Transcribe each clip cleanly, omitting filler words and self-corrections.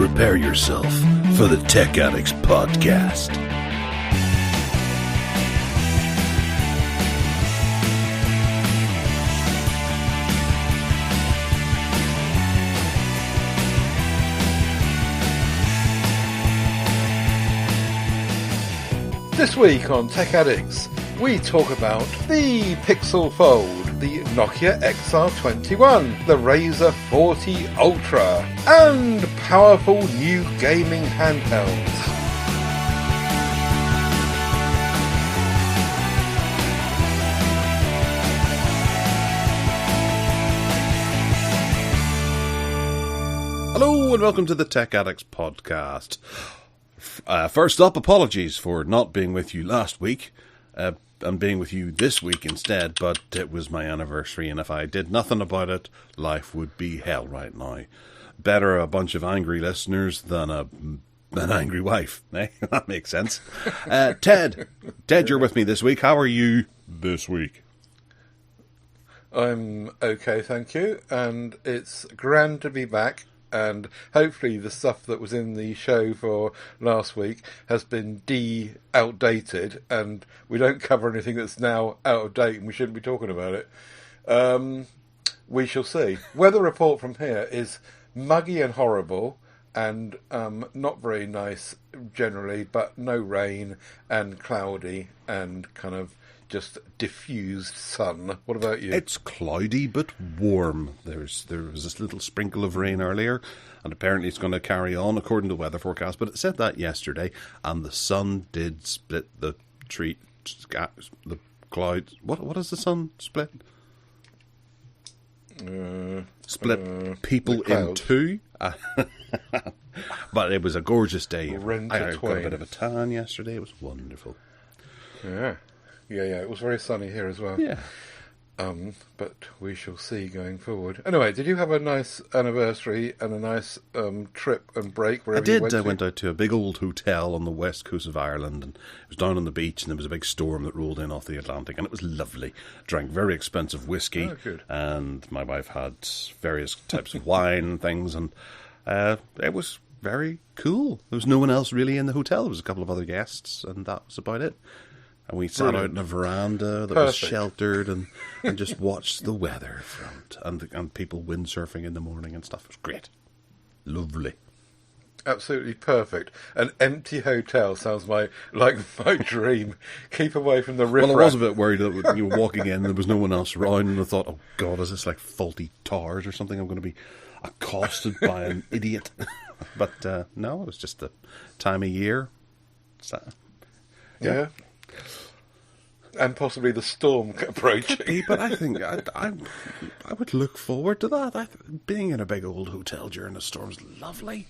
prepare yourself for the Tech Addicts Podcast. This week on Tech Addicts, we talk about the Pixel Fold, the Nokia XR21, the Razr 40 Ultra, and powerful new gaming handhelds. Hello and welcome to the Tech Addicts Podcast. First up, apologies for not being with you last week. I'm being with you this week instead, but it was my anniversary, and if I did nothing about it, life would be hell right now. Better a bunch of angry listeners than an angry wife. Eh? That makes sense. Ted, you're with me this week. How are you this week? I'm okay, thank you, and it's grand to be back. And hopefully the stuff that was in the show for last week has been outdated, and we don't cover anything that's now out of date and we shouldn't be talking about it. We shall see. Weather report from here is muggy and horrible and not very nice generally, but no rain and cloudy and kind of just diffused sun. What about you? It's cloudy but warm. There was this little sprinkle of rain earlier, and apparently it's going to carry on according to the weather forecast. But it said that yesterday, and the sun did split the clouds. What does the sun split? Split people in two. But it was a gorgeous day. I got a bit of a tan yesterday. It was wonderful. Yeah. Yeah, it was very sunny here as well. Yeah. But we shall see going forward. Anyway, did you have a nice anniversary and a nice trip and break wherever you went to? I went out to a big old hotel on the west coast of Ireland, and it was down on the beach, and there was a big storm that rolled in off the Atlantic, and it was lovely. Drank very expensive whiskey, and my wife had various types of wine and things, and it was very cool. There was no one else really in the hotel. There was a couple of other guests, and that was about it. And we sat out in a veranda that was sheltered and just watched the weather front and people windsurfing in the morning and stuff. It was great. Lovely. Absolutely perfect. An empty hotel sounds like my dream. Keep away from the river. Well, I was a bit worried that you were walking in and there was no one else around, and I thought, oh God, is this like Faulty Towers or something? I'm going to be accosted by an idiot. But no, it was just the time of year. So, yeah. And possibly the storm approaching. But I think I would look forward to that. Being in a big old hotel during a storm is lovely.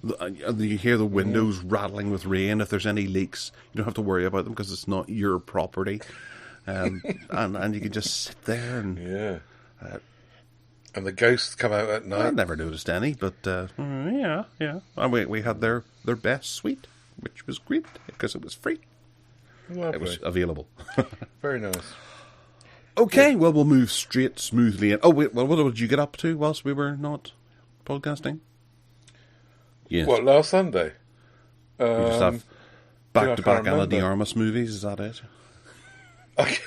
You hear the windows rattling with rain. If there's any leaks, you don't have to worry about them because it's not your property. And you can just sit there and... Yeah. And the ghosts come out at night. I never noticed any, but yeah. And we had their best suite, which was great because it was free. Lovely. It was available. Very nice. Okay, well, we'll move smoothly in. Oh, wait, well, what did you get up to whilst we were not podcasting? Yes. What, last Sunday? We just have back-to-back Ana de Armas movies, is that it? I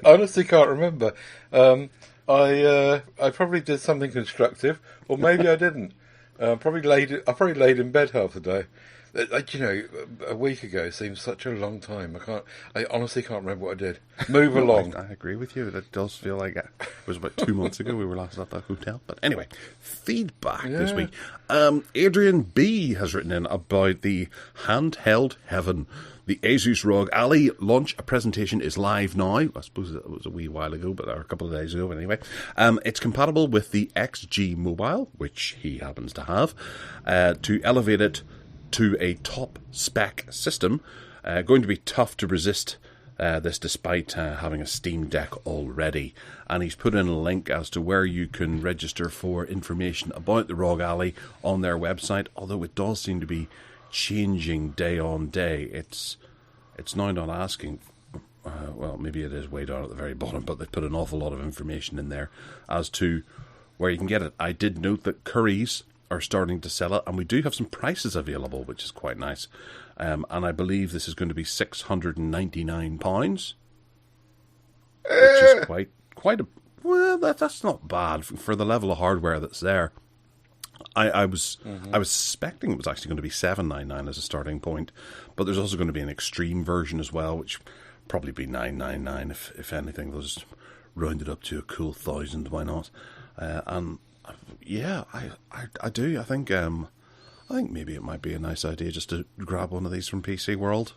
honestly can't remember. I probably did something constructive, or maybe I didn't. I probably laid in bed half the day. A week ago seems such a long time. I honestly can't remember what I did. Move along. I agree with you. It does feel like it was about 2 months ago we were last at that hotel. But anyway, feedback this week. Adrian B has written in about the handheld heaven. The Asus ROG Ally launch presentation is live now. I suppose it was a wee while ago, or a couple of days ago, but anyway. It's compatible with the XG Mobile, which he happens to have, to elevate it to a top spec system. Going to be tough to resist this despite having a Steam Deck already. And he's put in a link as to where you can register for information about the ROG Ally on their website, although it does seem to be changing day on day. It's now not asking, well, maybe it is way down at the very bottom, but they've put an awful lot of information in there as to where you can get it. I did note that Currys are starting to sell it, and we do have some prices available, which is quite nice. And I believe this is going to be £699, which is quite a well. That's not bad for the level of hardware that's there. I was suspecting it was actually going to be $799 as a starting point, but there's also going to be an extreme version as well, which probably be $999 if anything. They'll just round it up to a cool 1,000. Why not? And yeah, I do. I think maybe it might be a nice idea just to grab one of these from PC World.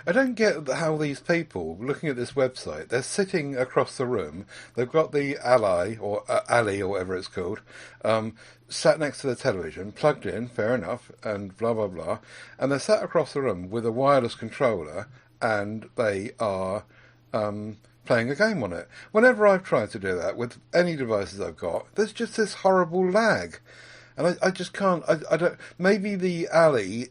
I don't get how these people, looking at this website, they're sitting across the room, they've got the Ally, or Alley, or whatever it's called, sat next to the television, plugged in, fair enough, and blah, blah, blah, and they're sat across the room with a wireless controller, and they are playing a game on it. Whenever I've tried to do that with any devices I've got, there's just this horrible lag. And I just can't. I don't. Maybe the Ally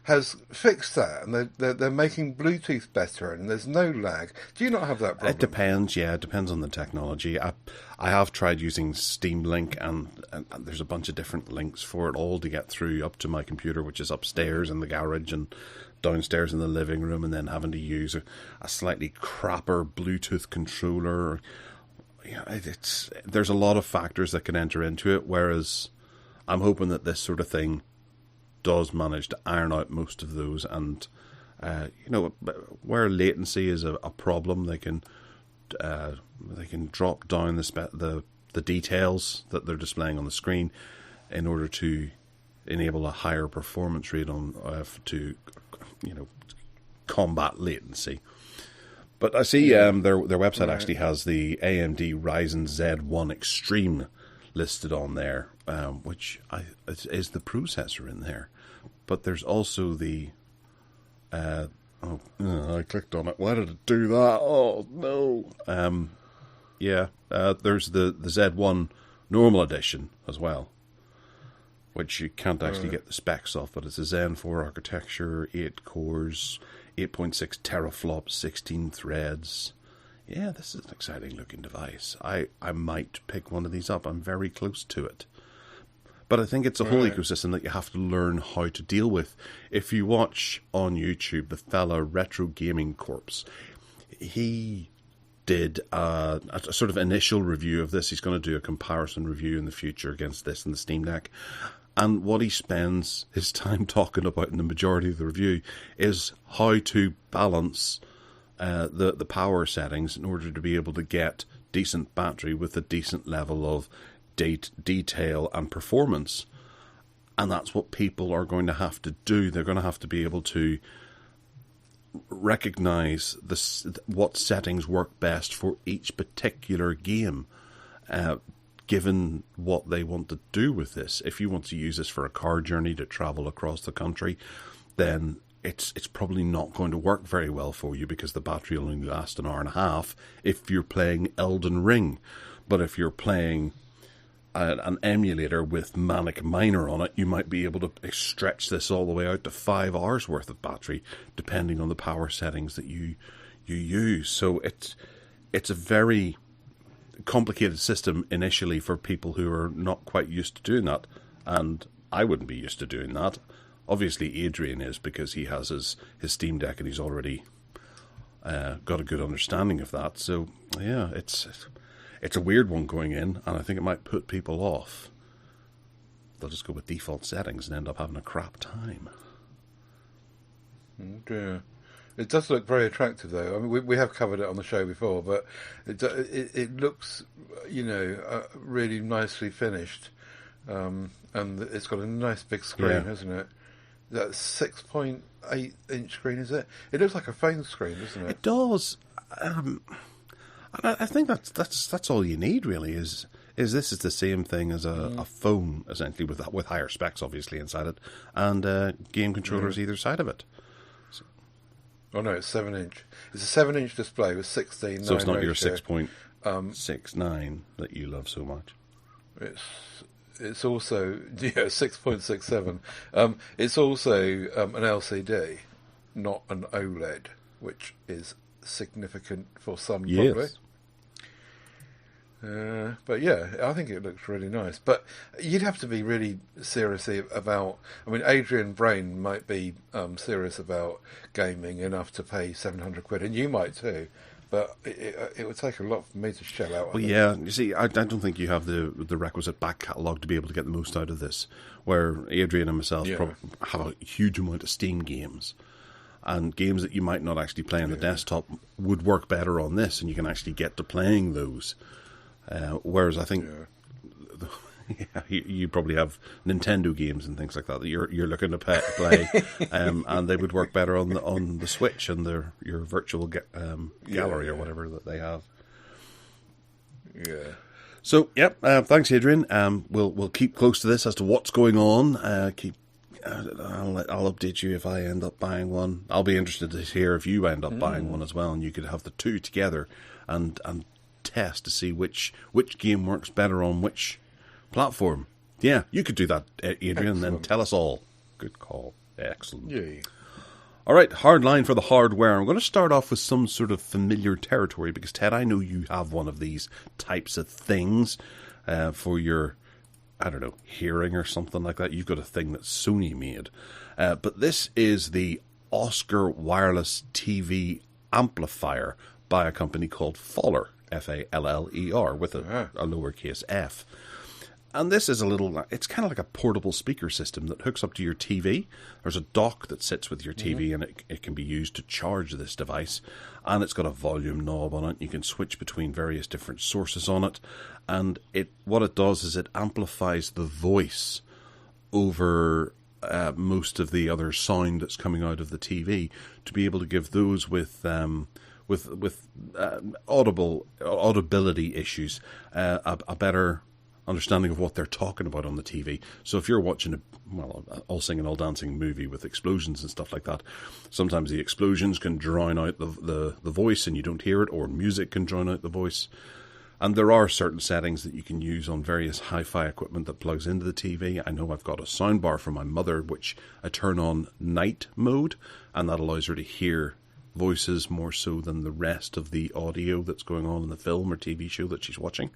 has fixed that, and they're making Bluetooth better, and there's no lag. Do you not have that problem? It depends. Yeah, it depends on the technology. I have tried using Steam Link, and there's a bunch of different links for it all to get through up to my computer, which is upstairs in the garage and downstairs in the living room, and then having to use a slightly crapper Bluetooth controller. Yeah, there's a lot of factors that can enter into it, whereas I'm hoping that this sort of thing does manage to iron out most of those, and where latency is a problem, they can drop down the details that they're displaying on the screen in order to enable a higher performance rate to combat latency. But I see their website actually has the AMD Ryzen Z1 Extreme listed on there, which is the processor in there. But there's also the... I clicked on it. Why did it do that? Oh, no. There's the Z1 Normal Edition as well, which you can't actually get the specs of, but it's a Zen 4 architecture, 8 cores... 8.6 teraflops, 16 threads. Yeah, this is an exciting looking device. I might pick one of these up. I'm very close to it. But I think it's a whole ecosystem that you have to learn how to deal with. If you watch on YouTube the fella Retro Gaming Corpse, he did a sort of initial review of this. He's going to do a comparison review in the future against this and the Steam Deck. And what he spends his time talking about in the majority of the review is how to balance the power settings in order to be able to get decent battery with a decent level of detail and performance. And that's what people are going to have to do. They're going to have to be able to recognize what settings work best for each particular game, given what they want to do with this. If you want to use this for a car journey to travel across the country, then it's probably not going to work very well for you because the battery will only last an hour and a half if you're playing Elden Ring. But if you're playing an emulator with Manic Miner on it, you might be able to stretch this all the way out to 5 hours worth of battery, depending on the power settings that you use. So it's a very complicated system initially for people who are not quite used to doing that, and I wouldn't be used to doing that. Obviously Adrian is, because he has his Steam Deck and he's already got a good understanding of that. So yeah, it's a weird one going in, and I think it might put people off. They'll just go with default settings and end up having a crap time. Oh dear. It does look very attractive, though. I mean, we have covered it on the show before, but it looks, really nicely finished, and it's got a nice big screen, hasn't it? That 6.8 inch screen, is it? It looks like a phone screen, doesn't it? It does. I think that's all you need, really. Is this is the same thing as a phone, essentially, with higher specs, obviously, inside it, and game controllers either side of it. Oh no, it's 7 inch. It's a 7-inch display with 16:9 So it's not ratio. your 6.69 that you love so much. It's also 6.67. It's also an LCD, not an OLED, which is significant for some probably. But yeah, I think it looks really nice. But you'd have to be really seriously about. I mean, Adrian Brain might be serious about gaming enough to pay £700, and you might too. But it would take a lot for me to shell out. Well, yeah, you see, I don't think you have the requisite back catalogue to be able to get the most out of this. Where Adrian and myself have a huge amount of Steam games, and games that you might not actually play on the desktop would work better on this, and you can actually get to playing those. Whereas I think you probably have Nintendo games and things like that you're looking to play, and they would work better on the Switch and your virtual gallery or whatever that they have. Yeah. So, thanks, Adrian. We'll keep close to this as to what's going on. I'll update you if I end up buying one. I'll be interested to hear if you end up buying one as well, and you could have the two together and test to see which game works better on which platform. Yeah, you could do that, Adrian, and then tell us all. Good call. Excellent. Yeah. All right, Hardline for the hardware. I'm going to start off with some sort of familiar territory because, Ted, I know you have one of these types of things for your, I don't know, hearing or something like that. You've got a thing that Sony made. But this is the Oskar wireless TV amplifier by a company called Faller, Faller, with a lowercase f. And this is it's kind of like a portable speaker system that hooks up to your TV. There's a dock that sits with your TV, and it can be used to charge this device. And it's got a volume knob on it. You can switch between various different sources on it. And what it does is it amplifies the voice over most of the other sound that's coming out of the TV to be able to give those with audibility issues a better understanding of what they're talking about on the TV. So if you're watching a all singing, all dancing movie with explosions and stuff like that, sometimes the explosions can drown out the voice and you don't hear it, or music can drown out the voice. And there are certain settings that you can use on various hi-fi equipment that plugs into the TV. I know I've got a soundbar for my mother, which I turn on night mode, and that allows her to hear voices more so than the rest of the audio that's going on in the film or TV show that she's watching.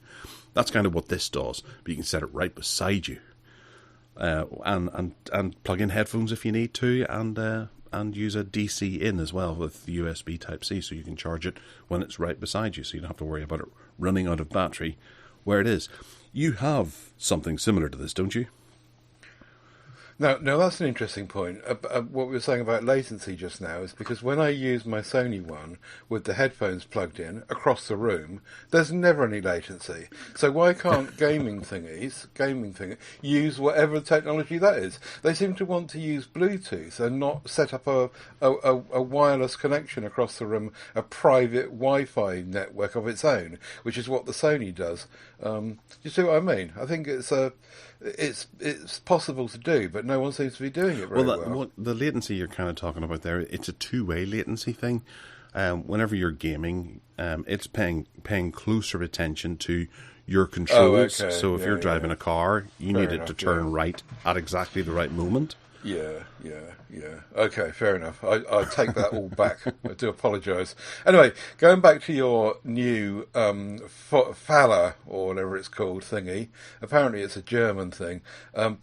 That's kind of what this does, but you can set it right beside you, and plug in headphones if you need to, and use a DC in as well with USB Type-C, so you can charge it when it's right beside you, so you don't have to worry about it running out of battery where it is. You have something similar to this, don't you? No, that's an interesting point. What we were saying about latency just now is because when I use my Sony one with the headphones plugged in across the room, there's never any latency. So why can't gaming thingies use whatever technology that is? They seem to want to use Bluetooth and not set up a wireless connection across the room, a private Wi-Fi network of its own, which is what the Sony does. You see what I mean? I think it's possible to do, but no one seems to be doing it very well. The latency you're kind of talking about there, it's a two-way latency thing. Whenever you're gaming, it's paying closer attention to your controls. Oh, okay. So if you're driving a car, you need it to turn right at exactly the right moment. Yeah. Okay, fair enough. I take that all back. I do apologise. Anyway, going back to your new Faller, or whatever it's called, thingy. Apparently it's a German thing. I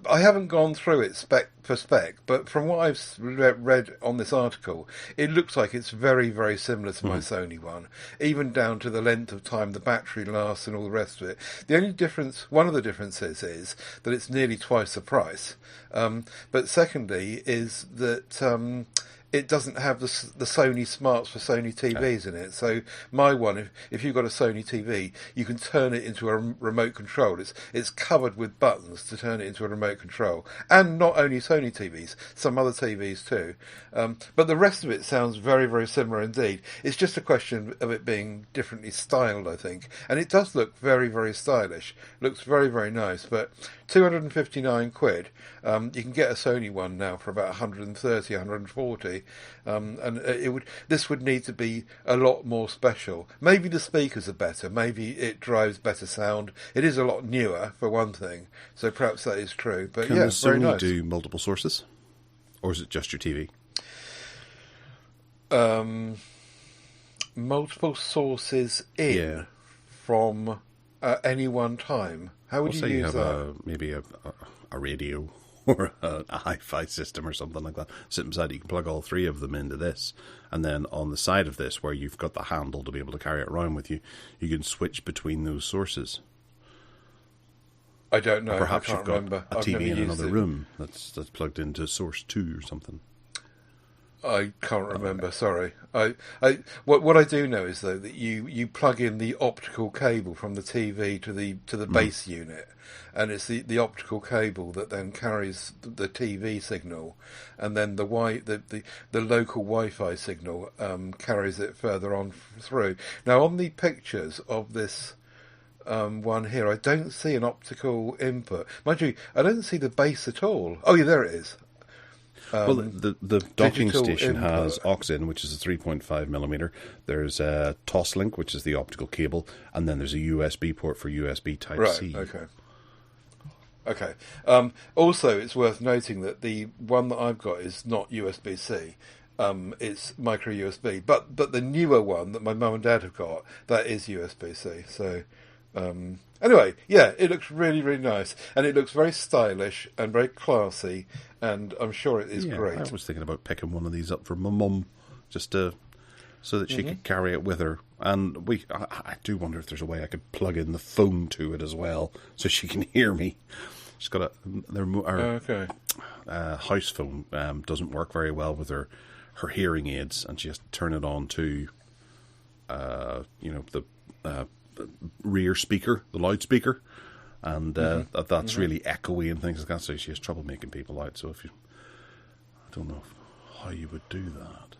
haven't gone through it spec for spec, but from what I've read on this article, it looks like it's very, very similar to my Sony one, even down to the length of time the battery lasts and all the rest of it. The only difference, one of the differences, is that it's nearly twice the price. But secondly, is that it doesn't have the Sony smarts for Sony TVs in it. So my one, if you've got a Sony TV, you can turn it into a remote control. It's covered with buttons to turn it into a remote control. And not only Sony TVs, some other TVs too. But the rest of it sounds very, very similar indeed. It's just a question of it being differently styled, I think. And it does look very, very stylish. Looks very, very nice. But £259, you can get a Sony one now for about 130, 140. And this would need to be a lot more special. Maybe the speakers are better. Maybe it drives better sound. It is a lot newer, for one thing. So perhaps that is true. But Can yeah, the very Sony nice. do multiple sources? Or is it just your TV? Multiple sources in. Yeah. from any one time? How would you say use you have that? maybe a radio or a hi-fi system or something like that sitting beside it. You can plug all three of them into this, and then on the side of this, where you've got the handle to be able to carry it around with you, you can switch between those sources. I don't know. Or perhaps I can't you've got remember. a I've TV never in used another it. room that's plugged into source 2 or something. I can't remember. Sorry. What I do know is though that you plug in the optical cable from the TV to the base unit, and it's the optical cable that then carries the TV signal, and then the local Wi-Fi signal carries it further on through. Now on the pictures of this one here, I don't see an optical input. Mind you, I don't see the base at all. Oh yeah, there it is. Well, the docking station input has aux-in, which is a 3.5mm. There's a Toslink, which is the optical cable, and then there's a USB port for USB Type-C. Right, okay. Also, it's worth noting that the one that I've got is not USB-C. It's micro USB. But the newer one that my mum and dad have got, that is USB-C. So, anyway, yeah, it looks really, really nice. And it looks very stylish and very classy. And I'm sure it is great. I was thinking about picking one of these up for my mum, just so that she could carry it with her. And I do wonder if there's a way I could plug in the phone to it as well, so she can hear me. She's got our house phone doesn't work very well with her hearing aids, and she has to turn it on to, the rear speaker, the loudspeaker. And that's really echoey and things like that, so she has trouble making people out. So I don't know how you would do that.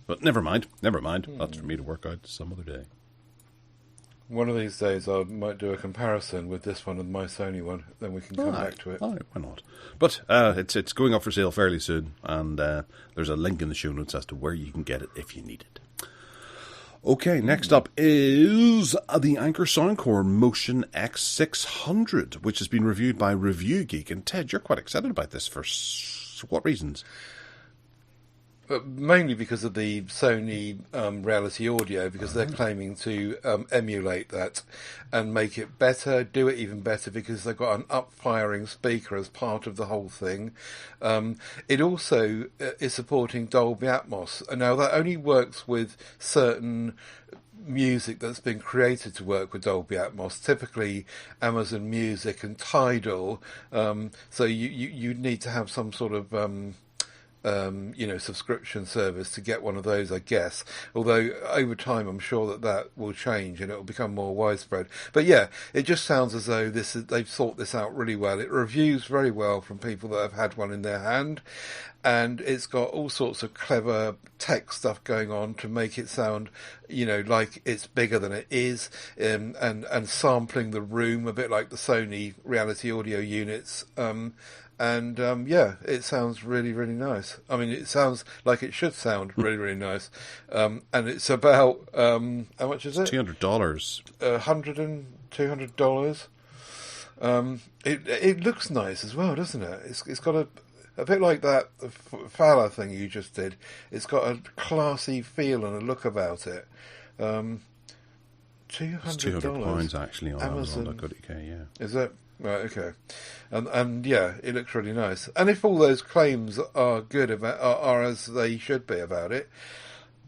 But never mind. That's for me to work out some other day. One of these days I might do a comparison with this one and my Sony one, then we can come back to it. Why not? But it's going up for sale fairly soon, and there's a link in the show notes as to where you can get it if you need it. Okay, next up is the Anker Soundcore Motion X600, which has been reviewed by Review Geek. And Ted, you're quite excited about this for what reasons? Mainly because of the Sony reality audio, because they're claiming to emulate that and make it better, do it even better, because they've got an up-firing speaker as part of the whole thing. It also is supporting Dolby Atmos. And now that only works with certain music that's been created to work with Dolby Atmos, typically Amazon Music and Tidal. So you need to have some sort of subscription service to get one of those, I guess. Although over time, I'm sure that will change and it will become more widespread. But yeah, it just sounds as though they've thought this out really well. It reviews very well from people that have had one in their hand, and it's got all sorts of clever tech stuff going on to make it sound, like it's bigger than it is, and sampling the room a bit like the Sony reality audio units. It sounds really, really nice. I mean, it sounds like it should sound really, really nice. And it's about, how much is it? $200. $200. It looks nice as well, doesn't it? It's got a bit like that Fowler thing you just did. It's got a classy feel and a look about it. $200. It's £200 actually on Amazon.co.uk, yeah. Is it? Right, okay. And yeah, it looks really nice. And if all those claims are good are as they should be about it,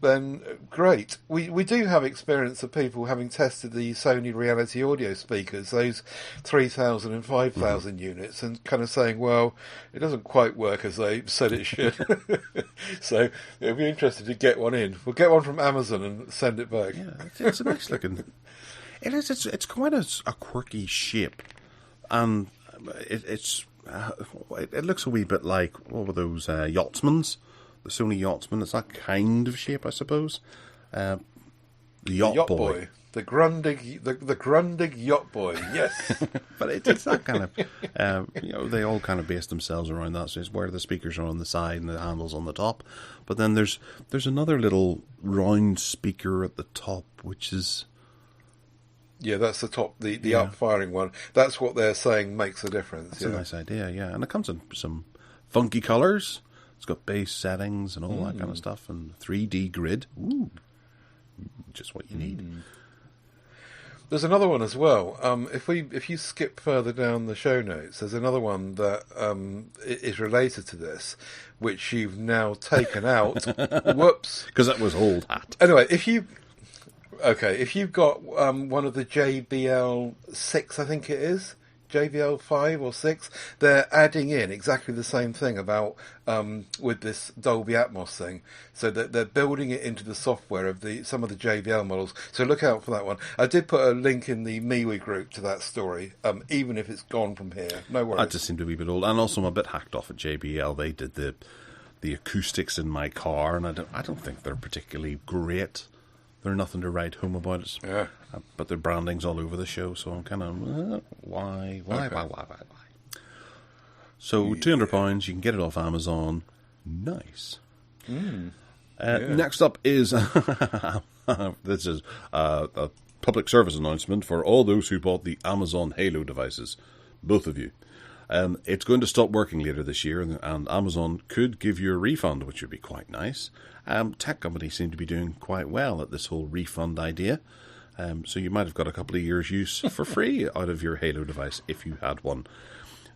then great. We do have experience of people having tested the Sony reality audio speakers, those 3,000 and 5,000 units, and kind of saying, well, it doesn't quite work as they said it should. So it'll be interesting to get one in. We'll get one from Amazon and send it back. Yeah, it's a nice looking. It is. It's quite a quirky shape. And it looks a wee bit like, what were those, Yachtsmans? The Sony Yachtsman. It's that kind of shape, I suppose. The Yacht Boy. The Grundig Yacht Boy, yes. But it's that kind of, they all kind of base themselves around that. So it's where the speakers are on the side and the handles on the top. But then there's another little round speaker at the top, which is... Yeah, that's the top, the up-firing one. That's what they're saying makes a difference. That's a nice idea, yeah. And it comes in some funky colours. It's got bass settings and all that kind of stuff. And 3D grid. Ooh. Just what you need. There's another one as well. If you skip further down the show notes, there's another one that is related to this, which you've now taken out. Whoops! Because that was old hat. Anyway, if you've got one of the JBL 6, I think it is, JBL 5 or 6, they're adding in exactly the same thing about with this Dolby Atmos thing. So that they're building it into the software of some of the JBL models. So look out for that one. I did put a link in the MeWe group to that story, even if it's gone from here. No worries. I just seem to be a bit old, and also I'm a bit hacked off at JBL. They did the acoustics in my car, and I don't think they're particularly great. They're nothing to write home about it. Yeah. But their branding's all over the show, so I'm kind of, why? So £200, you can get it off Amazon. Nice. Next up is, this is a public service announcement for all those who bought the Amazon Halo devices. Both of you. It's going to stop working later this year, and Amazon could give you a refund, which would be quite nice. Tech companies seem to be doing quite well at this whole refund idea. So you might have got a couple of years' use for free out of your Halo device if you had one.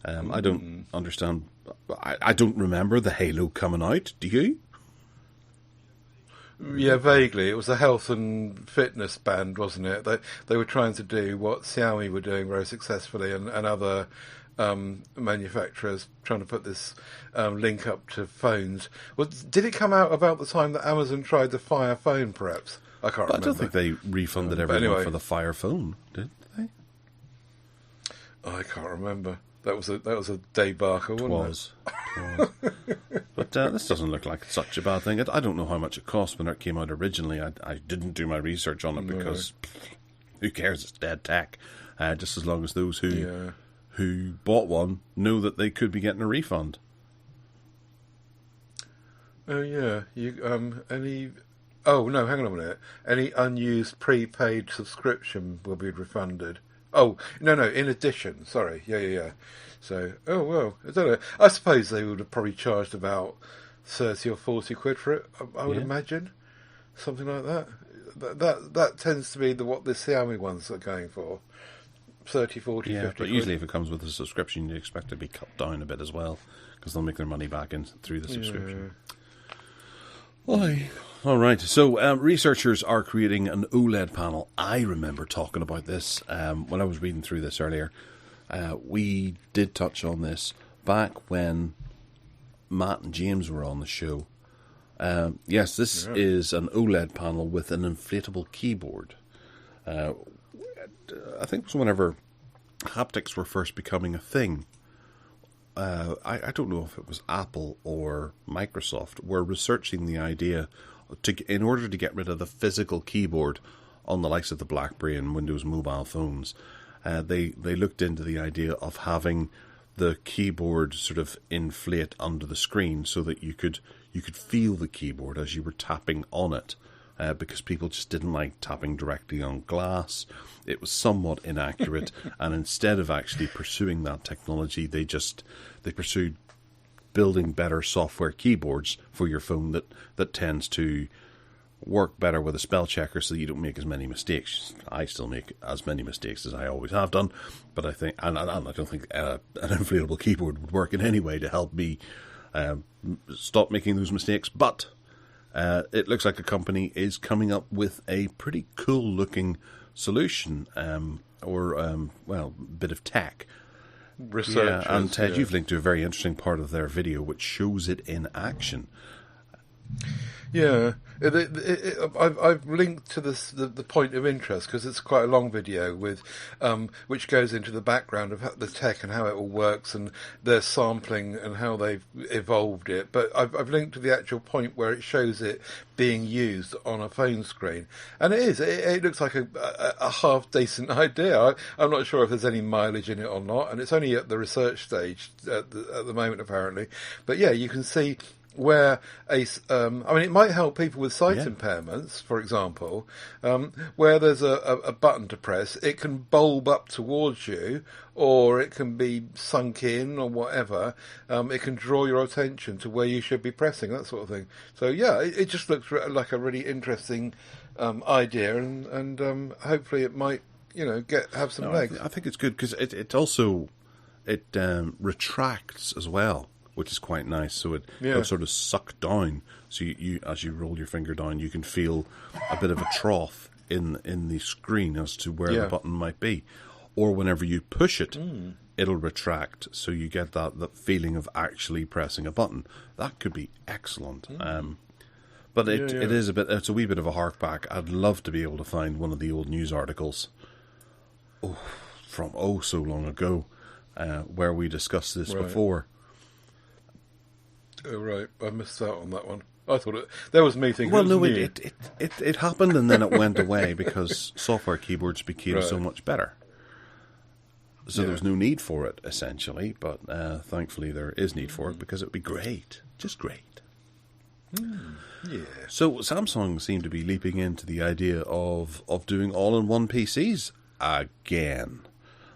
I don't understand. I don't remember the Halo coming out. Do you? Yeah, vaguely. It was a health and fitness band, wasn't it? They were trying to do what Xiaomi were doing very successfully, and other manufacturers trying to put this link up to phones. Well, did it come out about the time that Amazon tried the Fire phone, perhaps? I can't remember. I don't think they refunded everyone for the Fire phone, did they? I can't remember. That was a debacle, wasn't it? But this doesn't look like such a bad thing. I don't know how much it cost when it came out originally. I didn't do my research on it because who cares? It's dead tech. Just as long as those who bought one know that they could be getting a refund. Oh yeah, Oh no, hang on a minute. Any unused prepaid subscription will be refunded. Oh no, in addition. Sorry, yeah. So, oh well, I don't know. I suppose they would have probably charged about 30 or 40 quid for it. I would imagine something like that. That tends to be what the Xiaomi ones are going for. 30, 40, 50 but usually if it comes with a subscription, you expect it to be cut down a bit as well, because they'll make their money back through the subscription. All right, so researchers are creating an OLED panel. I remember talking about this when I was reading through this earlier. We did touch on this back when Matt and James were on the show. Yes, this is an OLED panel with an inflatable keyboard. I think it was whenever haptics were first becoming a thing. I don't know if it was Apple or Microsoft were researching the idea in order to get rid of the physical keyboard on the likes of the BlackBerry and Windows mobile phones. They looked into the idea of having the keyboard sort of inflate under the screen so that you could feel the keyboard as you were tapping on it. Because people just didn't like tapping directly on glass. It was somewhat inaccurate, and instead of actually pursuing that technology, they pursued building better software keyboards for your phone that tends to work better with a spell checker so that you don't make as many mistakes. I still make as many mistakes as I always have done, but I think, and I don't think an inflatable keyboard would work in any way to help me stop making those mistakes, but it looks like a company is coming up with a pretty cool-looking solution, bit of tech. Researchers. Yeah, and Ted, you've linked to a very interesting part of their video which shows it in action. Yeah, I've linked to the point of interest because it's quite a long video with which goes into the background of the tech and how it all works and their sampling and how they've evolved it. But I've linked to the actual point where it shows it being used on a phone screen, and it looks like a half decent idea. I'm not sure if there's any mileage in it or not, and it's only at the research stage at the moment apparently. But yeah, you can see where it might help people with sight impairments, for example, where there's a button to press, it can bulb up towards you, or it can be sunk in, or whatever. It can draw your attention to where you should be pressing, that sort of thing. So yeah, it just looks like a really interesting idea, and hopefully it might have some No, legs. I think it's good because it also retracts as well, which is quite nice. So it'll sort of suck down. So you as you roll your finger down, you can feel a bit of a trough in the screen as to where the button might be. Or whenever you push it, it'll retract. So you get that feeling of actually pressing a button. That could be excellent. But it is it's a wee bit of a hark back. I'd love to be able to find one of the old news articles from so long ago where we discussed this before. Oh, right. I missed out on that one. I thought that was me thinking. Well, no, it happened and then it went away because software keyboards became so much better. So there was no need for it, essentially, but thankfully there is need for it because it would be great. Just great. Yeah. So Samsung seem to be leaping into the idea of doing all-in-one PCs again.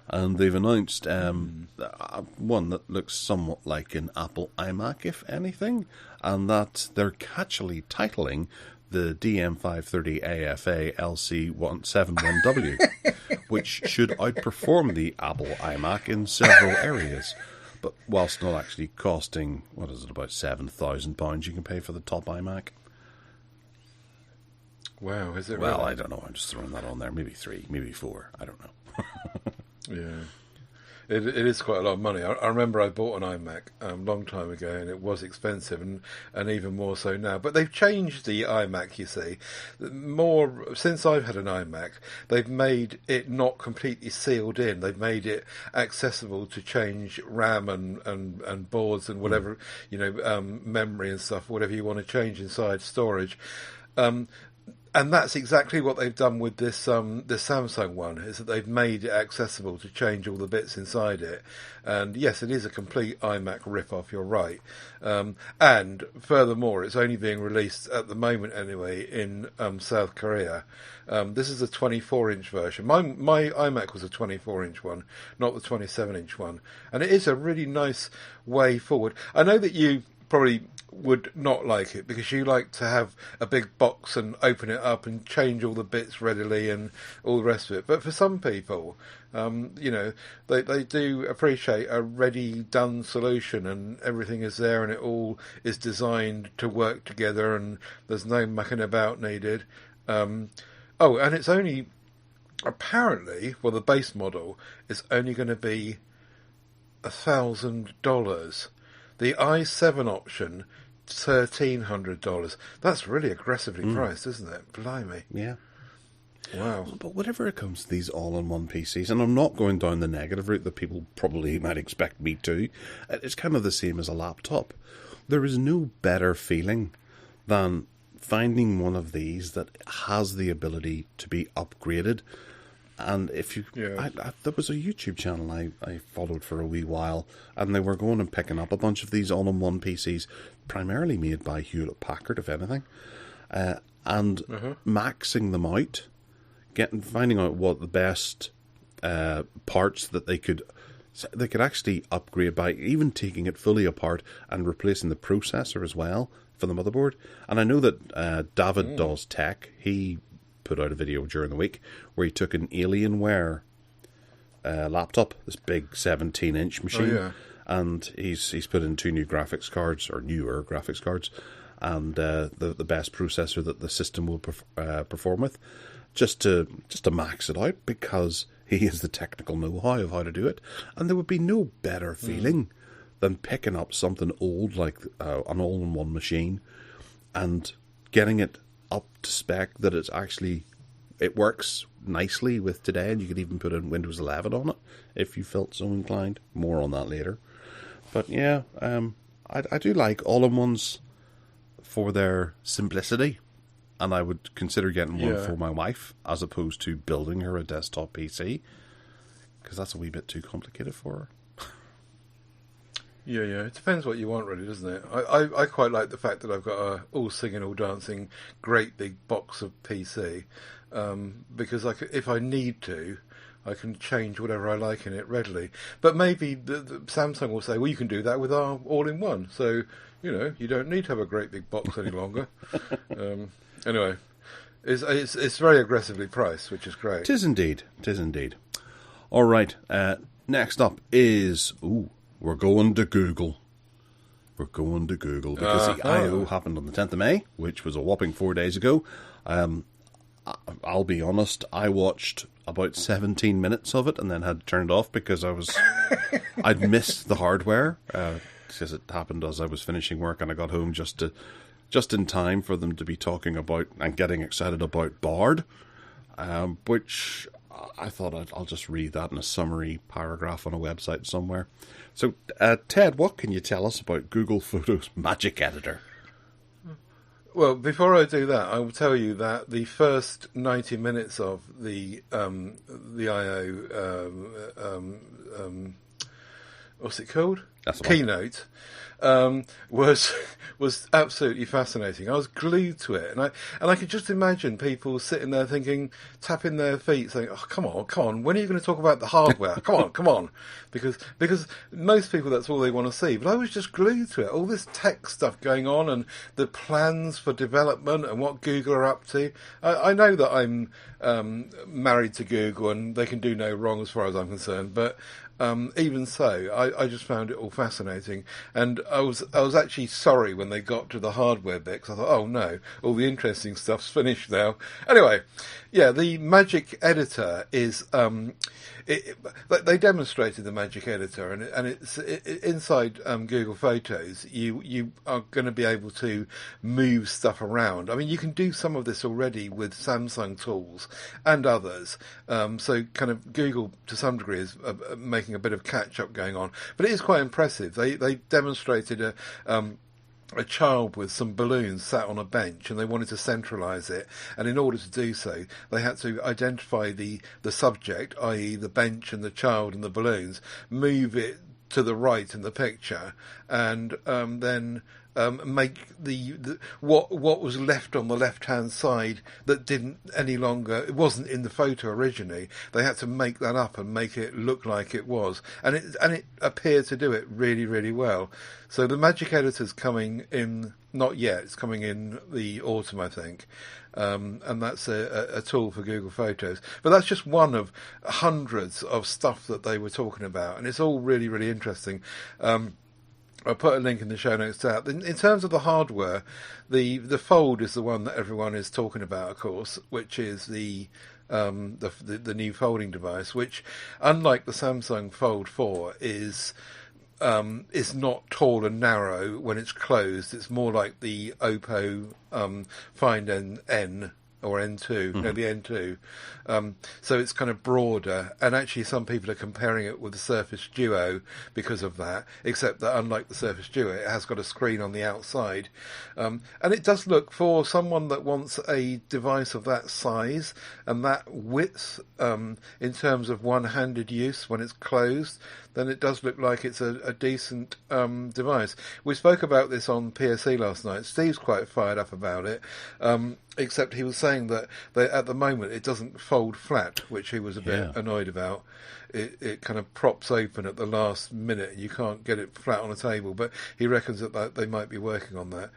And they've announced one that looks somewhat like an Apple iMac, if anything, and that they're catchily titling the DM530 AFA LC171W, which should outperform the Apple iMac in several areas. But whilst not actually costing, about £7,000 you can pay for the top iMac. Wow, is it Well, really? I don't know. I'm just throwing that on there. Maybe 3, maybe 4. I don't know. Yeah. It is quite a lot of money. I remember I bought an iMac a long time ago, and it was expensive, and even more so now. But they've changed the iMac, you see. More since I've had an iMac, they've made it not completely sealed in. They've made it accessible to change RAM and boards and whatever, memory and stuff, whatever you want to change inside storage. And that's exactly what they've done with this Samsung one, is that they've made it accessible to change all the bits inside it. And yes, it is a complete iMac rip-off, you're right. And furthermore, it's only being released at the moment anyway in South Korea. This is a 24-inch version. My iMac was a 24-inch one, not the 27-inch one. And it is a really nice way forward. I know that you probably would not like it because you like to have a big box and open it up and change all the bits readily and all the rest of it. But for some people, they do appreciate a ready done solution, and everything is there and it all is designed to work together and there's no mucking about needed. And it's only apparently, the base model is only going to be $1,000. The i7 option, $1,300. That's really aggressively priced, isn't it? Blimey. Yeah. Wow. But whenever it comes to these all-in-one PCs, and I'm not going down the negative route that people probably might expect me to, it's kind of the same as a laptop. There is no better feeling than finding one of these that has the ability to be upgraded. And if you, there was a YouTube channel I followed for a wee while, and they were going and picking up a bunch of these all-in-one PCs, primarily made by Hewlett-Packard, if anything, and maxing them out, finding out what the best parts that they could actually upgrade by, even taking it fully apart and replacing the processor as well for the motherboard. And I know that David Does Tech, he put out a video during the week where he took an Alienware laptop, this big 17-inch machine, and he's put in 2 new graphics cards, or newer graphics cards, and the best processor that the system will perform with, just to max it out, because he has the technical know-how of how to do it. And there would be no better feeling than picking up something old like an all-in-one machine and getting it up to spec, that it works nicely with today, and you could even put in Windows 11 on it if you felt so inclined. More on that later. But yeah, I do like all-in-ones for their simplicity, and I would consider getting one for my wife as opposed to building her a desktop PC, because that's a wee bit too complicated for her. Yeah, it depends what you want, really, doesn't it? I quite like the fact that I've got a all singing, all dancing, great big box of PC, because if I need to, I can change whatever I like in it readily. But maybe the Samsung will say, well, you can do that with our all-in-one, so you don't need to have a great big box any longer. Anyway, It's very aggressively priced, which is great. Tis indeed. Tis indeed. All right. Next up is we're going to Google. We're going to Google because the I.O. happened on the 10th of May, which was a whopping 4 days ago. I'll be honest, I watched about 17 minutes of it and then had to turn it off because I'd missed the hardware because it happened as I was finishing work and I got home just in time for them to be talking about and getting excited about Bard, which I thought I'll just read that in a summary paragraph on a website somewhere. So, Ted, what can you tell us about Google Photos Magic Editor? Well, before I do that, I will tell you that the first 90 minutes of the I.O. What's it called? Keynote. Was absolutely fascinating. I was glued to it, and I could just imagine people sitting there thinking, tapping their feet, saying, "Oh, come on! When are you going to talk about the hardware? come on!" Because most people, that's all they want to see. But I was just glued to it. All this tech stuff going on, and the plans for development, and what Google are up to. I know that I'm married to Google, and they can do no wrong as far as I'm concerned, but. Even so, I just found it all fascinating, and I was actually sorry when they got to the hardware bit, because I thought, oh no, all the interesting stuff's finished now. Anyway, yeah, the Magic Editor is they demonstrated the Magic Editor, and it's inside Google Photos. You are going to be able to move stuff around. I mean, you can do some of this already with Samsung tools and others. So kind of Google to some degree is making a bit of catch-up going on. But it is quite impressive. They demonstrated a child with some balloons sat on a bench, and they wanted to centralise it. And in order to do so, they had to identify the subject, i.e. the bench and the child and the balloons, move it to the right in the picture, and then make what was left on the left-hand side that didn't any longer, it wasn't in the photo originally. They had to make that up and make it look like it was, and it appeared to do it really, really well. So the Magic Editor's coming in, not yet, it's coming in the autumn, I think. And that's a tool for Google Photos. But that's just one of hundreds of stuff that they were talking about, and it's all really, really interesting. I'll put a link in the show notes to that. In terms of the hardware, the Fold is the one that everyone is talking about, of course, which is the new folding device, which, unlike the Samsung Fold 4, is not tall and narrow when it's closed. It's more like the Oppo Find N or N2, the N2. So it's kind of broader, and actually some people are comparing it with the Surface Duo because of that, except that unlike the Surface Duo, it has got a screen on the outside. And it does look, for someone that wants a device of that size and that width, in terms of one-handed use when it's closed, then it does look like it's a decent device. We spoke about this on PSE last night. Steve's quite fired up about it, except he was saying that at the moment it doesn't fold flat, which he was a bit annoyed about. It kind of props open at the last minute. You can't get it flat on a table, but he reckons that they might be working on that.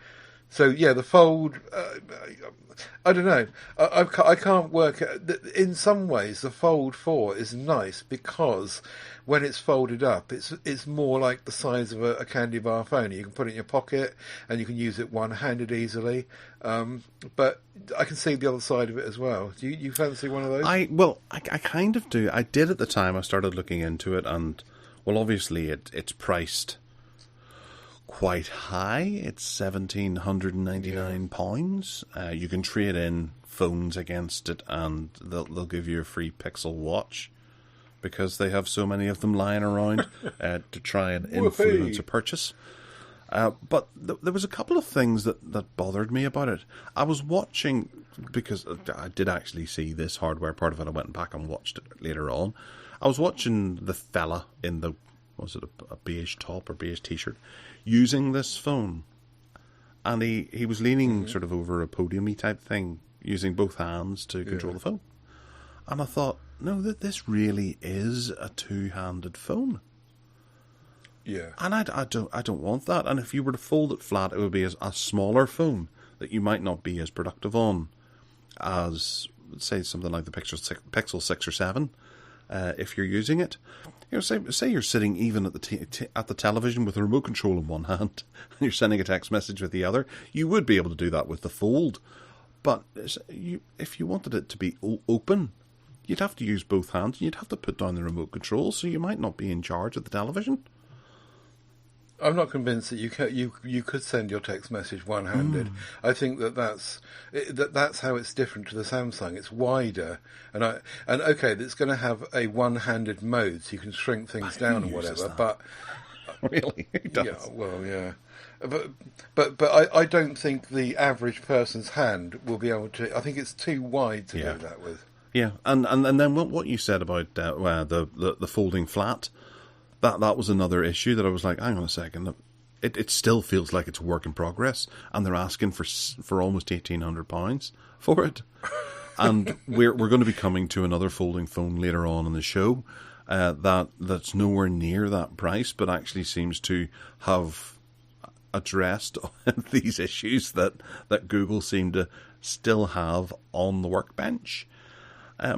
So yeah, the Fold, I don't know. I can't work. In some ways, the Fold 4 is nice because when it's folded up, it's more like the size of a candy bar phone. You can put it in your pocket and you can use it one-handed easily. But I can see the other side of it as well. Do you fancy one of those? I kind of do. I did at the time I started looking into it, and well, obviously it's priced quite high. It's £1,799. You can trade in phones against it, and they'll give you a free Pixel watch because they have so many of them lying around to try and influence a purchase. But there was a couple of things that bothered me about it. I was watching, because I did actually see this hardware part of it. I went back and watched it later on. I was watching the fella in the, was it a beige top or beige t-shirt, using this phone. And he was leaning sort of over a podium-y type thing, using both hands to control the phone. And I thought, no, this really is a two-handed phone. Yeah. And I don't want that. And if you were to fold it flat, it would be a smaller phone that you might not be as productive on. as, say, something like the Pixel 6 or 7, if you're using it. Say you're sitting even at the television with the remote control in one hand, and you're sending a text message with the other. You would be able to do that with the Fold, but if you wanted it to be open, you'd have to use both hands, and you'd have to put down the remote control, so you might not be in charge of the television. I'm not convinced that you could send your text message one-handed. I think that's how it's different to the Samsung. It's wider, and okay, it's going to have a one-handed mode, so you can shrink things down or whatever. That? But really, it does. Yeah, well, yeah. But I don't think the average person's hand will be able to. I think it's too wide to do that with. Yeah, and then what you said about the folding flat. That was another issue that I was like, hang on a second, it still feels like it's a work in progress, and they're asking for almost £1,800 for it. And we're going to be coming to another folding phone later on in the show that's nowhere near that price, but actually seems to have addressed these issues that Google seem to still have on the workbench. I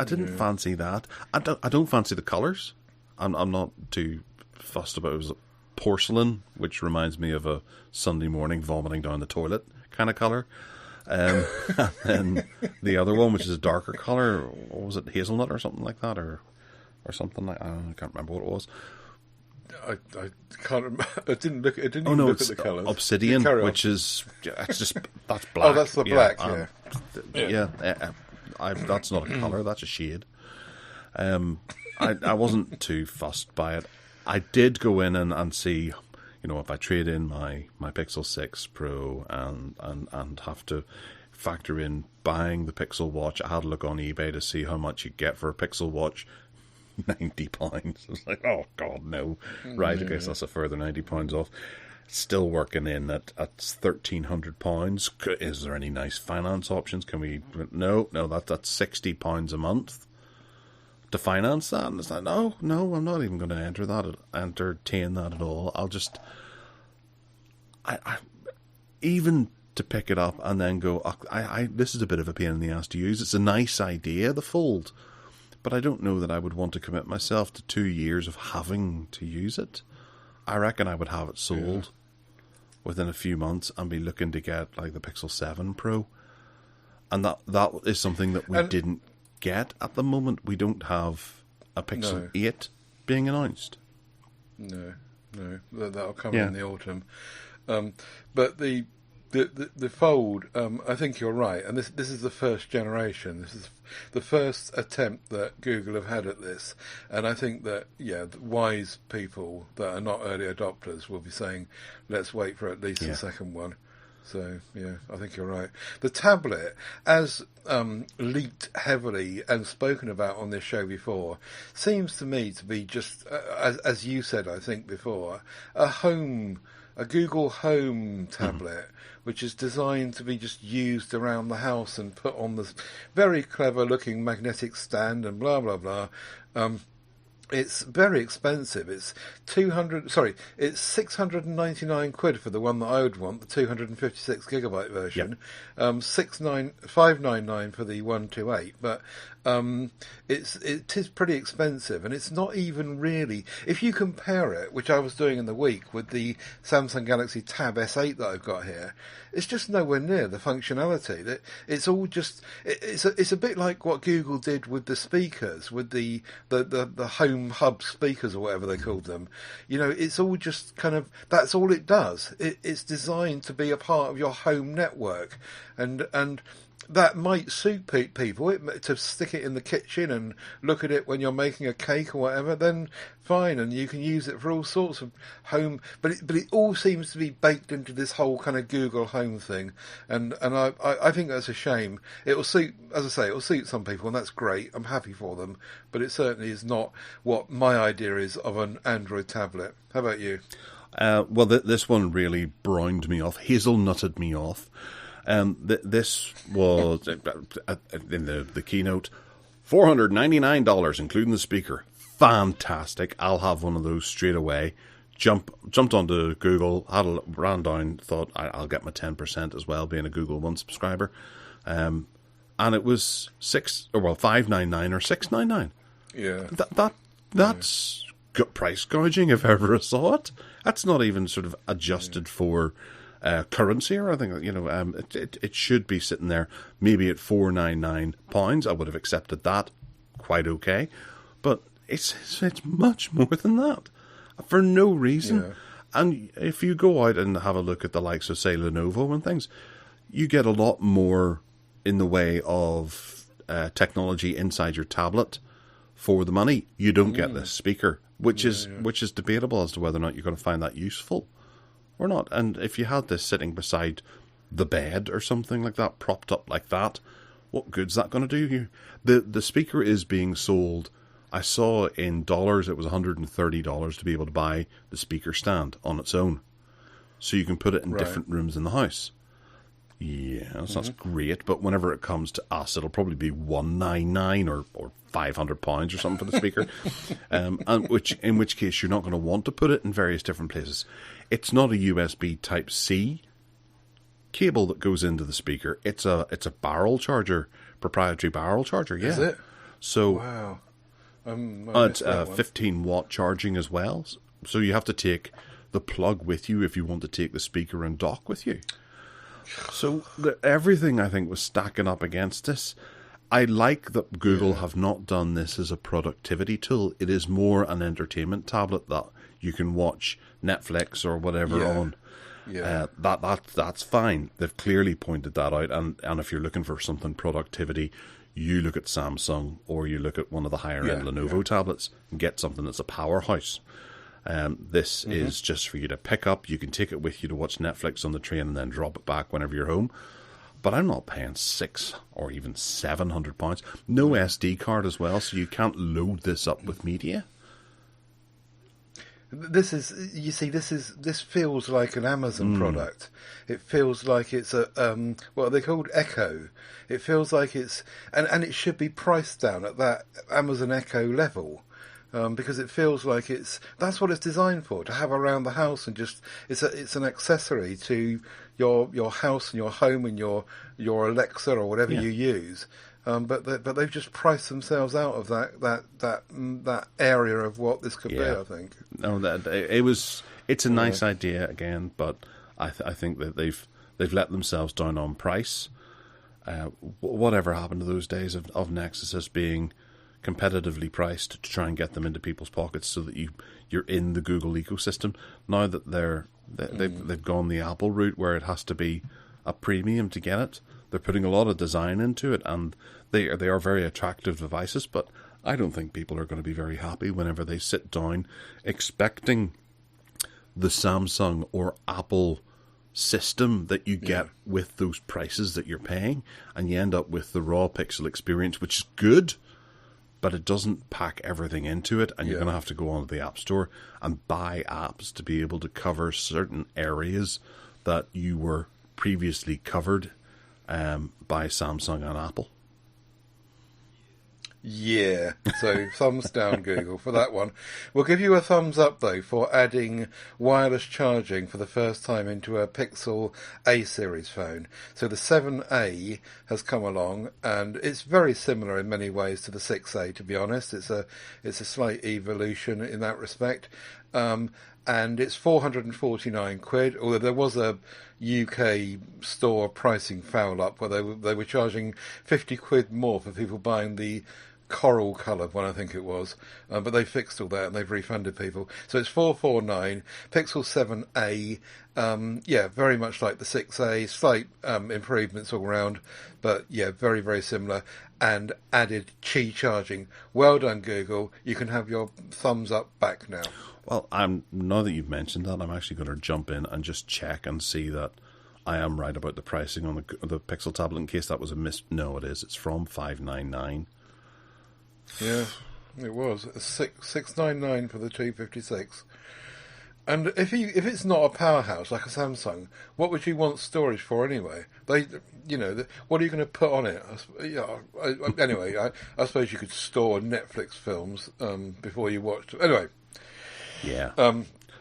didn't fancy that. I don't fancy the colours. I'm not too fussed about it. It was porcelain, which reminds me of a Sunday morning vomiting down the toilet kind of colour. And then the other one, which is a darker colour, what was it, hazelnut or something like that, or something like I can't remember what it was. I can't remember. I didn't look at the colours. Obsidian, which is that's black. Oh, that's the black. That's not a colour. That's a shade. I wasn't too fussed by it. I did go in and see, if I trade in my Pixel 6 Pro and have to factor in buying the Pixel Watch. I had a look on eBay to see how much you get for a Pixel Watch. £90. I was like, oh God, no. Right, I guess that's a further £90 off. Still working in at £1,300. Is there any nice finance options? Can we? No, that's £60 a month to finance that. And it's like, no, I'm not even going to entertain that at all. I'll just, I even to pick it up and then go, this is a bit of a pain in the ass to use. It's a nice idea, the Fold, but I don't know that I would want to commit myself to 2 years of having to use it. I reckon I would have it sold within a few months and be looking to get like the Pixel 7 Pro. And that is something that we didn't get at the moment. We don't have a Pixel 8 being announced. No, that'll come in the autumn. But the Fold, I think you're right, and this is the first generation. This is the first attempt that Google have had at this, and I think that the wise people that are not early adopters will be saying, let's wait for at least the second one. So, I think you're right. The tablet, as leaked heavily and spoken about on this show before, seems to me to be just, as you said, I think, before, a Google Home tablet, which is designed to be just used around the house and put on this very clever-looking magnetic stand and blah, blah, blah. It's very expensive. It's it's 699 quid for the one that I would want, the 256 gigabyte version. Yep. 599 for the 128. But it is pretty expensive, and it's not even really. If you compare it, which I was doing in the week, with the Samsung Galaxy Tab S8 that I've got here, it's just nowhere near the functionality. That it's all just it's a bit like what Google did with the speakers, with the Home Hub speakers or whatever they called them. It's all just kind of, that's all it does. It's designed to be a part of your home network, and that might suit people to stick it in the kitchen and look at it when you're making a cake or whatever. Then fine, and you can use it for all sorts of home. But it all seems to be baked into this whole kind of Google Home thing, and I think that's a shame. It will suit, as I say, it will suit some people, and that's great. I'm happy for them, but it certainly is not what my idea is of an Android tablet. How about you? Well, this one really browned me off, hazelnutted me off. This was in the keynote, $499, including the speaker. Fantastic! I'll have one of those straight away. Jumped onto Google, ran down, thought I'll get my 10% as well, being a Google One subscriber. and it was $599 or $699. Yeah. That's price gouging if ever I saw it. That's not even sort of adjusted for currency or anything. It should be sitting there maybe at £499. I would have accepted that quite okay, but it's much more than that for no reason. Yeah. And if you go out and have a look at the likes of, say, Lenovo and things, you get a lot more in the way of technology inside your tablet for the money. You don't get this speaker, which is debatable as to whether or not you're going to find that useful or not. And if you had this sitting beside the bed or something like that, propped up like that, what good's that going to do you? The speaker is being sold. I saw in dollars it was $130 to be able to buy the speaker stand on its own. So you can put it in different rooms in the house. Yeah, that's great, but whenever it comes to us, it'll probably be $199 or £500 or something for the speaker, and in which case you're not going to want to put it in various different places. It's not a USB Type-C cable that goes into the speaker. It's a barrel charger, proprietary barrel charger. Yeah, is it? So wow, it's 15-watt charging as well. So you have to take the plug with you if you want to take the speaker and dock with you. So everything, I think, was stacking up against this. I like that Google have not done this as a productivity tool. It is more an entertainment tablet that you can watch Netflix or whatever on. Yeah. That's fine. They've clearly pointed that out. And if you're looking for something productivity, you look at Samsung or you look at one of the higher-end Lenovo tablets and get something that's a powerhouse. This is just for you to pick up. You can take it with you to watch Netflix on the train and then drop it back whenever you're home. But I'm not paying £600 or even £700. No SD card as well, so you can't load this up with media. This feels like an Amazon product. It feels like it's a what are they called? Echo. It feels like it's and it should be priced down at that Amazon Echo level. Because it feels like that's what it's designed for, to have around the house, and just it's an accessory to your house and your home and your Alexa or whatever you use. But they've just priced themselves out of that area of what this could be. I think. No, it's a nice idea again, but I think that they've let themselves down on price. Whatever happened to those days of Nexus being competitively priced to try and get them into people's pockets so that you're in the Google ecosystem. Now that they've gone the Apple route where it has to be a premium to get it, they're putting a lot of design into it, and they are very attractive devices, but I don't think people are going to be very happy whenever they sit down expecting the Samsung or Apple system that you get with those prices that you're paying, and you end up with the raw Pixel experience, which is good, but it doesn't pack everything into it, and you're going to have to go onto the App Store and buy apps to be able to cover certain areas that you were previously covered by Samsung and Apple. Yeah, so thumbs down, Google, for that one. We'll give you a thumbs up, though, for adding wireless charging for the first time into a Pixel A series phone. So the 7A has come along, and it's very similar in many ways to the 6A, to be honest. It's a slight evolution in that respect. And it's £449, although there was a UK store pricing foul up where they were charging £50 more for people buying the coral coloured one, I think it was, but they fixed all that and they've refunded people. So it's 449 Pixel 7a. Very much like the 6a, slight improvements all round, but very, very similar, and added Qi charging. Well done, Google. You can have your thumbs up back now. Well, now that you've mentioned that, I'm actually going to jump in and just check and see that I am right about the pricing on the Pixel tablet, in case that was a miss. No, it is. It's from $599. Yeah, it was $699 for the 256. And if it's not a powerhouse like a Samsung, what would you want storage for anyway? What are you going to put on it? Anyway, I suppose you could store Netflix films before you watched. Anyway, yeah.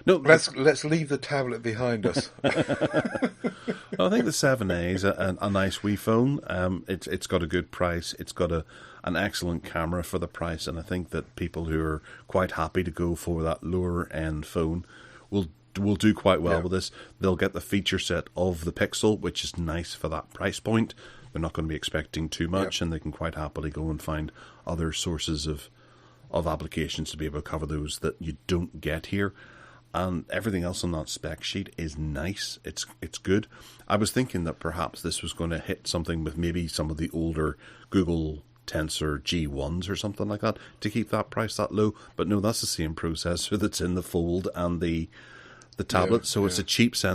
No, let's leave the tablet behind us. I think the 7A is a nice wee phone. It's got a good price. It's got an excellent camera for the price, and I think that people who are quite happy to go for that lower end phone will do quite well with this. They'll get the feature set of the Pixel, which is nice for that price point. They're not going to be expecting too much, and they can quite happily go and find other sources of applications to be able to cover those that you don't get here. And everything else on that spec sheet is nice. It's good. I was thinking that perhaps this was going to hit something with maybe some of the older Google Tensor G1s or something like that to keep that price that low. But no, that's the same processor that's in the Fold and the tablet. So it's a cheap cheap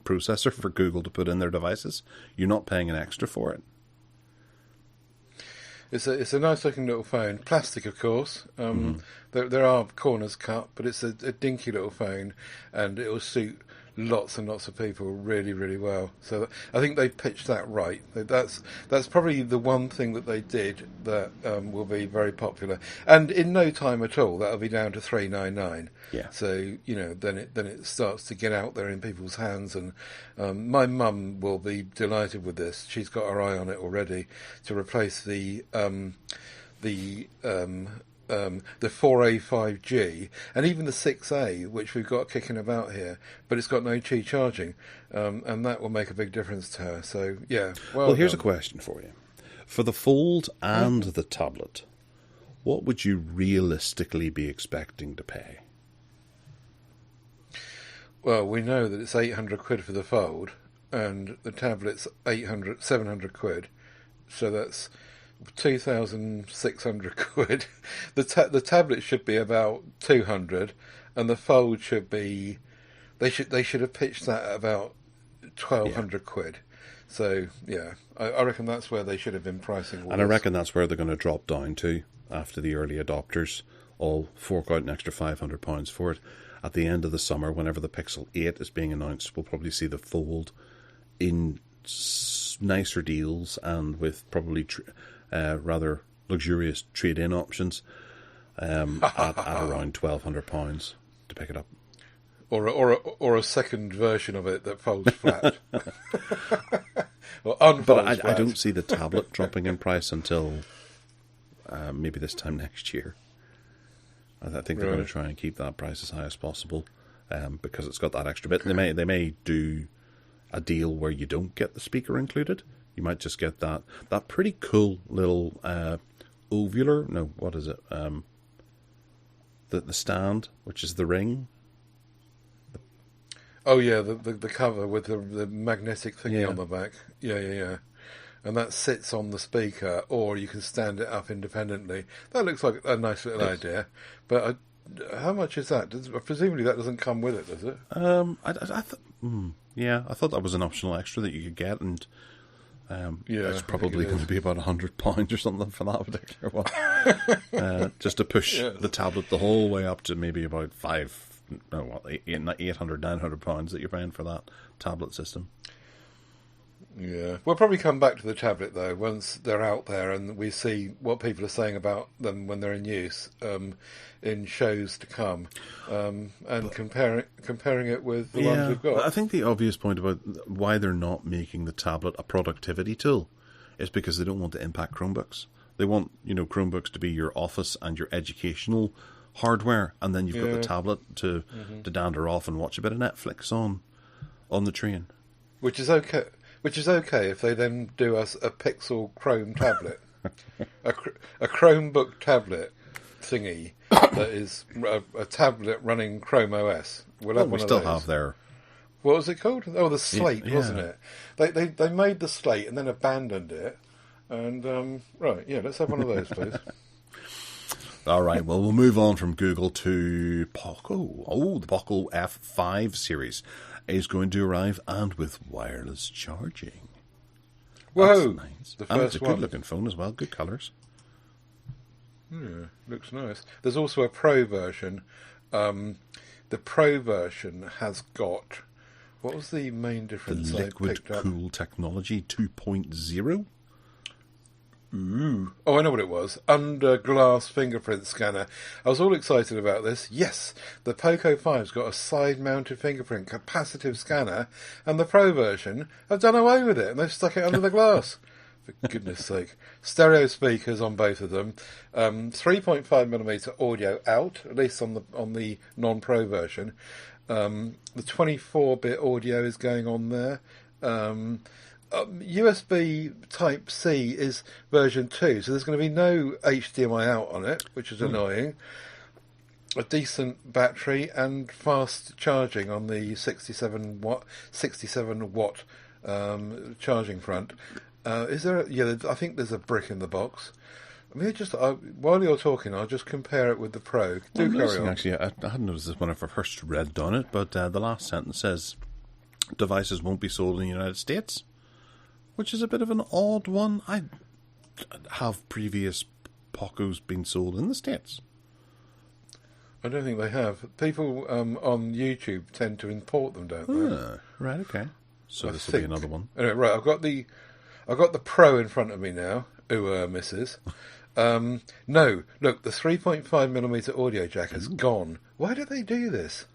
processor for Google to put in their devices. You're not paying an extra for it. It's a nice looking little phone, plastic of course. There are corners cut, but it's a dinky little phone, and it will suit lots and lots of people really, really well. So I think they pitched that right. That's probably the one thing that they did that will be very popular. And in no time at all, that'll be down to $399. Yeah. So then it starts to get out there in people's hands, and my mum will be delighted with this. She's got her eye on it already to replace the 4A 5G and even the 6A, which we've got kicking about here, but it's got no Qi charging, and that will make a big difference to her. So yeah. Well, here's a question for you: for the Fold and the tablet, what would you realistically be expecting to pay? Well, we know that it's 800 quid for the Fold, and the tablet's 700 quid, so that's 2,600 quid. The tablet should be about 200, and the Fold should be. They should have pitched that at about 1,200 quid. So yeah, I reckon that's where they should have been pricing. And I reckon that's where they're going to drop down to after the early adopters all fork out an extra £500 for it. At the end of the summer, whenever the Pixel 8 is being announced, we'll probably see the Fold in nicer deals and with probably rather luxurious trade-in options at around £1,200 to pick it up. Or a second version of it that folds flat. Or unfolds but flat. I don't see the tablet dropping in price until maybe this time next year. I think they're going to try and keep that price as high as possible because it's got that extra bit. Okay. They may do a deal where you don't get the speaker included. You might just get that pretty cool little ovular. No, what is it? The stand, which is the ring. Oh yeah, the cover with the magnetic thingy on the back. Yeah. And that sits on the speaker, or you can stand it up independently. That looks like a nice little idea. But how much is that? Presumably that doesn't come with it, does it? I thought that was an optional extra that you could get, and it's probably going to be about £100 or something for that particular one. Just to push the tablet the whole way up to maybe about £800, £900 that you're paying for that tablet system. Yeah, we'll probably come back to the tablet though once they're out there and we see what people are saying about them when they're in use in shows to come, and comparing it with the ones we've got. I think the obvious point about why they're not making the tablet a productivity tool is because they don't want to impact Chromebooks. They want Chromebooks to be your office and your educational hardware, and then you've got the tablet to dander off and watch a bit of Netflix on the train. Which is okay. Which is okay if they then do us a Pixel Chrome tablet, a Chromebook tablet thingy that is a tablet running Chrome OS. We'll have one of those. We still have their. What was it called? Oh, the Slate, wasn't it? They made the Slate and then abandoned it. And let's have one of those, please. All right, well, we'll move on from Google to Poco. Oh, the Poco F5 series is going to arrive, and with wireless charging. Whoa! That's nice. The and first it's a good-looking phone as well, good colours. Yeah, looks nice. There's also a Pro version. The Pro version has got... What was the main difference? The liquid cool technology 2.0? Ooh. Oh, I know what it was. Under glass fingerprint scanner. I was all excited about this. Yes, the Poco 5's got a side-mounted fingerprint capacitive scanner, and the Pro version have done away with it, and they've stuck it under the glass. For goodness sake. Stereo speakers on both of them. 3.5mm audio out, at least on the non-Pro version. The 24-bit audio is going on there. USB Type-C is version 2, so there's going to be no HDMI out on it, which is annoying. A decent battery and fast charging on the 67 watt charging front. Is there? I think there's a brick in the box. I mean, while you're talking, I'll just compare it with the Pro. Carry on. Actually, I hadn't noticed this when I first read on it, but the last sentence says devices won't be sold in the United States, which is a bit of an odd one. Have previous Pocos been sold in the States? I don't think they have. People on YouTube tend to import them, don't they? Right, okay. So this will be another one. Anyway, right, I've got the Pro in front of me now. Missus. No, look, the 3.5mm audio jack has gone. Why did they do this?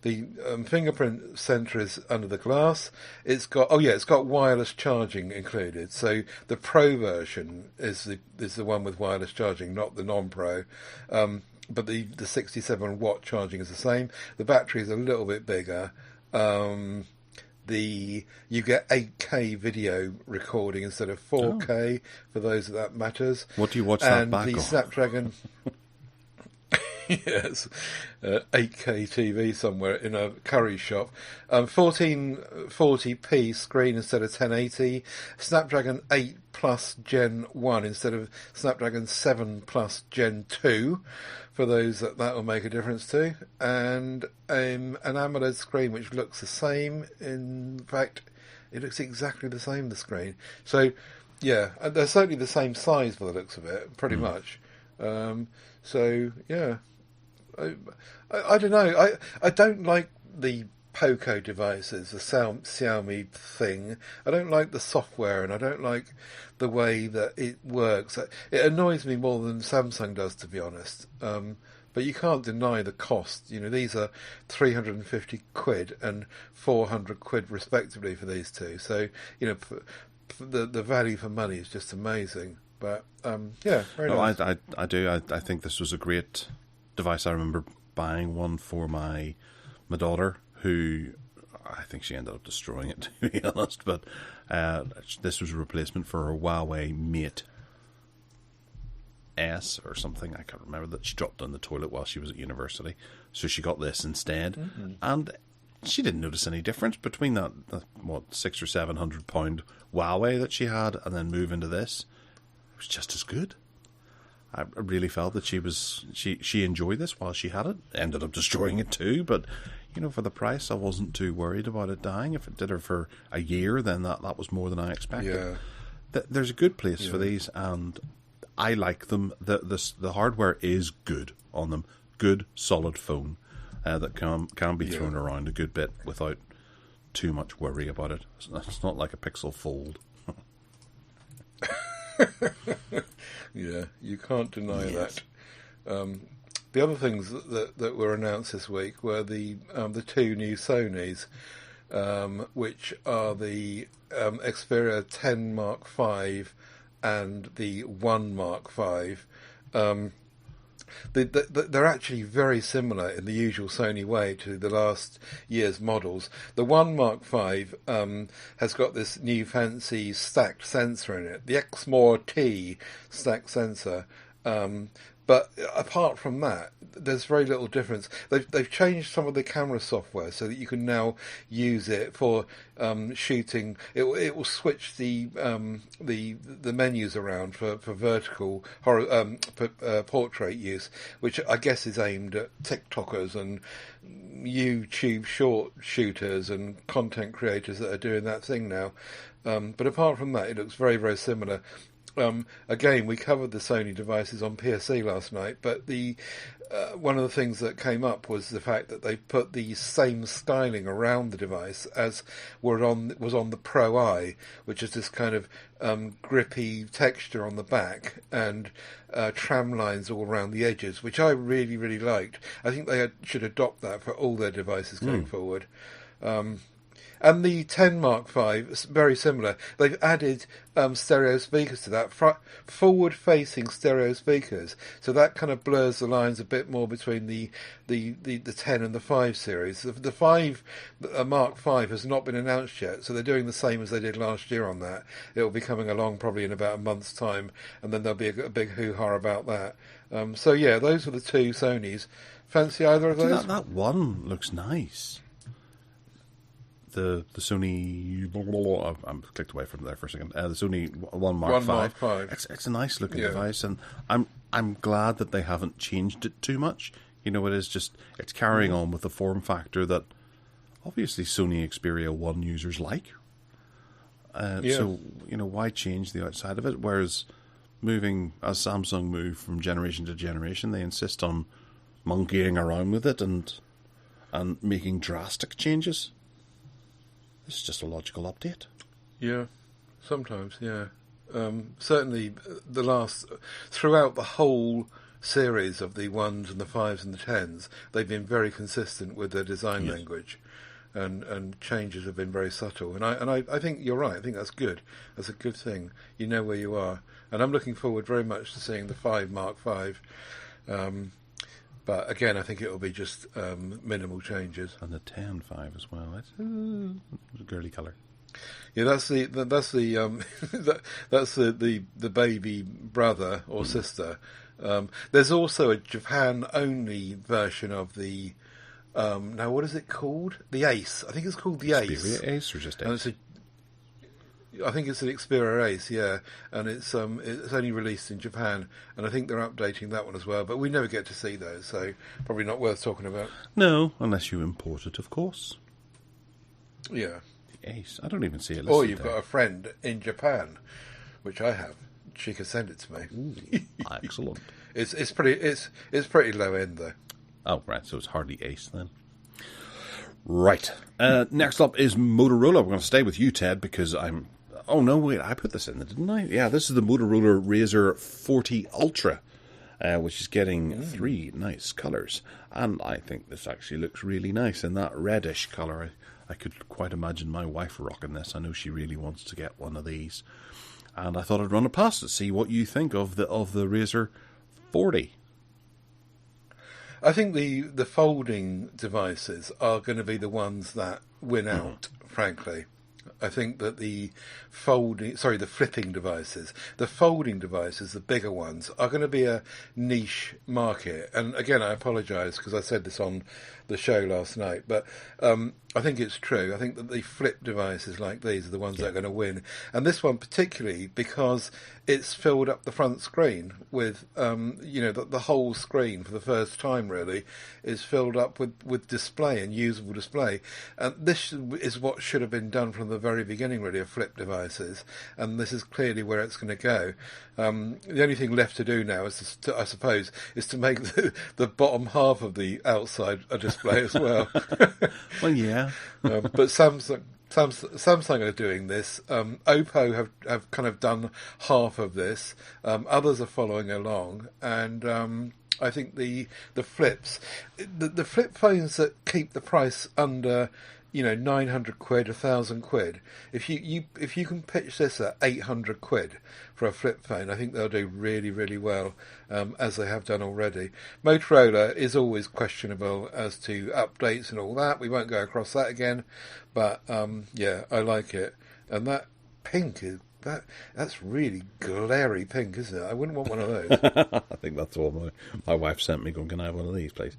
The fingerprint sensor is under the glass. It's got wireless charging included. So the Pro version is the one with wireless charging, not the non-Pro. But the 67 watt charging is the same. The battery is a little bit bigger. You get 8K video recording instead of 4K for those that matters. What do you watch that back on? The Snapdragon. Yes, 8K TV somewhere in a curry shop. 1440p screen instead of 1080. Snapdragon 8 Plus Gen 1 instead of Snapdragon 7 Plus Gen 2, for those that will make a difference to. And an AMOLED screen which looks the same. In fact, it looks exactly the same, the screen. So, yeah, they're certainly the same size by the looks of it, pretty much. So, yeah. I don't know. I don't like the Poco devices, the Xiaomi thing. I don't like the software, and I don't like the way that it works. It annoys me more than Samsung does, to be honest. But you can't deny the cost. You know, these are 350 quid and 400 quid respectively for these two. So, you know, the value for money is just amazing. But yeah, very nice. I do. I think this was a great device. I remember buying one for my daughter, who I think she ended up destroying it, to be honest. But this was a replacement for her Huawei Mate S or something. I can't remember, that she dropped down the toilet while she was at university. So she got this instead, and she didn't notice any difference between that £600 or £700 Huawei that she had, and then move into this. It was just as good. I really felt that she enjoyed this while she had it. Ended up destroying it too, but you know, for the price, I wasn't too worried about it dying. If it did her for a year, then that was more than I expected. Yeah. There's a good place for these, and I like them. The hardware is good on them. Good, solid phone that can be thrown around a good bit without too much worry about it. It's not like a Pixel Fold. Yeah, you can't deny that. The other things that were announced this week were the two new Sonys, which are the Xperia 10 Mark V and the 1 Mark V. They're actually very similar in the usual Sony way to the last year's models. The 1 Mark V has got this new fancy stacked sensor in it, the Exmor T stacked sensor. But apart from that, there's very little difference. They've changed some of the camera software so that you can now use it for shooting. It will switch the menus around for vertical portrait use, which I guess is aimed at TikTokers and YouTube short shooters and content creators that are doing that thing now. But apart from that, it looks very, very similar. again, we covered the Sony devices on PSC last night, but the one of the things that came up was the fact that they put the same styling around the device as was on the Pro I, which is this kind of grippy texture on the back and tram lines all around the edges, which I really, really liked. I think they should adopt that for all their devices going forward. And the 10 Mark V is very similar. They've added stereo speakers to that, forward-facing stereo speakers. So that kind of blurs the lines a bit more between the 10 and the 5 series. The 5 Mark V has not been announced yet, so they're doing the same as they did last year on that. It'll be coming along probably in about a month's time, and then there'll be a big hoo-ha about that. So yeah, those are the two Sonys. Fancy either of those? That one looks nice. The Sony, I'm clicked away from there for a second. The Sony One Mark V. It's a nice looking device, and I'm glad that they haven't changed it too much. You know, it's carrying on with the form factor that obviously Sony Xperia 1 users like. So you know, why change the outside of it? Whereas moving as Samsung move from generation to generation, they insist on monkeying around with it and making drastic changes. This is just a logical update. Yeah, sometimes, yeah. Certainly, throughout the whole series of the 1s and the 5s and the 10s, they've been very consistent with their design language, and changes have been very subtle. And I think you're right. I think that's good. That's a good thing. You know where you are. And I'm looking forward very much to seeing the 5 Mark V. But again, I think it will be just minimal changes. And the 10.5 as well. It's a girly colour. Yeah, that's the that's the baby brother or sister. There's also a Japan-only version of the. Now, what is it called? The Ace. I think it's called the Xperia Ace or just Ace? I think it's an Xperia Ace, yeah, and it's only released in Japan, and I think they're updating that one as well. But we never get to see those, so probably not worth talking about. No, unless you import it, of course. Yeah, the Ace. I don't even see it. Or you've got a friend in Japan, which I have. She can send it to me. Ooh, excellent. It's pretty low end though. Oh right, so it's hardly Ace then. Right. Next up is Motorola. We're going to stay with you, Ted, because I'm. Oh no, wait! I put this in there, didn't I? Yeah, this is the Motorola Razr 40 Ultra, which is getting 3 nice colours, and I think this actually looks really nice in that reddish colour. I could quite imagine my wife rocking this. I know she really wants to get one of these, and I thought I'd run it past to see what you think of the Razr 40. I think the folding devices are going to be the ones that win out, frankly. I think that the folding devices, the bigger ones, are going to be a niche market. And again, I apologise because I said this on the show last night, but I think it's true. I think that the flip devices like these are the ones that are going to win. And this one particularly because it's filled up the front screen with, the whole screen for the first time really is filled up with display and usable display. And this is what should have been done from the very beginning really of flip devices. And this is clearly where it's going to go. The only thing left to do now is, I suppose, to make the bottom half of the outside a display as well. Well, yeah. But Samsung are doing this. Oppo have kind of done half of this. Others are following along, and I think the flips, the flip phones that keep the price under, 900 quid, 1,000 quid. If you can pitch this at 800 quid for a flip phone, I think they'll do really, really well, as they have done already. Motorola is always questionable as to updates and all that. We won't go across that again, but I like it. And that pink is that's really glary pink, isn't it? I wouldn't want one of those. I think that's all my wife sent me. Going, can I have one of these, please?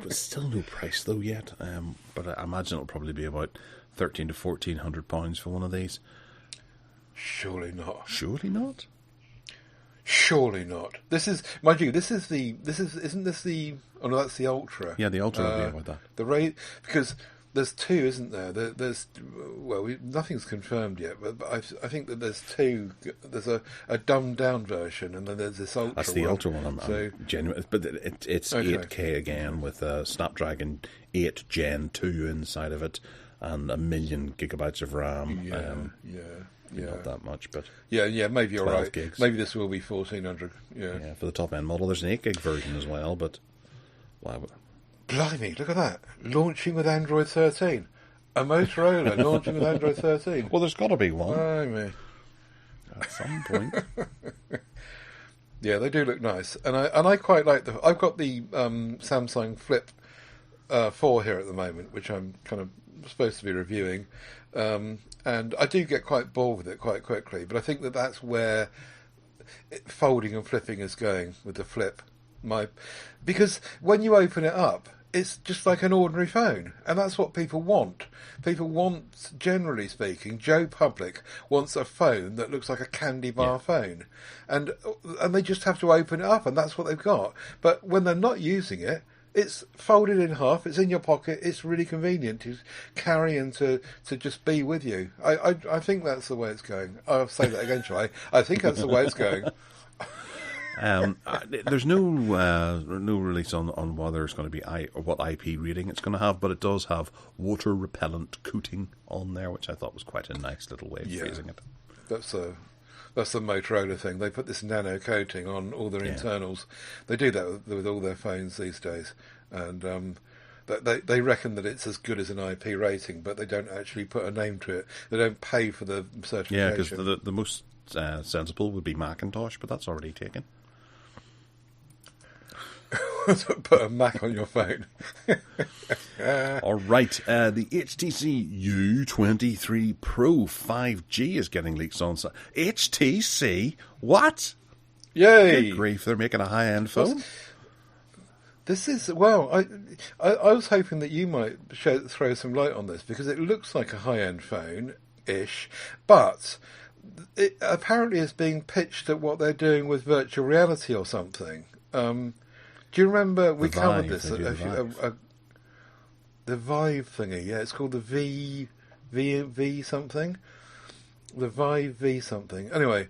Still no price though yet, but I imagine it'll probably be about £1,300 to £1,400 for one of these. Surely not. Surely not. Surely not. This is, mind you, isn't this the? Oh no, that's the Ultra. Yeah, the Ultra will be about that. The because There's two, isn't there? There's nothing's confirmed yet, but I think that there's two. There's a dumbed down version, and then there's this ultra. That's the ultra one. I'm genuine, but it's okay. 8K again with a Snapdragon 8 Gen 2 inside of it, and 1,000,000 gigabytes of RAM. Not that much, but maybe you're right. Gigs. Maybe this will be 1400. Yeah, for the top end model, there's an 8 gig version as well, but wow. Blimey, look at that. Launching with Android 13. A Motorola launching with Android 13. Well, there's got to be one. Blimey. At some point. Yeah, they do look nice. And I quite like I've got the Samsung Flip 4 here at the moment, which I'm kind of supposed to be reviewing. And I do get quite bored with it quite quickly. But I think that's where folding and flipping is going with the Flip. Because when you open it up, it's just like an ordinary phone, and that's what people want. People want, generally speaking, Joe Public wants a phone that looks like a candy bar phone, and they just have to open it up, and that's what they've got. But when they're not using it, it's folded in half, it's in your pocket, it's really convenient to carry and to just be with you. I think that's the way it's going. I'll say that again, shall I? I think that's the way it's going. There's no release on whether it's going to be what IP rating it's going to have, but it does have water repellent coating on there, which I thought was quite a nice little way of phrasing it. That's the Motorola thing. They put this nano coating on all their internals. They do that with all their phones these days, and they reckon that it's as good as an IP rating, but they don't actually put a name to it. They don't pay for the certification. Yeah, because the most sensible would be Macintosh, but that's already taken. Put a Mac on your phone. All right, the HTC U23 Pro 5G is getting leaks on. HTC? What? Yay! Good grief, they're making a high-end phone? This is, well, I was hoping that you might throw some light on this, because it looks like a high-end phone-ish, but it apparently is being pitched at what they're doing with virtual reality or something. Do you remember we covered this? The Vive thingy, yeah, it's called the V something. The Vive V something. Anyway,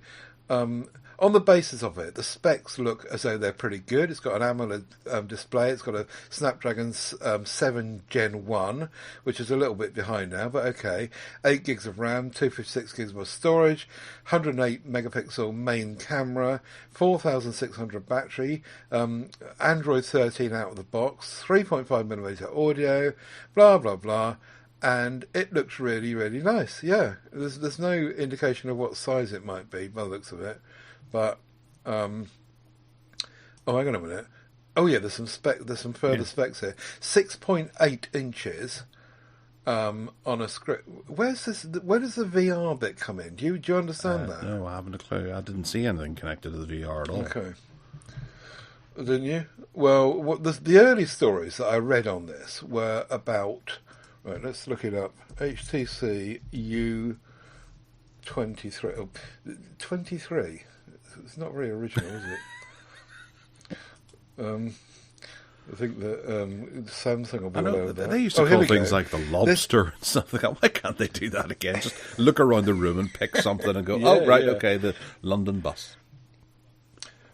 on the basis of it, the specs look as though they're pretty good. It's got an AMOLED display. It's got a Snapdragon 7 Gen 1, which is a little bit behind now, but okay. 8 gigs of RAM, 256 gigs of storage, 108 megapixel main camera, 4,600 battery, Android 13 out of the box, 3.5mm audio, blah, blah, blah. And it looks really, really nice. Yeah, there's no indication of what size it might be by the looks of it. But hang on a minute. Oh yeah, there's some further specs here. 6.8 inches on a script. Where does the VR bit come in? Do you understand that? No, I haven't a clue. I didn't see anything connected to the VR at all. Okay. Didn't you? Well, the early stories that I read on this were about. Right, let's look it up. HTC U23. Oh, 23. It's not very original, is it? I think that Samsung will be all over that. They used to call things like the lobster and stuff like that. Why can't they do that again? Just look around the room and pick something and go, okay, the London bus.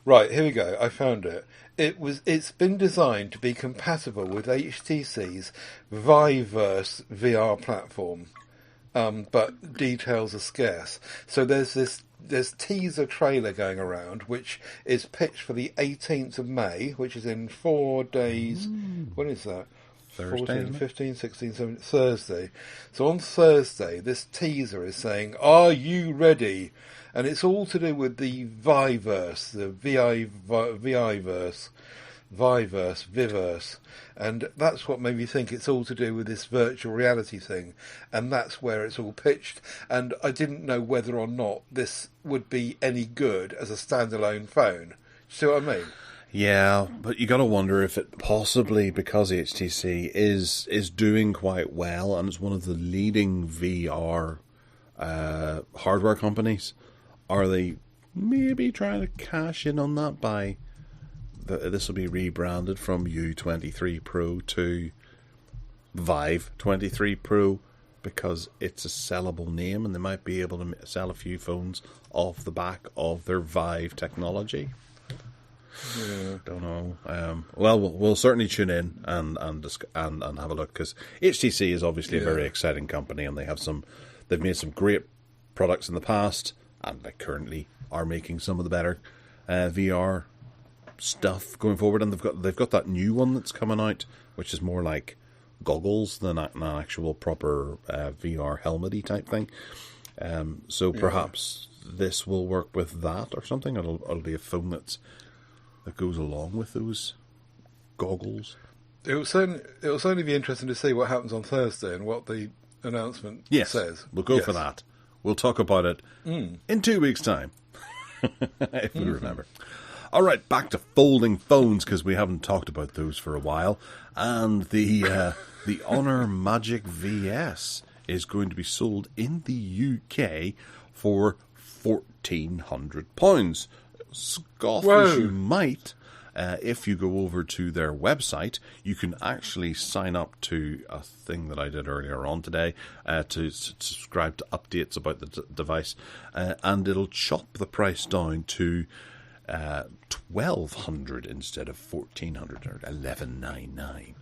Right, here we go. I found it. It's been designed to be compatible with HTC's Viveverse VR platform, but details are scarce. So there's teaser trailer going around, which is pitched for the 18th of May, which is in 4 days. When is that? Thursday, 14, 15, 16, 17, Thursday. So on Thursday, this teaser is saying, "Are you ready?" And it's all to do with the Viveverse, the Viveverse. And that's what made me think it's all to do with this virtual reality thing. And that's where it's all pitched. And I didn't know whether or not this would be any good as a standalone phone. See what I mean? Yeah, but you got to wonder if it possibly, because HTC is doing quite well and it's one of the leading VR hardware companies, are they maybe trying to cash in on that by this will be rebranded from U23 Pro to Vive 23 Pro because it's a sellable name and they might be able to sell a few phones off the back of their Vive technology. Yeah. Don't know. Well, we'll certainly tune in and have a look, because HTC is obviously a very exciting company, and they've made some great products in the past, and they currently are making some of the better VR stuff going forward. And they've got that new one that's coming out, which is more like goggles than an actual proper VR helmety type thing. So perhaps this will work with that or something. It'll be a phone that goes along with those goggles. It will certainly be interesting to see what happens on Thursday and what the announcement says. We'll go for that. We'll talk about it in 2 weeks' time, if we remember. All right, back to folding phones, because we haven't talked about those for a while. And the Honor Magic VS is going to be sold in the UK for £1,400. Scoff as you might, if you go over to their website, you can actually sign up to a thing that I did earlier on today to subscribe to updates about the device, and it'll chop the price down to £1,200 instead of £1,400 or £1,199.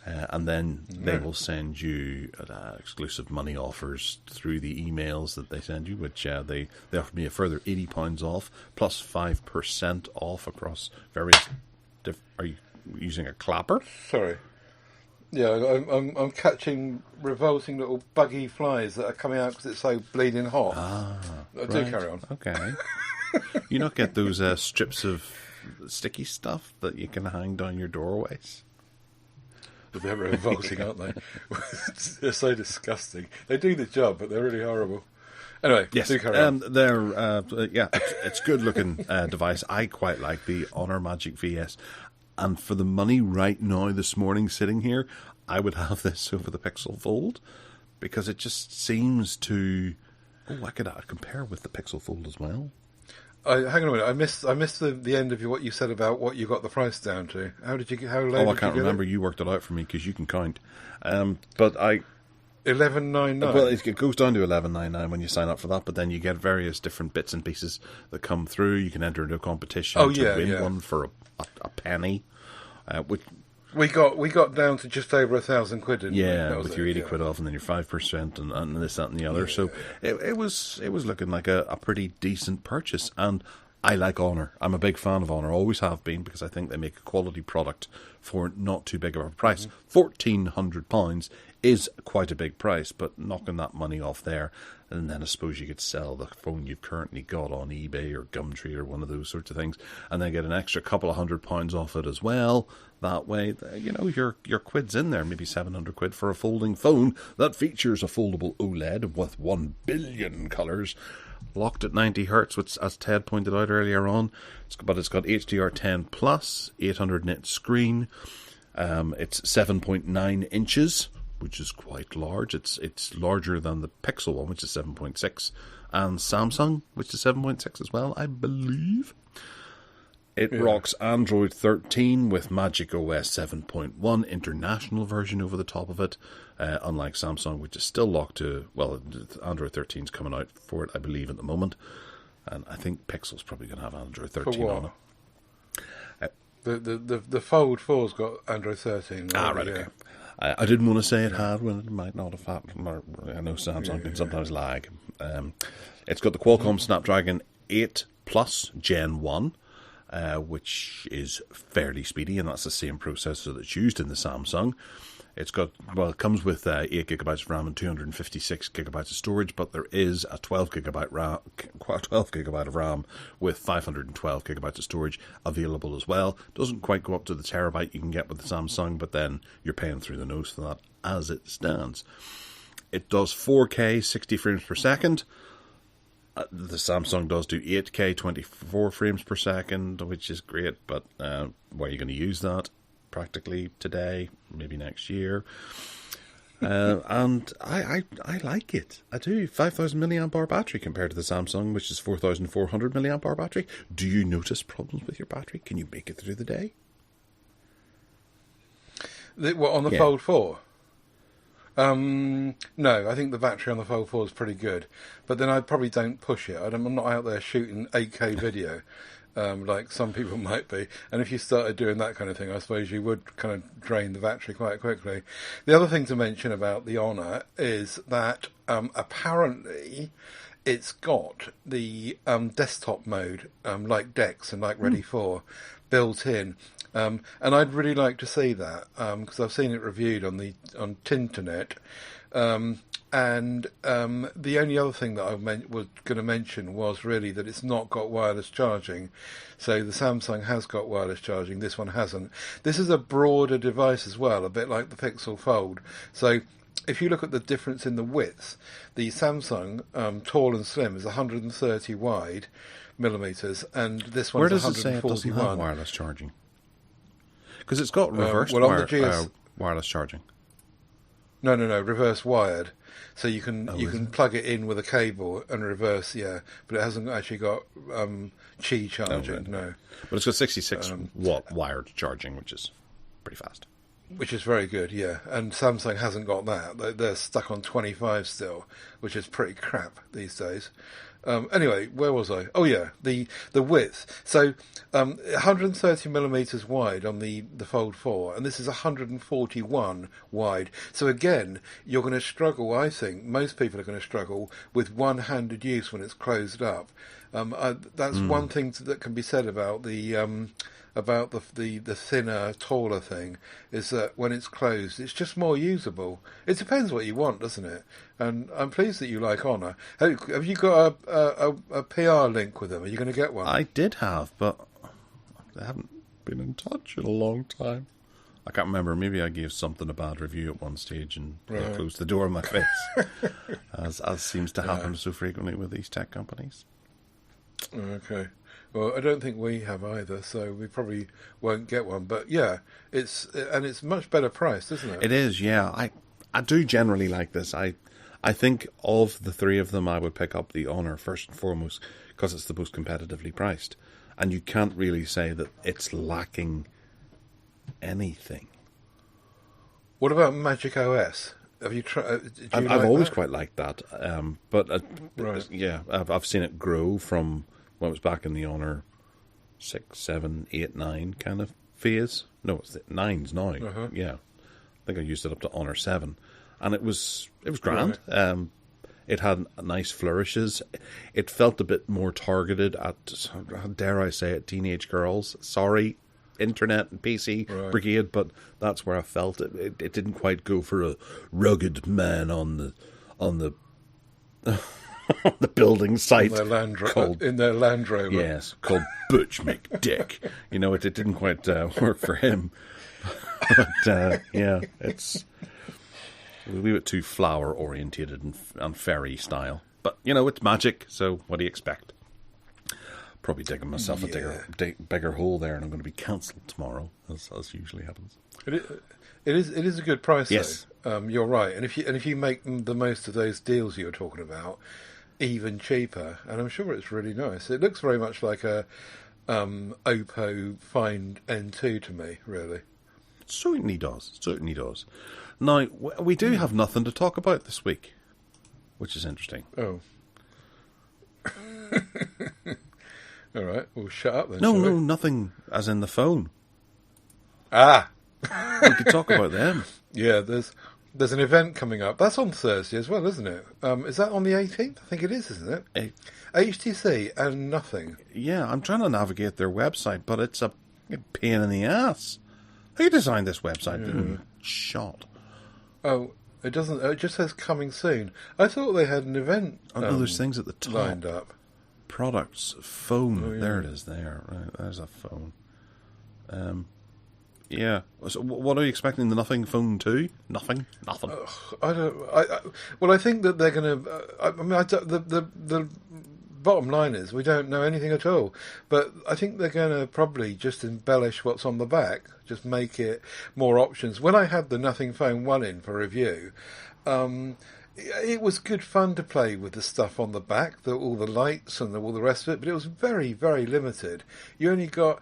And then they will send you exclusive money offers through the emails that they send you, which they offered me a further £80 off, plus 5% off across various... Are you using a clapper? Sorry. Yeah, I'm catching revolting little buggy flies that are coming out because it's so bleeding hot. Do carry on. Okay. You not get those strips of sticky stuff that you can hang down your doorways? But they're revolting, aren't they? They're so disgusting. They do the job, but they're really horrible. Anyway, yes, do carry on. It's a good-looking device. I quite like the Honor Magic VS. And for the money right now, this morning, sitting here, I would have this over the Pixel Fold, because it just seems to... I could compare with the Pixel Fold as well. Hang on a minute. I missed the end of what you said about what you got the price down to. How low did you get it? I can't remember. You worked it out for me because you can count. But I... $11.99. Well, it goes down to $11.99 when you sign up for that, but then you get various different bits and pieces that come through. You can enter into a competition to win one for a penny. Which we got down to just over £1,000, didn't we? With your 80 quid off, and then your 5% and this, that, and the other. Yeah. So it was looking like a pretty decent purchase, and I like Honor. I'm a big fan of Honor, always have been, because I think they make a quality product for not too big of a price. £1,400 is quite a big price, but knocking that money off there, and then I suppose you could sell the phone you've currently got on eBay or Gumtree or one of those sorts of things, and then get an extra couple of £100 off it as well. That way, your quid's in there, maybe £700 for a folding phone that features a foldable OLED with 1 billion colours, locked at 90 Hz, which, as Ted pointed out earlier on, it's got HDR10 plus, 800 nit screen. It's 7.9 inches, which is quite large. It's larger than the Pixel one, which is 7.6, and Samsung, which is 7.6 as well, I believe. It rocks Android 13 with Magic OS 7.1 international version over the top of it, unlike Samsung, which is still locked to, Android 13 is coming out for it, I believe, at the moment. And I think Pixel's probably going to have Android 13 on it. The Fold 4's got Android 13. Right, okay. I didn't want to say it had when it might not have happened. I know Samsung can sometimes lag. It's got the Qualcomm Snapdragon 8 Plus Gen 1, which is fairly speedy, and that's the same processor that's used in the Samsung. It comes with 8 gigabytes of RAM and 256 gigabytes of storage, but there is a 12 gigabyte of RAM with 512 gigabytes of storage available as well. Doesn't quite go up to the terabyte you can get with the Samsung, but then you're paying through the nose for that as it stands. It does 4K 60 frames per second. The Samsung does do 8K 24 frames per second, which is great, but where are you going to use that? Practically today, maybe next year. And I like it. I do. 5,000 milliamp hour battery compared to the Samsung, which is 4,400 milliamp hour battery. Do you notice problems with your battery? Can you make it through the day? On the Fold 4? No, I think the battery on the Fold 4 is pretty good, but then I probably don't push it. I'm not out there shooting 8K video like some people might be. And if you started doing that kind of thing, I suppose you would kind of drain the battery quite quickly. The other thing to mention about the Honor is that apparently it's got the desktop mode, like Dex and like Ready 4, built in. And I'd really like to see that because I've seen it reviewed on Tinternet. And the only other thing that I was going to mention was really that it's not got wireless charging. So the Samsung has got wireless charging. This one hasn't. This is a broader device as well, a bit like the Pixel Fold. So if you look at the difference in the width, the Samsung tall and slim is 130 wide millimeters, and this one's 141. Where does it say it doesn't have wireless charging? Because it's got reverse wireless charging. No, reverse wired. So you can plug it in with a cable and reverse, but it hasn't actually got Qi charging, no. But it's got 66 watt wired charging, which is pretty fast. Which is very good, yeah. And Samsung hasn't got that. They're stuck on 25 still, which is pretty crap these days. Anyway, where was I? Oh yeah, the width. So 130 millimeters wide on the Fold 4, and this is 141 wide. So again, you're going to struggle. I think most people are going to struggle with one-handed use when it's closed up. That's one thing that can be said about the thinner, taller thing, is that when it's closed, it's just more usable. It depends what you want, doesn't it? And I'm pleased that you like Honor. Have you got a PR link with them? Are you going to get one? I did have, but they haven't been in touch in a long time. I can't remember. Maybe I gave something a bad review at one stage and they closed the door in my face, as seems to happen so frequently with these tech companies. Okay. Well, I don't think we have either, so we probably won't get one. But yeah, it's much better priced, isn't it? It is, yeah. I do generally like this. I think of the three of them, I would pick up the Honor first and foremost because it's the most competitively priced, and you can't really say that it's lacking anything. What about Magic OS? Have you tried? I've always quite liked that, but right. Yeah, I've seen it grow from when it was back in the Honor 6, 7, 8, 9 kind of phase. No, it's 9s now. Yeah, I think I used it up to Honor 7, and it was grand. Right. It had nice flourishes. It felt a bit more targeted at, dare I say it, teenage girls. Sorry, internet and PC brigade, but that's where I felt it. It didn't quite go for a rugged man on the the building site in their Land Rover. Yes, called Butch McDick. You know, it didn't quite work for him. But yeah, it's a wee bit too flower orientated and fairy style. But you know, it's Magic, so what do you expect? Probably digging myself a bigger hole there, and I'm going to be cancelled tomorrow, as usually happens. It is a good price, yes. Though. You're right, and if you make the most of those deals you were talking about, even cheaper, and I'm sure it's really nice. It looks very much like a Oppo Find N2 to me, really. It certainly does. Now, we do have nothing to talk about this week, which is interesting. Oh. All right, well, shut up then. No, nothing as in the phone. Ah! We could talk about them. Yeah, there's an event coming up. That's on Thursday as well, isn't it? Is that on the 18th? I think it is, isn't it? HTC and nothing. Yeah, I'm trying to navigate their website, but it's a pain in the ass. Who designed this website? Shot. Oh, it doesn't. It just says coming soon. I thought they had an event. No, there's things at the top lined up. Products, phone. Oh, yeah. There it is. There, right, there's a phone. Yeah. So, what are you expecting? The Nothing Phone 2? Nothing. I don't. Well, I think that they're going to. The bottom line is we don't know anything at all. But I think they're going to probably just embellish what's on the back, just make it more options. When I had the Nothing Phone 1 in for review, it was good fun to play with the stuff on the back, all the lights and all the rest of it, but it was very, very limited. You only got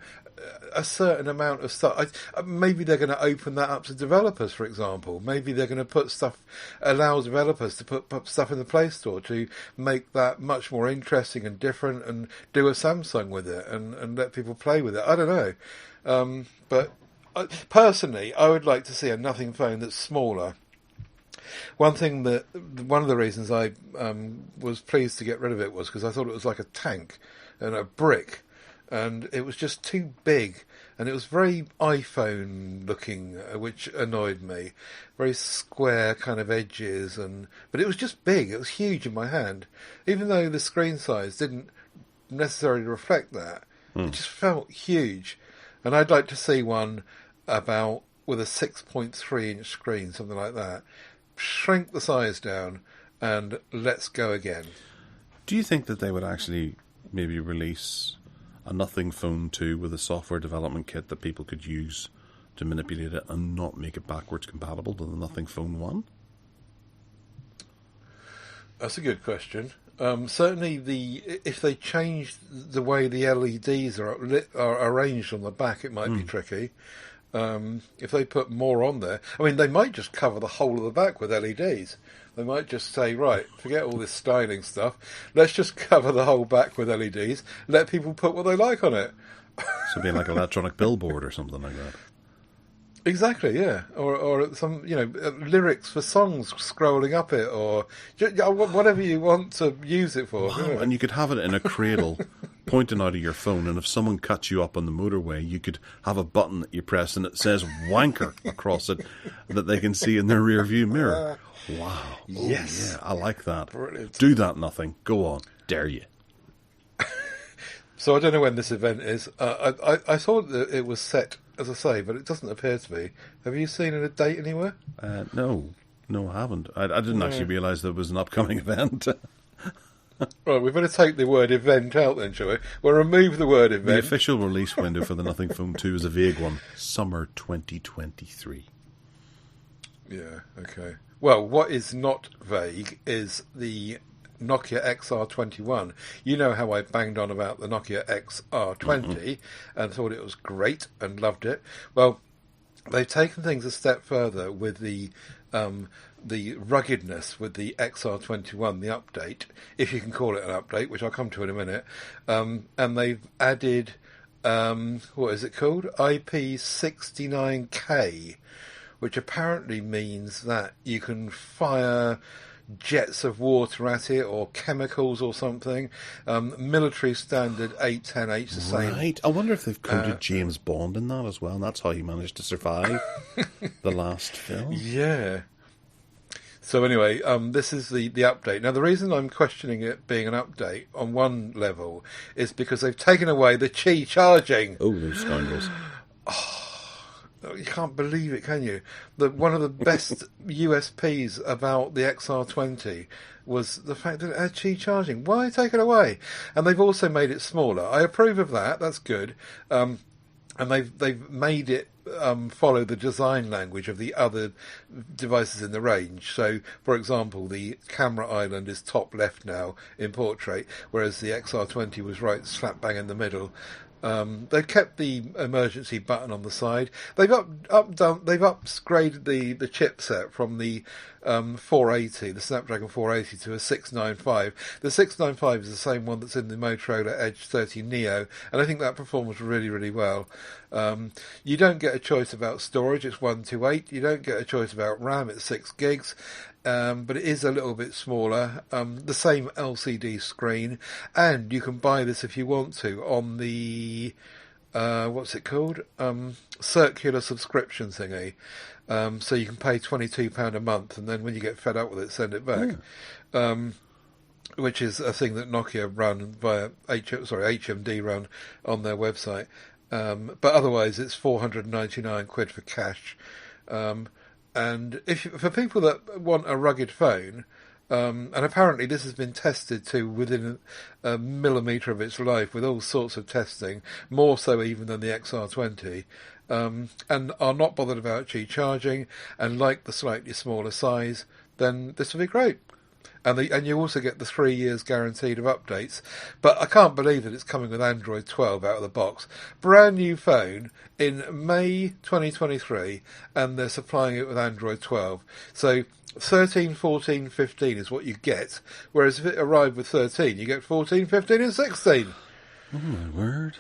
a certain amount of stuff. Maybe they're going to open that up to developers, for example. Maybe they're going to allow developers to put stuff in the Play Store to make that much more interesting and different, and do a Samsung with it and let people play with it. I don't know. But personally, I would like to see a Nothing phone that's smaller. One of the reasons I was pleased to get rid of it was because I thought it was like a tank and a brick. And it was just too big, and it was very iPhone looking, which annoyed me. Very square kind of edges, but it was just big. It was huge in my hand, even though the screen size didn't necessarily reflect that. It just felt huge, and I'd like to see one with a 6.3-inch screen, something like that. Shrink the size down, and let's go again. Do you think that they would actually maybe release a Nothing Phone 2 with a software development kit that people could use to manipulate it and not make it backwards compatible to the Nothing Phone 1? That's a good question. Certainly, if they change the way the LEDs are arranged on the back, it might be tricky. If they put more on there, I mean, they might just cover the whole of the back with LEDs. They might just say, right, forget all this styling stuff. Let's just cover the whole back with LEDs. Let people put what they like on it. So being like an electronic billboard or something like that. Exactly, yeah. Or some, lyrics for songs scrolling up it, or whatever you want to use it for. Wow, and you could have it in a cradle pointing out of your phone, and if someone cuts you up on the motorway, you could have a button that you press and it says wanker across it that they can see in their rear view mirror. Wow. Yes. Yeah, I like that. Brilliant. Do that, Nothing. Go on. Dare you. So I don't know when this event is. I thought that it was set, as I say, but it doesn't appear to be. Have you seen a date anywhere? No, I haven't. I didn't actually realise there was an upcoming event. Right, we better take the word event out then, shall we? We'll remove the word event. The official release window for the Nothing Phone 2 is a vague one. Summer 2023. Yeah, okay. Well, what is not vague is the Nokia XR21. You know how I banged on about the Nokia XR20 and thought it was great and loved it. Well, they've taken things a step further with the ruggedness with the XR21, the update, if you can call it an update, which I'll come to in a minute. And they've added, what is it called? IP69K, which apparently means that you can fire jets of water at it, or chemicals or something. Military standard 810H, the same. Right. I wonder if they've coded James Bond in that as well, and that's how he managed to survive the last film. Yeah. So anyway, this is the update. Now, the reason I'm questioning it being an update on one level is because they've taken away the Qi charging. Oh, those scoundrels. You can't believe it, can you? One of the best USPs about the XR20 was the fact that it had Qi charging. Why take it away? And they've also made it smaller. I approve of that. That's good. And they've made it follow the design language of the other devices in the range. So, for example, the camera island is top left now in portrait, whereas the XR20 was right slap bang in the middle. They've kept the emergency button on the side. They've upgraded the chipset from the 480, the Snapdragon 480, to a 695. The 695 is the same one that's in the Motorola Edge 30 Neo, and I think that performs really, really well. You don't get a choice about storage; it's 128. You don't get a choice about RAM; it's 6 gigs. But it is a little bit smaller, the same LCD screen, and you can buy this if you want to on the, what's it called? Circular subscription thingy. So you can pay £22 a month, and then when you get fed up with it, send it back. Which is a thing that Nokia run via HMD run on their website. But otherwise it's £499 for cash. And for people that want a rugged phone, and apparently this has been tested to within a millimetre of its life with all sorts of testing, more so even than the XR20, and are not bothered about Qi charging and like the slightly smaller size, then this will be great. And you also get the 3 years guaranteed of updates. But I can't believe that it's coming with Android 12 out of the box. Brand new phone in May 2023, and they're supplying it with Android 12. So 13, 14, 15 is what you get. Whereas if it arrived with 13, you get 14, 15 and 16. Oh my word.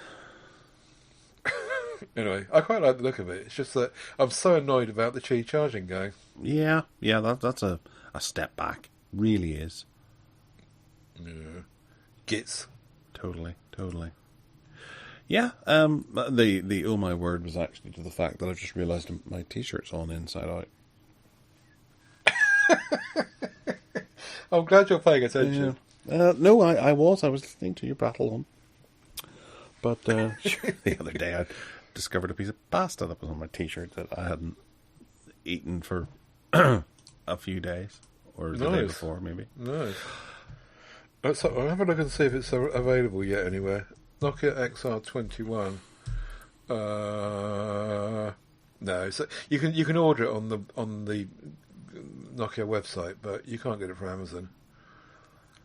Anyway, I quite like the look of it. It's just that I'm so annoyed about the Qi charging going. Yeah, that's a step back. Really is. Yeah. Gits. Totally. Yeah, the oh my word was actually to the fact that I've just realised my t-shirt's on inside out. I'm glad you're paying attention. No, I was listening to your battle on. But the other day I discovered a piece of pasta that was on my t-shirt that I hadn't eaten for a few days. Or the day before, maybe. Nice. I'll have a look and see if it's available yet anywhere. Nokia XR21. No, so you can order it on the Nokia website, but you can't get it from Amazon.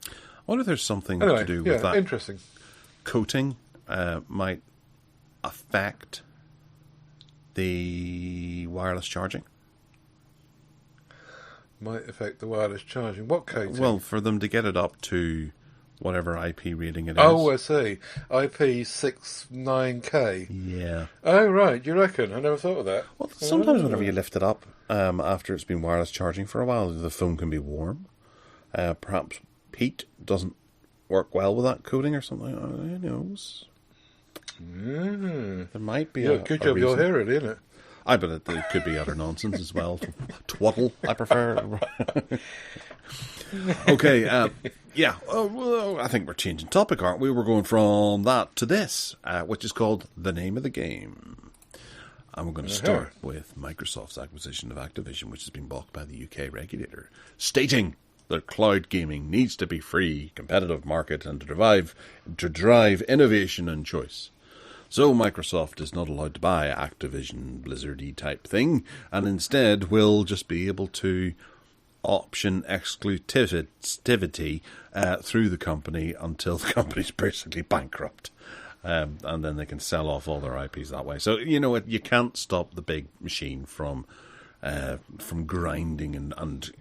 I wonder if there's something to do with that. Interesting. Coating might affect the wireless charging. Might affect the wireless charging. What coating? Well, for them to get it up to whatever IP rating it is. Oh, I see. IP69K. Yeah. Oh, right. Do you reckon? I never thought of that. Well, sometimes whenever you lift it up, after it's been wireless charging for a while, the phone can be warm. Perhaps heat doesn't work well with that coating or something. Who knows? Mm. There might be good job you're here, really, isn't it? I bet it could be utter nonsense as well. Twaddle, I prefer. Okay, yeah. Well, I think we're changing topic, aren't we? We're going from that to this, which is called The Name of the Game. And we're going to start with Microsoft's acquisition of Activision, which has been balked by the UK regulator, stating that cloud gaming needs to be free, competitive market, and to drive innovation and choice. So Microsoft is not allowed to buy Activision Blizzard-y type thing, and instead will just be able to option exclusivity through the company until the company's basically bankrupt. And then they can sell off all their IPs that way. So, you know what, you can't stop the big machine from grinding and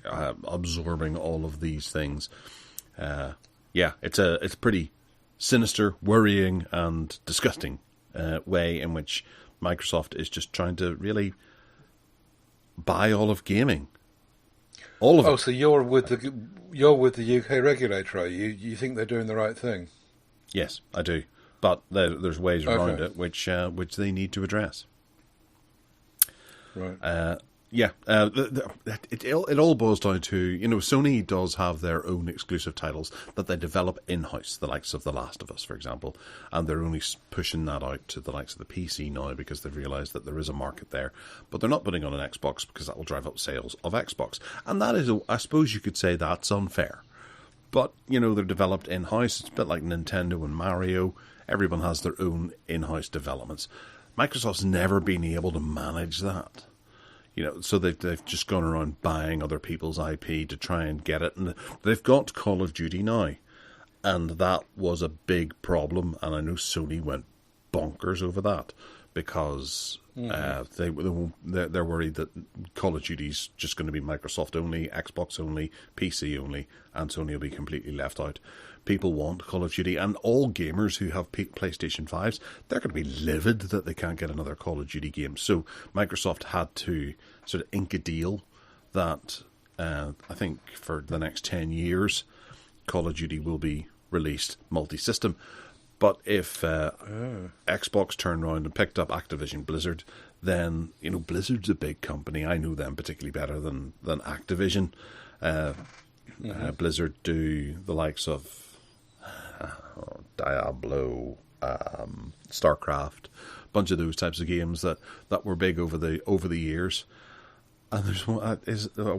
absorbing all of these things. It's a pretty sinister, worrying, and disgusting way in which Microsoft is just trying to really buy all of gaming. All of it. Oh, so you're with the UK regulator, are you? You think they're doing the right thing? Yes, I do. But there's ways around it which they need to address. Right. It all boils down to, you know, Sony does have their own exclusive titles that they develop in-house, the likes of The Last of Us, for example, and they're only pushing that out to the likes of the PC now because they've realised that there is a market there, but they're not putting on an Xbox because that will drive up sales of Xbox, and that is, I suppose you could say that's unfair, but, you know, they're developed in-house. It's a bit like Nintendo and Mario. Everyone has their own in-house developments. Microsoft's never been able to manage that. You know, so they've just gone around buying other people's IP to try and get it. And they've got Call of Duty now. And that was a big problem. And I know Sony went bonkers over that because they're worried that Call of Duty's just going to be Microsoft only, Xbox only, PC only, and Sony will be completely left out. People want Call of Duty, and all gamers who have PlayStation 5s, they're going to be livid that they can't get another Call of Duty game. So Microsoft had to sort of ink a deal that I think for the next 10 years, Call of Duty will be released multi-system. But if Xbox turned around and picked up Activision Blizzard, then, you know, Blizzard's a big company. I know them particularly better than Activision. Blizzard do the likes of Diablo, StarCraft, a bunch of those types of games that were big over the years. And there's one,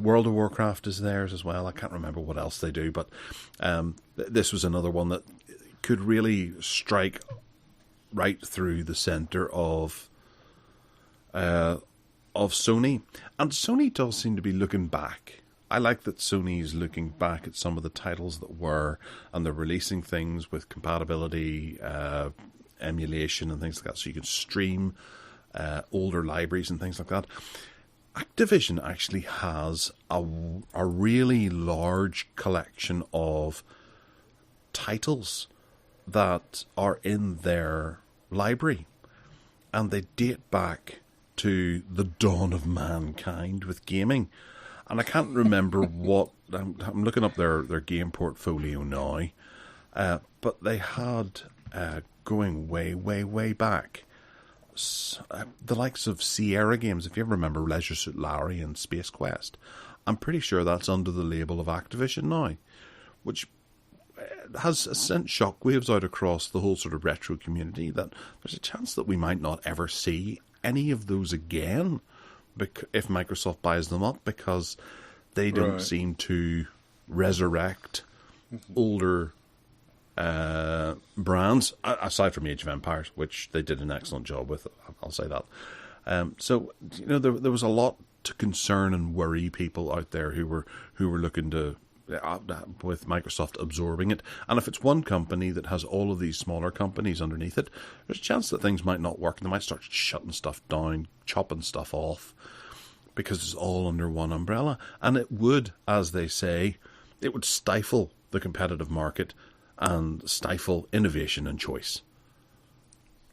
World of Warcraft is theirs as well. I can't remember what else they do, but this was another one that could really strike right through the centre of Sony. And Sony does seem to be looking back, I like that Sony's looking back at some of the titles that were, and they're releasing things with compatibility, emulation and things like that, so you can stream older libraries and things like that. Activision actually has a really large collection of titles that are in their library, and they date back to the dawn of mankind with gaming. And I can't remember what, I'm looking up their game portfolio now, but they had, going way back, the likes of Sierra Games. If you ever remember Leisure Suit Larry and Space Quest, I'm pretty sure that's under the label of Activision now, which has sent shockwaves out across the whole sort of retro community, that there's a chance that we might not ever see any of those again if Microsoft buys them up, because they don't seem to resurrect older brands, aside from Age of Empires, which they did an excellent job with. I'll say that. So there was a lot to concern and worry people out there who were looking to, with Microsoft absorbing it. And if it's one company that has all of these smaller companies underneath it, there's a chance that things might not work and they might start shutting stuff down, chopping stuff off, because it's all under one umbrella. And it would, as they say, it would stifle the competitive market and stifle innovation and choice.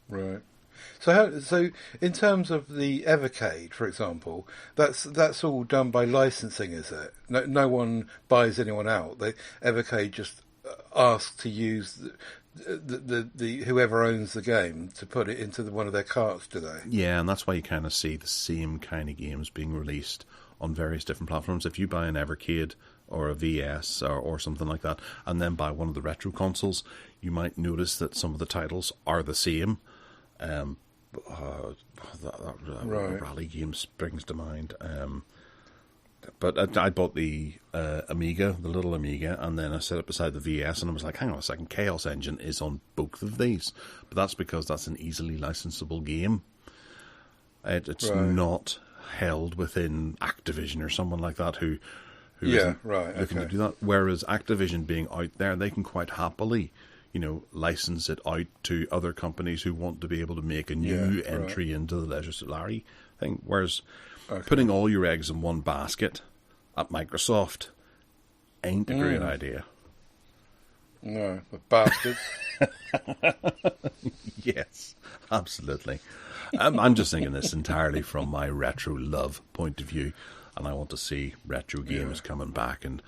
Right. So in terms of the Evercade, for example, that's all done by licensing, is it? No one buys anyone out. Evercade just asks to use the whoever owns the game to put it into one of their carts, do they? Yeah, and that's why you kind of see the same kind of games being released on various different platforms. If you buy an Evercade or a VS or something like that, and then buy one of the retro consoles, you might notice that some of the titles are the same. Rally game springs to mind. But I bought the Amiga, the little Amiga, and then I set it beside the VS, and I was like, hang on a second, Chaos Engine is on both of these. But that's because that's an easily licensable game. It's not held within Activision or someone like that who isn't looking to do that. Whereas Activision being out there, they can quite happily, license it out to other companies who want to be able to make a new entry into the Leisure Suit Larry thing. Whereas putting all your eggs in one basket at Microsoft ain't a great idea. No, the bastards. Yes, absolutely. I'm just thinking this entirely from my retro love point of view. And I want to see retro games coming back, and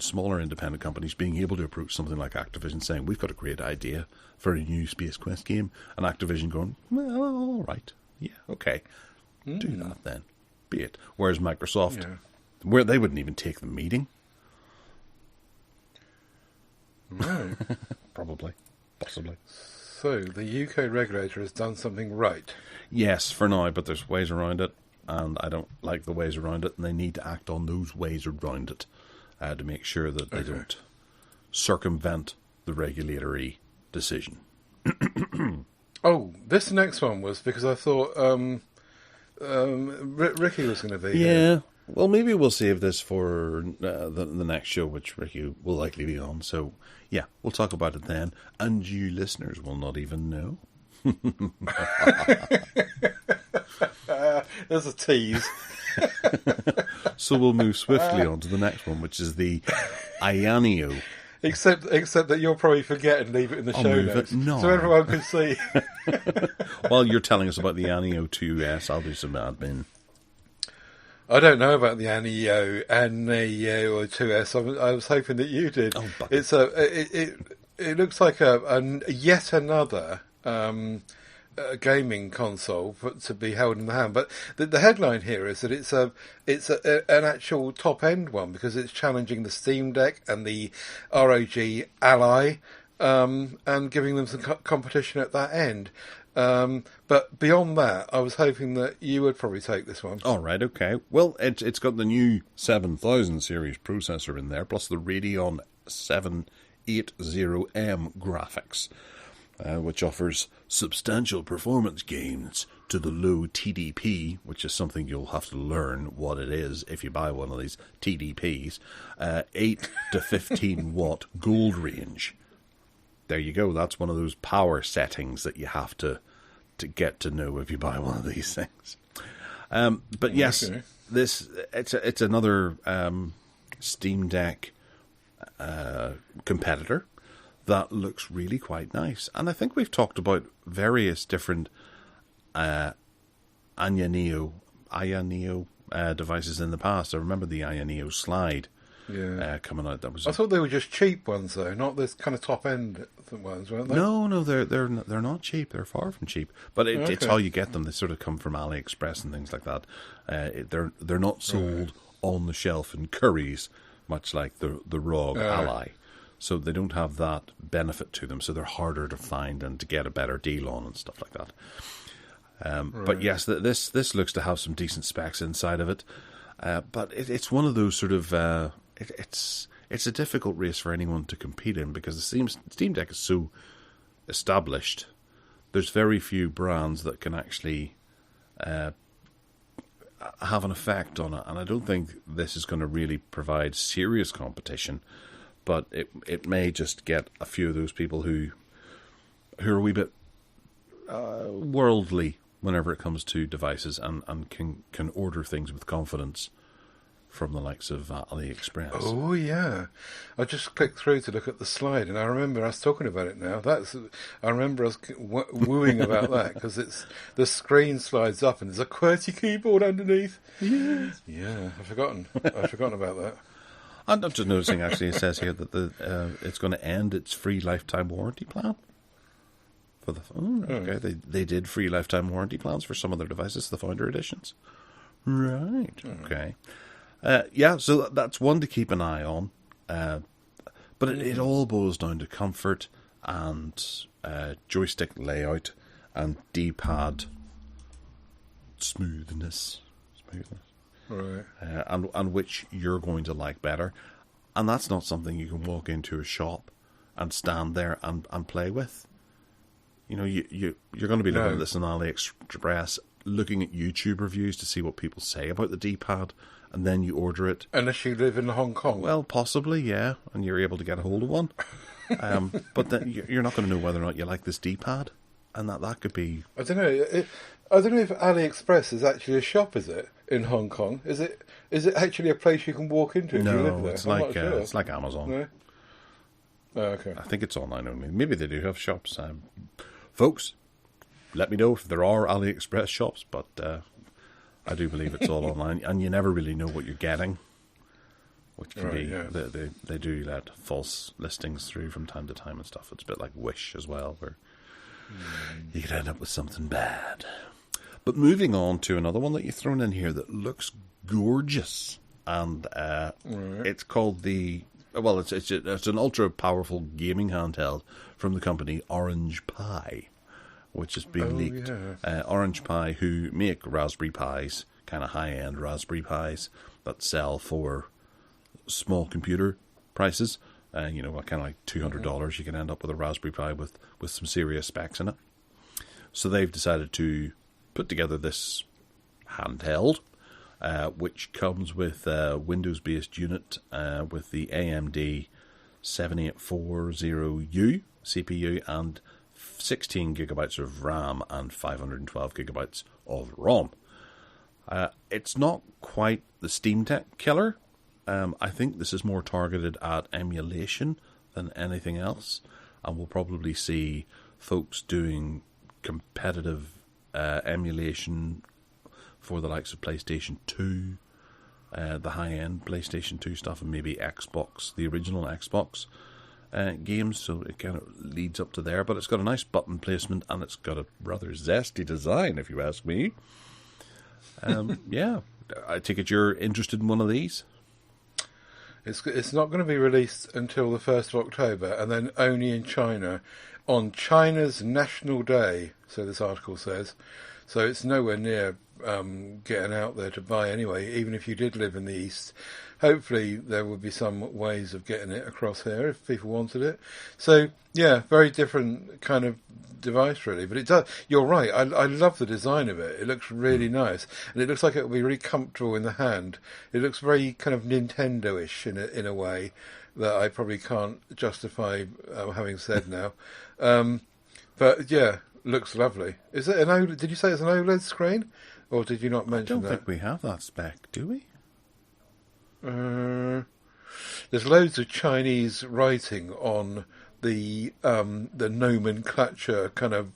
smaller independent companies being able to approach something like Activision saying, we've got a great idea for a new Space Quest game, and Activision going, well, all right, yeah, okay, do that then, be it. Whereas Microsoft, where they wouldn't even take the meeting. Right. Probably, possibly. So the UK regulator has done something right. Yes, for now, but there's ways around it. And I don't like the ways around it, and they need to act on those ways around it to make sure that they don't circumvent the regulatory decision. Oh, this next one was because I thought Ricky was going to be here. Well, maybe we'll save this for the next show, which Ricky will likely be on. So, yeah, we'll talk about it then, and you listeners will not even know. There's a tease. So we'll move swiftly on to the next one, which is the Ayaneo. Except that you'll probably forget and leave it in the show notes, so everyone can see. While you're telling us about the Ayaneo 2S, I'll do some admin. I don't know about the Ayaneo or 2S. I was hoping that you did. Oh, it's it looks like a yet another gaming console to be held in the hand, but the headline here is that it's an actual top end one, because it's challenging the Steam Deck and the ROG Ally, and giving them some competition at that end. But beyond that, I was hoping that you would probably take this one. All right, okay. Well, it's got the new 7000 series processor in there, plus the Radeon 780M graphics. which offers substantial performance gains to the low TDP, which is something you'll have to learn what it is if you buy one of these TDPs, 8 to 15 watt gold range. There you go. That's one of those power settings that you have to get to know if you buy one of these things. But yes, Okay. it's another Steam Deck competitor that looks really quite nice. And I think we've talked about various different Ayaneo devices in the past. I remember the Ayaneo Slide coming out. I thought they were just cheap ones, though, not this kind of top-end ones, weren't they? No, they're not cheap. They're far from cheap. But it's Okay. how you get them. They sort of come from AliExpress and things like that. They're not sold on the shelf in Currys, much like the ROG Ally. So they don't have that benefit to them. So they're harder to find and to get a better deal on and stuff like that. But yes, this looks to have some decent specs inside of it. But it's one of those sort of it's a difficult race for anyone to compete in because the Steam Deck is so established. There's very few brands that can actually have an effect on it, and I don't think this is going to really provide serious competition. But it may just get a few of those people who are a wee bit worldly whenever it comes to devices and can order things with confidence from the likes of AliExpress. Oh, yeah. I just clicked through to look at the slide, and I remember us talking about it now. I remember us wooing about that, because the screen slides up, and there's a QWERTY keyboard underneath. Yes. Yeah, I've forgotten about that. I'm just noticing, actually, it says here that it's going to end its free lifetime warranty plan. For the okay, they did free lifetime warranty plans for some of their devices, the Founder Editions. Right, okay. So that's one to keep an eye on. But it all boils down to comfort and joystick layout and D-pad smoothness. Right. And which you're going to like better. And that's not something you can walk into a shop and stand there and play with. You know, you're going to be looking at this on AliExpress, looking at YouTube reviews to see what people say about the D-pad, and then you order it. Unless you live in Hong Kong. Well, possibly, yeah, and you're able to get a hold of one. But then you're not going to know whether or not you like this D-pad, and that could be... I don't know. I don't know if AliExpress is actually a shop, is it, in Hong Kong? Is it actually a place you can walk into if you live there? It's I'm like not sure. it's like Amazon. No? Oh, okay. I think it's online only. Maybe they do have shops. Folks, let me know if there are AliExpress shops, but I do believe it's all online, and you never really know what you're getting, which can be... Yeah. They do let false listings through from time to time and stuff. It's a bit like Wish as well, where you could end up with something bad. But moving on to another one that you've thrown in here that looks gorgeous, and it's called the... Well, it's an ultra-powerful gaming handheld from the company Orange Pi, which has been leaked. Yeah. Orange Pi, who make Raspberry Pis, kind of high-end Raspberry Pis, that sell for small computer prices. Kind of like $200, you can end up with a Raspberry Pi with some serious specs in it. So they've decided to put together this handheld, which comes with a Windows-based unit with the AMD 7840U CPU and 16 gigabytes of RAM and 512 gigabytes of ROM. It's not quite the Steam Deck killer. I think this is more targeted at emulation than anything else, and we'll probably see folks doing competitive emulation for the likes of PlayStation 2, the high-end PlayStation 2 stuff, and maybe Xbox, the original Xbox games, so it kind of leads up to there. But it's got a nice button placement, and it's got a rather zesty design, if you ask me. Yeah, I take it you're interested in one of these? It's not going to be released until the 1st of October, and then only in China on China's National Day, so this article says. So it's nowhere near getting out there to buy anyway, even if you did live in the East. Hopefully there would be some ways of getting it across here if people wanted it. So, yeah, very different kind of device, really. But it does. You're right. I love the design of it. It looks really nice. And it looks like it will be really comfortable in the hand. It looks very kind of Nintendo-ish in a way that I probably can't justify having said now. But, yeah, looks lovely. Is it an OLED? Did you say it's an OLED screen? Or did you not mention that? I don't think we have that spec, do we? There's loads of Chinese writing on the nomenclature kind of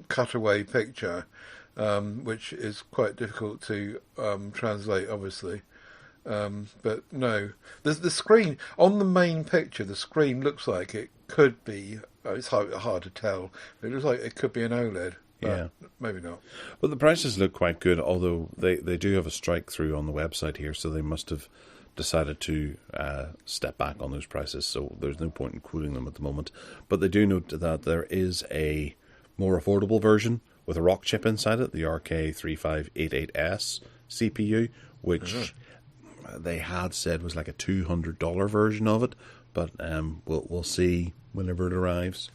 cutaway picture, which is quite difficult to translate, obviously. But no, there's the screen on the main picture. The screen looks like it could be. It's hard to tell. But it looks like it could be an OLED. Yeah, maybe not. Well, the prices look quite good, although they do have a strike through on the website here, so they must have decided to step back on those prices, so there's no point in quoting them at the moment. But they do note that there is a more affordable version with a rock chip inside it, the RK3588S CPU, which they had said was like a $200 version of it, but we'll see whenever it arrives.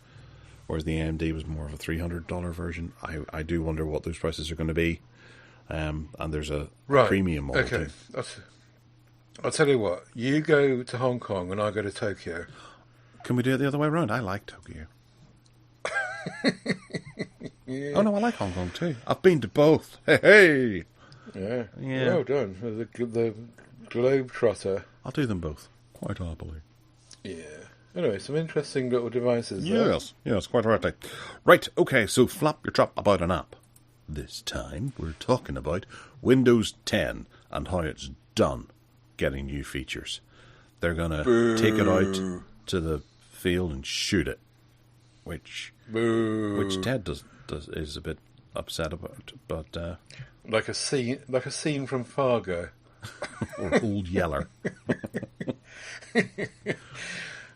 Whereas the AMD was more of a $300 version. I do wonder what those prices are going to be. And there's a premium model too. I'll tell you what. You go to Hong Kong and I go to Tokyo. Can we do it the other way around? I like Tokyo. Yeah. Oh no, I like Hong Kong too. I've been to both. Hey! Yeah. Well done. The Globetrotter. I'll do them both. Quite happily. Yeah. Anyway, some interesting little devices there. Yes, quite rightly. Right, okay, so flap your trap about an app. This time, we're talking about Windows 10 and how it's done getting new features. They're going to take it out to the field and shoot it, which Ted is a bit upset about. But like a scene from Fargo. Or Old Yeller.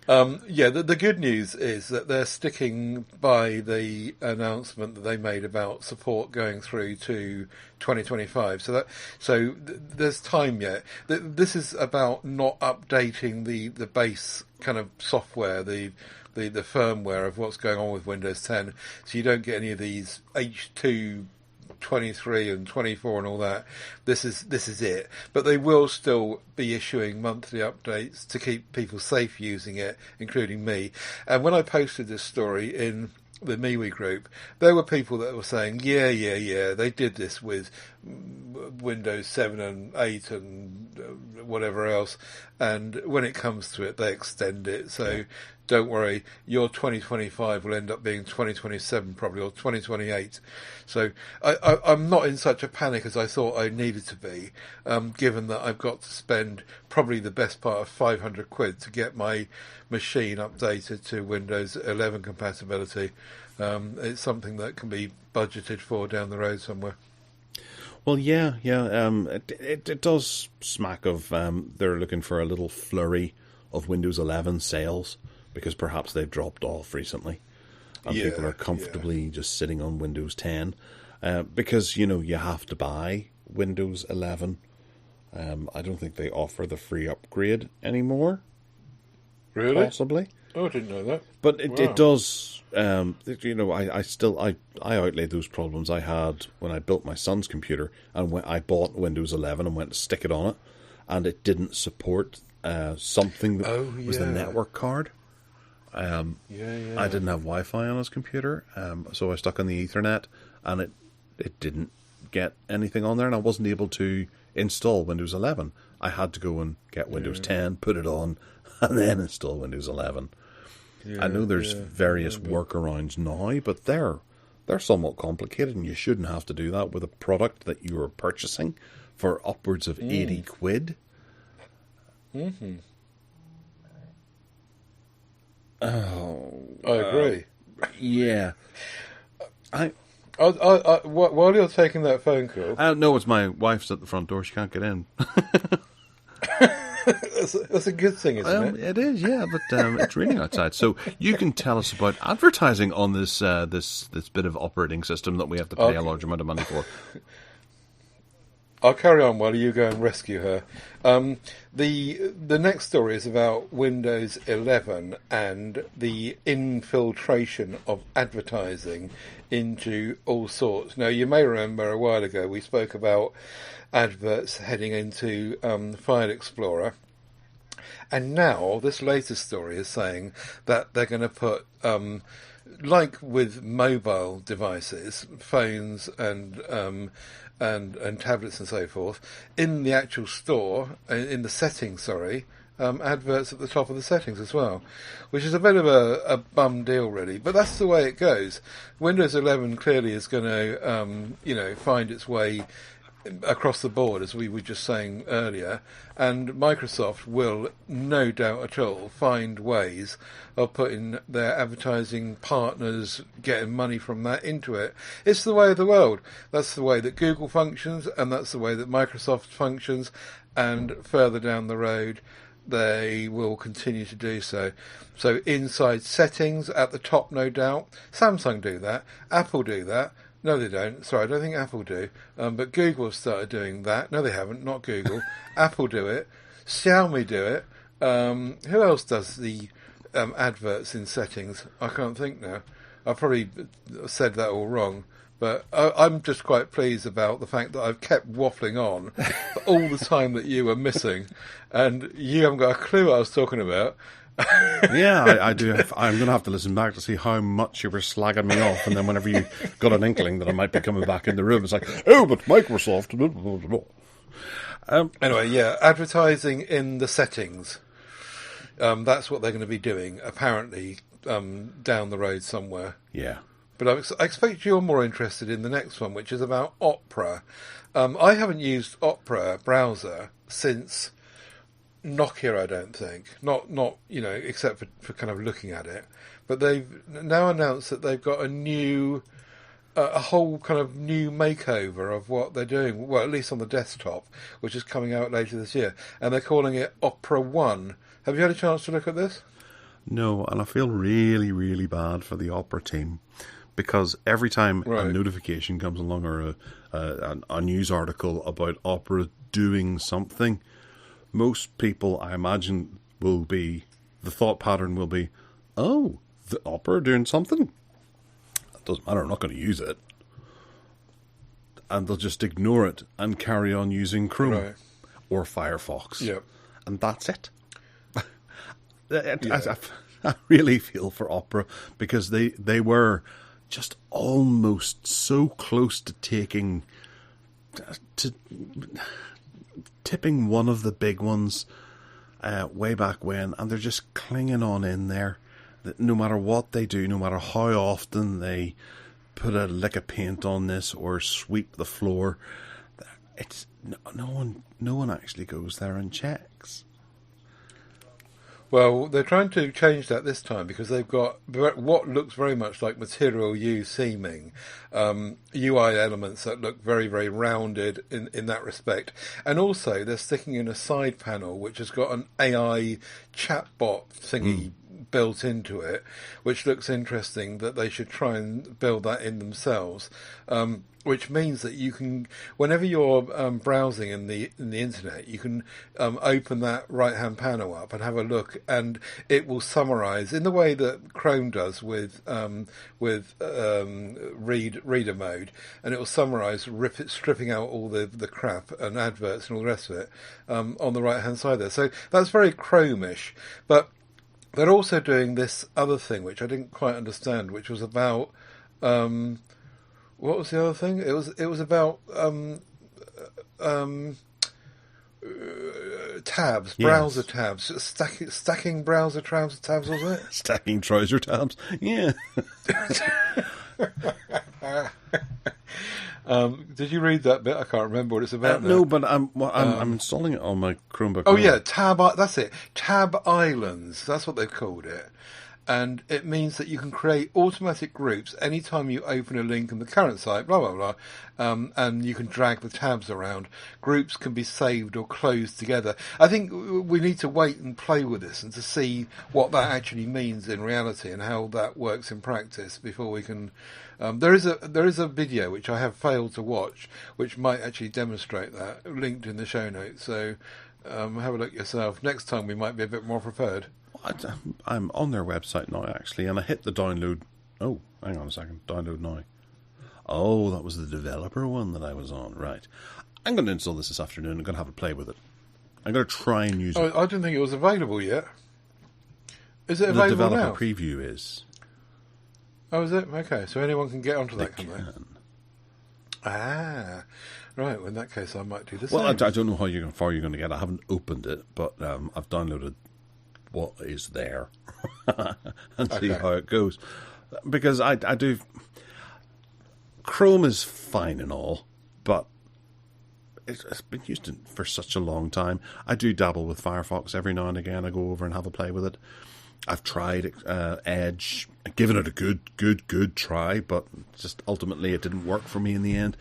The good news is that they're sticking by the announcement that they made about support going through to 2025. So there's time yet. This is about not updating the base kind of software, the firmware of what's going on with Windows 10. So you don't get any of these H2 23 and 24 and all that. This is it. But they will still be issuing monthly updates to keep people safe using it, including me. And when I posted this story in the MeWe group, there were people that were saying, yeah, they did this with Windows 7 and 8 and whatever else, and when it comes to it, they extend it. So don't worry, your 2025 will end up being 2027 probably, or 2028. So I'm not in such a panic as I thought I needed to be, given that I've got to spend probably the best part of £500 to get my machine updated to Windows 11 compatibility. It's something that can be budgeted for down the road somewhere. Well, yeah. It does smack of they're looking for a little flurry of Windows 11 sales, because perhaps they've dropped off recently, and people are comfortably just sitting on Windows 10, because you have to buy Windows 11. I don't think they offer the free upgrade anymore. Really? Possibly. Oh, I didn't know that. But it does. I outlaid those problems I had when I built my son's computer, and when I bought Windows 11 and went to stick it on it, and it didn't support something that was the network card. I didn't have Wi-Fi on his computer, so I stuck on the Ethernet, and it didn't get anything on there, and I wasn't able to install Windows 11. I had to go and get Windows 10, put it on, and then install Windows 11. I know there's various workarounds now, but they're somewhat complicated, and you shouldn't have to do that with a product that you're purchasing for upwards of 80 quid. Mm-hmm. Oh, I agree. Yeah. While you're taking that phone call... No, it's my wife's at the front door. She can't get in. That's a good thing, isn't it? It is, yeah, but it's raining outside. So you can tell us about advertising on this this bit of operating system that we have to pay a large amount of money for. I'll carry on while you go and rescue her. The next story is about Windows 11 and the infiltration of advertising into all sorts. Now, you may remember a while ago we spoke about adverts heading into File Explorer. And now this latest story is saying that they're going to put, like with mobile devices, phones and tablets and so forth, in the actual store, in the settings, adverts at the top of the settings as well, which is a bit of a bum deal, really. But that's the way it goes. Windows 11 clearly is going to, find its way across the board, as we were just saying earlier, and Microsoft will, no doubt at all, find ways of putting their advertising partners, getting money from that into it. It's the way of the world. That's the way that Google functions, and that's the way that Microsoft functions, and further down the road they will continue to do so. So inside settings at the top, no doubt. Samsung do that. Apple do that. No, they don't. Sorry, I don't think Apple do. But Google have started doing that. No, they haven't. Not Google. Apple do it. Xiaomi do it. Who else does the adverts in settings? I can't think now. I probably said that all wrong. But I'm just quite pleased about the fact that I've kept waffling on for all the time that you were missing. And you haven't got a clue what I was talking about. Yeah, I do. I'm going to have to listen back to see how much you were slagging me off, and then whenever you got an inkling that I might be coming back in the room, it's like, oh, but Microsoft. Anyway, yeah, advertising in the settings. That's what they're going to be doing, apparently, down the road somewhere. Yeah. But I expect you're more interested in the next one, which is about Opera. I haven't used Opera browser since Nokia, I don't think. Not except for kind of looking at it. But they've now announced that they've got a whole kind of new makeover of what they're doing, well, at least on the desktop, which is coming out later this year. And they're calling it Opera One. Have you had a chance to look at this? No, and I feel really, really bad for the Opera team, because every time a notification comes along or a news article about Opera doing something, most people, I imagine, the thought pattern will be, oh, the Opera doing something? It doesn't matter, I'm not going to use it. And they'll just ignore it and carry on using Chrome or Firefox. Yep. And that's it. I really feel for Opera, because they were just almost so close to tipping one of the big ones way back when, and they're just clinging on in there. That no matter what they do, no matter how often they put a lick of paint on this or sweep the floor, it's no one actually goes there and checks. Well, they're trying to change that this time, because they've got what looks very much like Material U theming, UI elements that look very, very rounded in that respect. And also, they're sticking in a side panel which has got an AI chatbot thingy built into it, which looks interesting, that they should try and build that in themselves. Which means that you can, whenever you're browsing in the internet, you can open that right-hand panel up and have a look, and it will summarise in the way that Chrome does with reader mode, and it will summarise, stripping out all the crap and adverts and all the rest of it on the right-hand side there. So that's very Chrome-ish, but they're also doing this other thing which I didn't quite understand, which was about. What was the other thing? It was about tabs, browser tabs, stacking browser tabs, was it? Stacking trouser tabs, yeah. Did you read that bit? I can't remember what it's about now. No, but I'm installing it on my Chromebook. Oh, yeah, Tab. That's it. Tab Islands. That's what they've called it. and it means that you can create automatic groups anytime you open a link in the current site, blah, blah, blah, and you can drag the tabs around. Groups can be saved or closed together. I think we need to wait and play with this and to see what that actually means in reality and how that works in practice before we can... There is a video which I have failed to watch, which might actually demonstrate that, linked in the show notes, so have a look yourself. Next time we might be a bit more prepared. I'm on their website now, actually, and I hit the download. Oh, hang on a second. Download now. Oh, that was the developer one that I was on. Right. I'm going to install this afternoon. I'm going to have a play with it. I'm going to try and use it. I didn't think it was available yet. Is it available now? The developer preview is. Oh, is it? Okay, so anyone can get onto that, They can they? can. Ah, right. Well, in that case, I might do the Well, same. I don't know how far you're going to get. I haven't opened it, but I've downloaded what is there and see how it goes. Because I do... Chrome is fine and all, but it's been used for such a long time. I do dabble with Firefox every now and again. I go over and have a play with it. I've tried Edge, given it a good try, but just ultimately it didn't work for me in the end.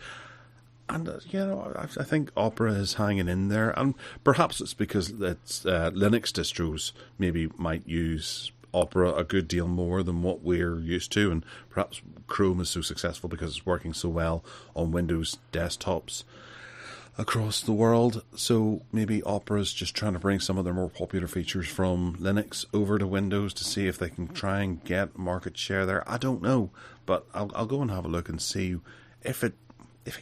And, I think Opera is hanging in there. And perhaps it's because it's Linux distros maybe might use Opera a good deal more than what we're used to. And perhaps Chrome is so successful because it's working so well on Windows desktops across the world. So maybe Opera's just trying to bring some of their more popular features from Linux over to Windows to see if they can try and get market share there. I don't know. But I'll go and have a look and see if it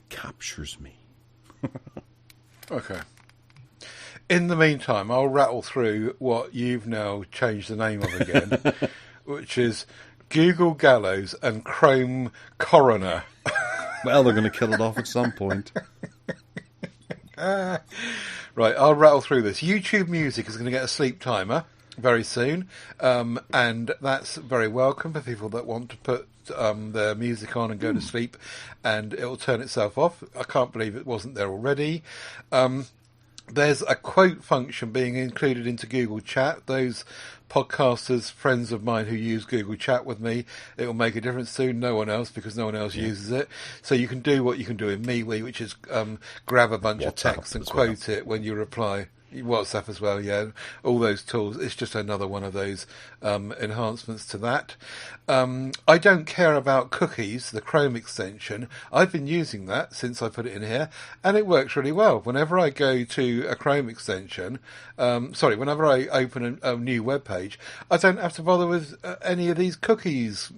captures me. Okay. In the meantime, I'll rattle through what you've now changed the name of again, which is Google Gallows and Chrome Coroner. Well, they're going to kill it off at some point. Right, I'll rattle through this. YouTube Music is going to get a sleep timer very soon, and that's very welcome for people that want to put their music on and go to sleep, and it'll turn itself off. I can't believe it wasn't there already. There's a quote function being included into Google Chat. Those podcasters, friends of mine who use Google Chat with me, it will make a difference to no one else because no one else uses it. So you can do what you can do in MeWe, which is grab a bunch of text and quote it when you reply. WhatsApp as well, yeah. All those tools. It's just another one of those enhancements to that. I don't care about cookies, the Chrome extension. I've been using that since I put it in here, and it works really well. Whenever I go to a Chrome extension, whenever I open a new web page, I don't have to bother with any of these cookies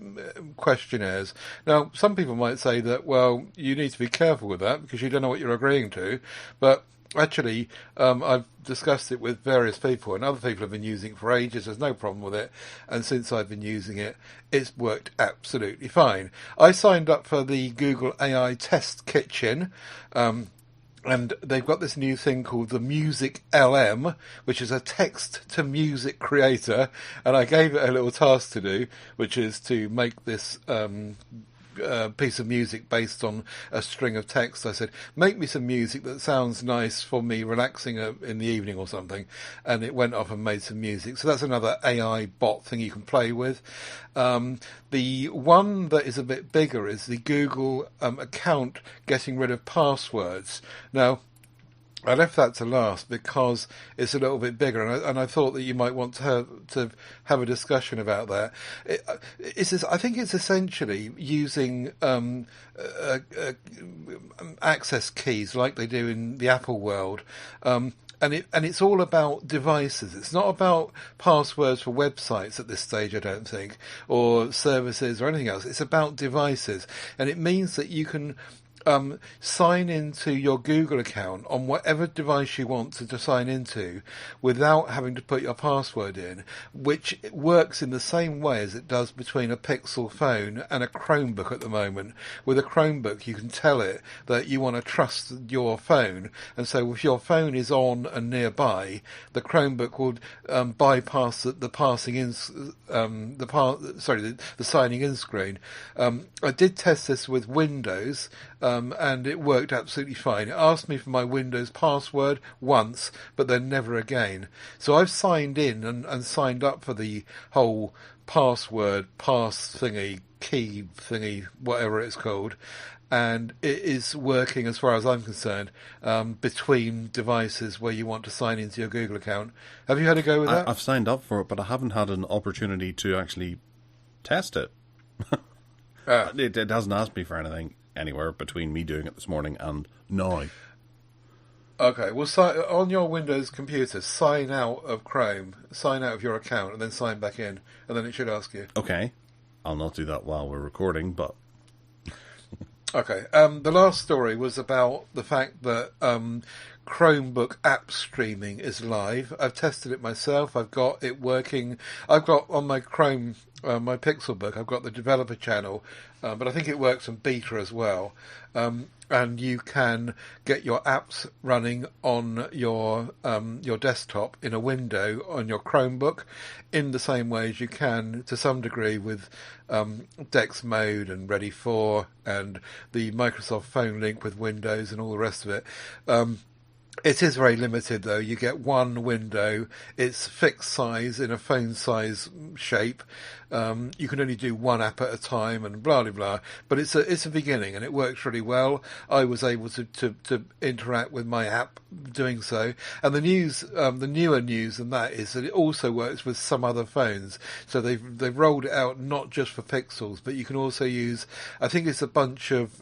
questionnaires. Now, some people might say that, well, you need to be careful with that because you don't know what you're agreeing to, but actually, I've discussed it with various people, and other people have been using it for ages. There's no problem with it, and since I've been using it, it's worked absolutely fine. I signed up for the Google AI Test Kitchen, and they've got this new thing called the Music LM, which is a text-to-music creator, and I gave it a little task to do, which is to make this piece of music based on a string of text. I said, make me some music that sounds nice for me relaxing in the evening or something, and it went off and made some music. So that's another AI bot thing you can play with. The one that is a bit bigger is the Google account getting rid of passwords. Now, I left that to last because it's a little bit bigger, and I thought that you might want to have a discussion about that. I think it's essentially using access keys like they do in the Apple world. And it's all about devices. It's not about passwords for websites at this stage, I don't think, or services or anything else. It's about devices, and it means that you can sign into your Google account on whatever device you want to sign into without having to put your password in, which works in the same way as it does between a Pixel phone and a Chromebook at the moment. With a Chromebook, you can tell it that you want to trust your phone, and so if your phone is on and nearby, the Chromebook will bypass the signing in screen. I did test this with Windows, and it worked absolutely fine. It asked me for my Windows password once, but then never again. So I've signed in and signed up for the whole password, pass thingy, key thingy, whatever it's called. And it is working, as far as I'm concerned, between devices where you want to sign into your Google account. Have you had a go with that? I've signed up for it, but I haven't had an opportunity to actually test it. It hasn't asked me for anything anywhere between me doing it this morning and now. Okay, well, on your Windows computer, sign out of Chrome, sign out of your account, and then sign back in, and then it should ask you. Okay. I'll not do that while we're recording, but... Okay. The last story was about the fact that Chromebook app streaming is live. I've tested it myself. I've got it working. I've got on my Chrome, my Pixelbook, I've got the developer channel, but I think it works on beta as well. And you can get your apps running on your desktop in a window on your Chromebook in the same way as you can, to some degree, with Dex Mode and Ready For and the Microsoft Phone link with Windows and all the rest of it. It is very limited, though. You get one window. It's fixed size in a phone size shape. You can only do one app at a time, and blah blah blah. But it's a beginning, and it works really well. I was able to interact with my app doing so. And the newer news than that is that it also works with some other phones. So they've rolled it out not just for Pixels, but you can also use. I think it's a bunch of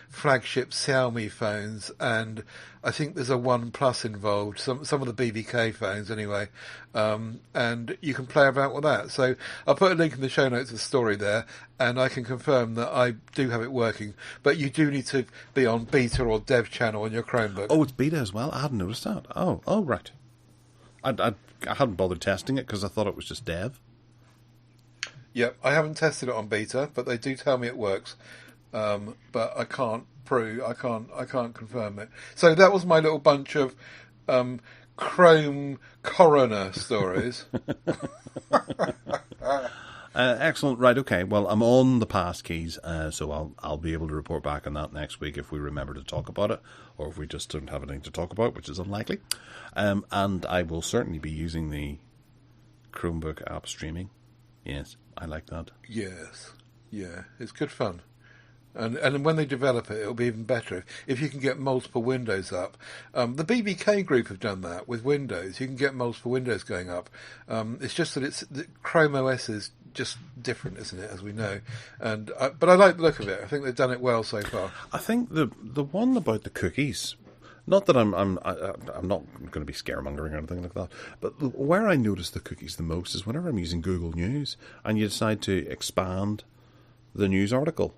flagship Xiaomi phones, and I think there's a OnePlus involved, some of the BBK phones anyway, and you can play about with that. So I'll put a link in the show notes of the story there, and I can confirm that I do have it working. But you do need to be on beta or dev channel on your Chromebook. Oh, it's beta as well? I hadn't noticed that. Oh, right. I hadn't bothered testing it because I thought it was just dev. Yep, I haven't tested it on beta, but they do tell me it works. But I can't confirm it. So that was my little bunch of Chrome coroner stories. Excellent. Right. Okay. Well, I'm on the pass keys, so I'll be able to report back on that next week if we remember to talk about it, or if we just don't have anything to talk about, which is unlikely. And I will certainly be using the Chromebook app streaming. Yes, I like that. Yes. Yeah, it's good fun. And when they develop it, it'll be even better. If you can get multiple windows up. The BBK group have done that with Windows. You can get multiple windows going up. It's just that Chrome OS is just different, isn't it, as we know. But I like the look of it. I think they've done it well so far. I think the one about the cookies, not that I'm not going to be scaremongering or anything like that, but where I notice the cookies the most is whenever I'm using Google News and you decide to expand the news article.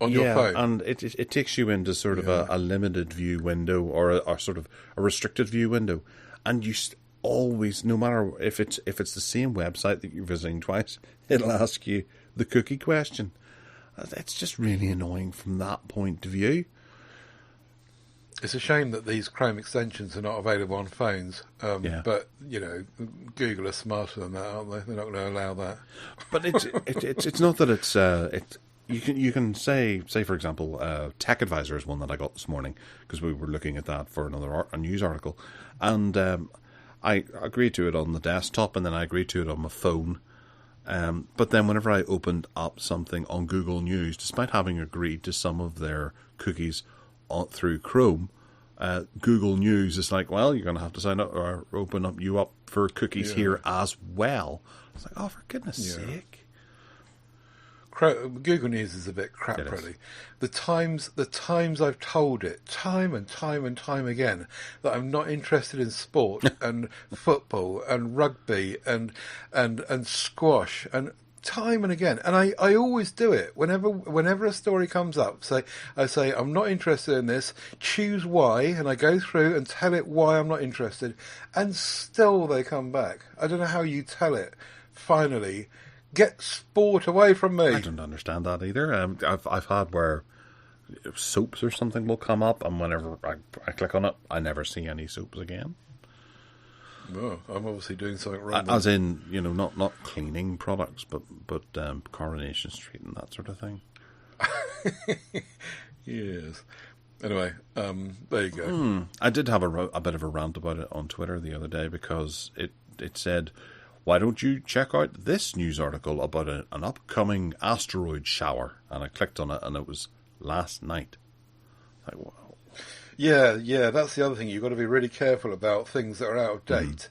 On your phone. And it takes you into sort of a limited view window or sort of a restricted view window, and you always, no matter if it's the same website that you're visiting twice, it'll ask you the cookie question. It's just really annoying from that point of view. It's a shame that these Chrome extensions are not available on phones. But Google are smarter than that, aren't they? They're not going to allow that. But it's not that it's You can say for example, Tech Advisor is one that I got this morning because we were looking at that for a news article, and I agreed to it on the desktop, and then I agreed to it on my phone. But then whenever I opened up something on Google News, despite having agreed to some of their cookies through Chrome, Google News is like, well, you're going to have to sign up or open up for cookies here as well. It's like, oh, for goodness sake. Google News is a bit crap, really. The times I've told it, time and time again, that I'm not interested in sport and football and rugby and squash, and time and again, and I always do it whenever a story comes up. I say I'm not interested in this. Choose why, and I go through and tell it why I'm not interested, and still they come back. I don't know how you tell it. Finally. Get sport away from me. I don't understand that either. I've had where soaps or something will come up, and whenever I click on it, I never see any soaps again. Oh, I'm obviously doing something wrong. As in, not cleaning products, but Coronation Street and that sort of thing. Yes. Anyway, there you go. I did have a bit of a rant about it on Twitter the other day because it said, why don't you check out this news article about an upcoming asteroid shower? And I clicked on it, and it was last night. Like, wow. Yeah, that's the other thing. You've got to be really careful about things that are out of date.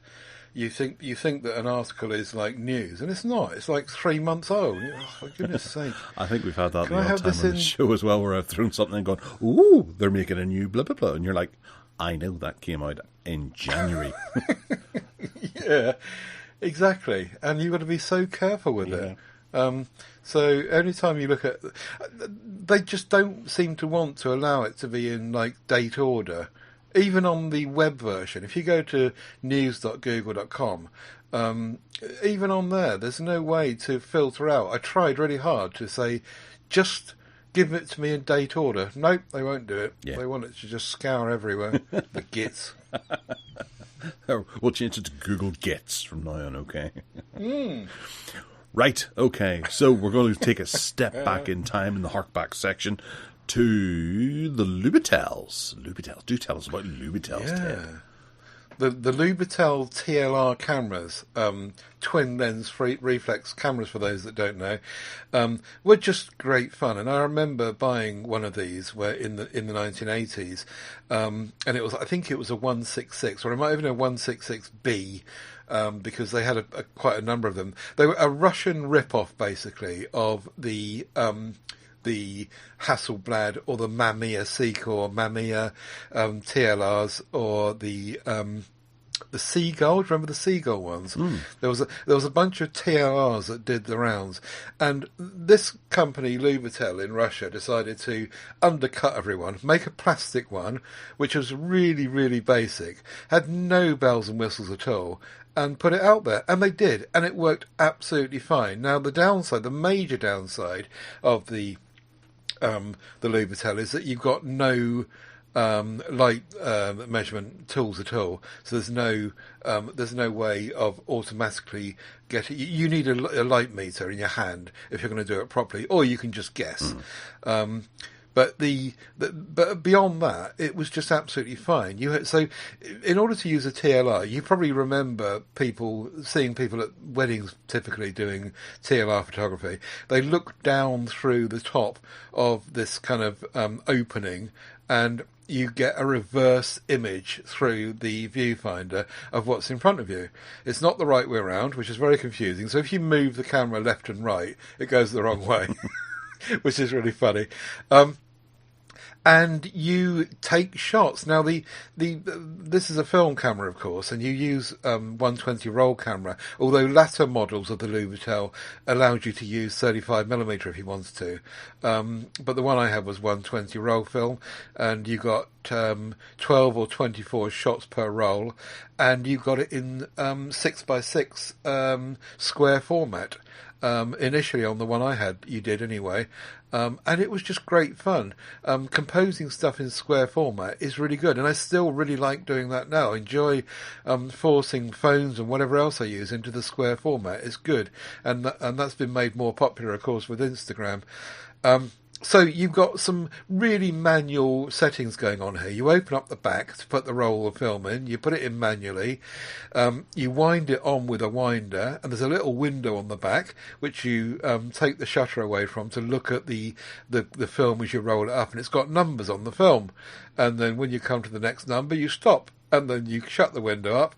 You think that an article is like news, and it's not. It's like 3 months old. Oh, for goodness sake. I think we've had that Can the I odd have time this on the show as well, where I've thrown something and gone, ooh, they're making a new blah, blah, blah. And you're like, I know that came out in January. Yeah, exactly. And you've got to be so careful with it. So any time you look at... They just don't seem to want to allow it to be in, like, date order. Even on the web version. If you go to news.google.com, even on there's no way to filter out. I tried really hard to say, just give it to me in date order. Nope, they won't do it. Yeah. They want it to just scour everywhere. The gits. We'll change it to Google Gets from now on, okay? Right, okay. So we're going to take a step back in time in the Harkback section to the Lubitels. Lubitels. Do tell us about Lubitels, Ted. The Lubitel TLR cameras, twin lens reflex cameras for those that don't know, were just great fun. And I remember buying one of these where in the 1980s, and I think it was a 166, or it might have been a 166B. Because they had quite a number of them. They were a Russian rip-off, basically, of the Hasselblad or the Mamiya Seeker or Mamiya TLRs or the Seagull. Do you remember the Seagull ones? There was a bunch of TLRs that did the rounds, and this company Lubitel in Russia decided to undercut everyone, make a plastic one which was really, really basic, had no bells and whistles at all, and put it out there. And they did, and it worked absolutely fine. Now the major downside of the Lubitel is that you've got no light measurement tools at all. So there's no way of automatically getting. You need a light meter in your hand if you're going to do it properly, or you can just guess. But but beyond that, it was just absolutely fine. So, in order to use a TLR, you probably remember seeing people at weddings typically doing TLR photography. They look down through the top of this kind of opening, and you get a reverse image through the viewfinder of what's in front of you. It's not the right way around, which is very confusing. So if you move the camera left and right, it goes the wrong way, which is really funny. And you take shots. Now, this is a film camera, of course, and you use 120 roll camera, although latter models of the Lubitel allowed you to use 35mm if you wanted to. But the one I had was 120 roll film, and you got 12 or 24 shots per roll, and you got it in 6x6 square format. Initially on the one I had, you did anyway, and it was just great fun. Composing stuff in square format is really good, and I still really like doing that now. I enjoy forcing phones and whatever else I use into the square format. It's good, and that's been made more popular, of course, with Instagram. So you've got some really manual settings going on here. You open up the back to put the roll of film in. You put it in manually. You wind it on with a winder, and there's a little window on the back which you take the shutter away from to look at the film as you roll it up, and it's got numbers on the film. And then when you come to the next number, you stop, and then you shut the window up.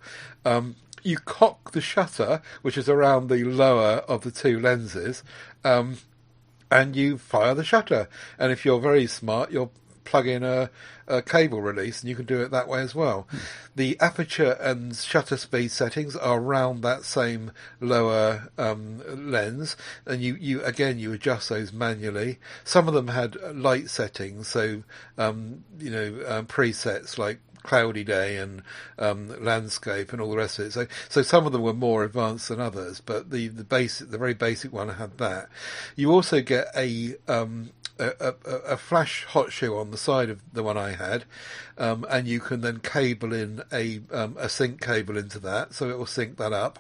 You cock the shutter, which is around the lower of the two lenses, and you fire the shutter. And if you're very smart, you'll plug in a cable release, and you can do it that way as well. The aperture and shutter speed settings are around that same lower lens, and you adjust those manually. Some of them had light settings, so presets like cloudy day and landscape and all the rest of it. So some of them were more advanced than others, but the very basic one had that. You also get a flash hot shoe on the side of the one I had, and you can then cable in a sync cable into that, so it will sync that up.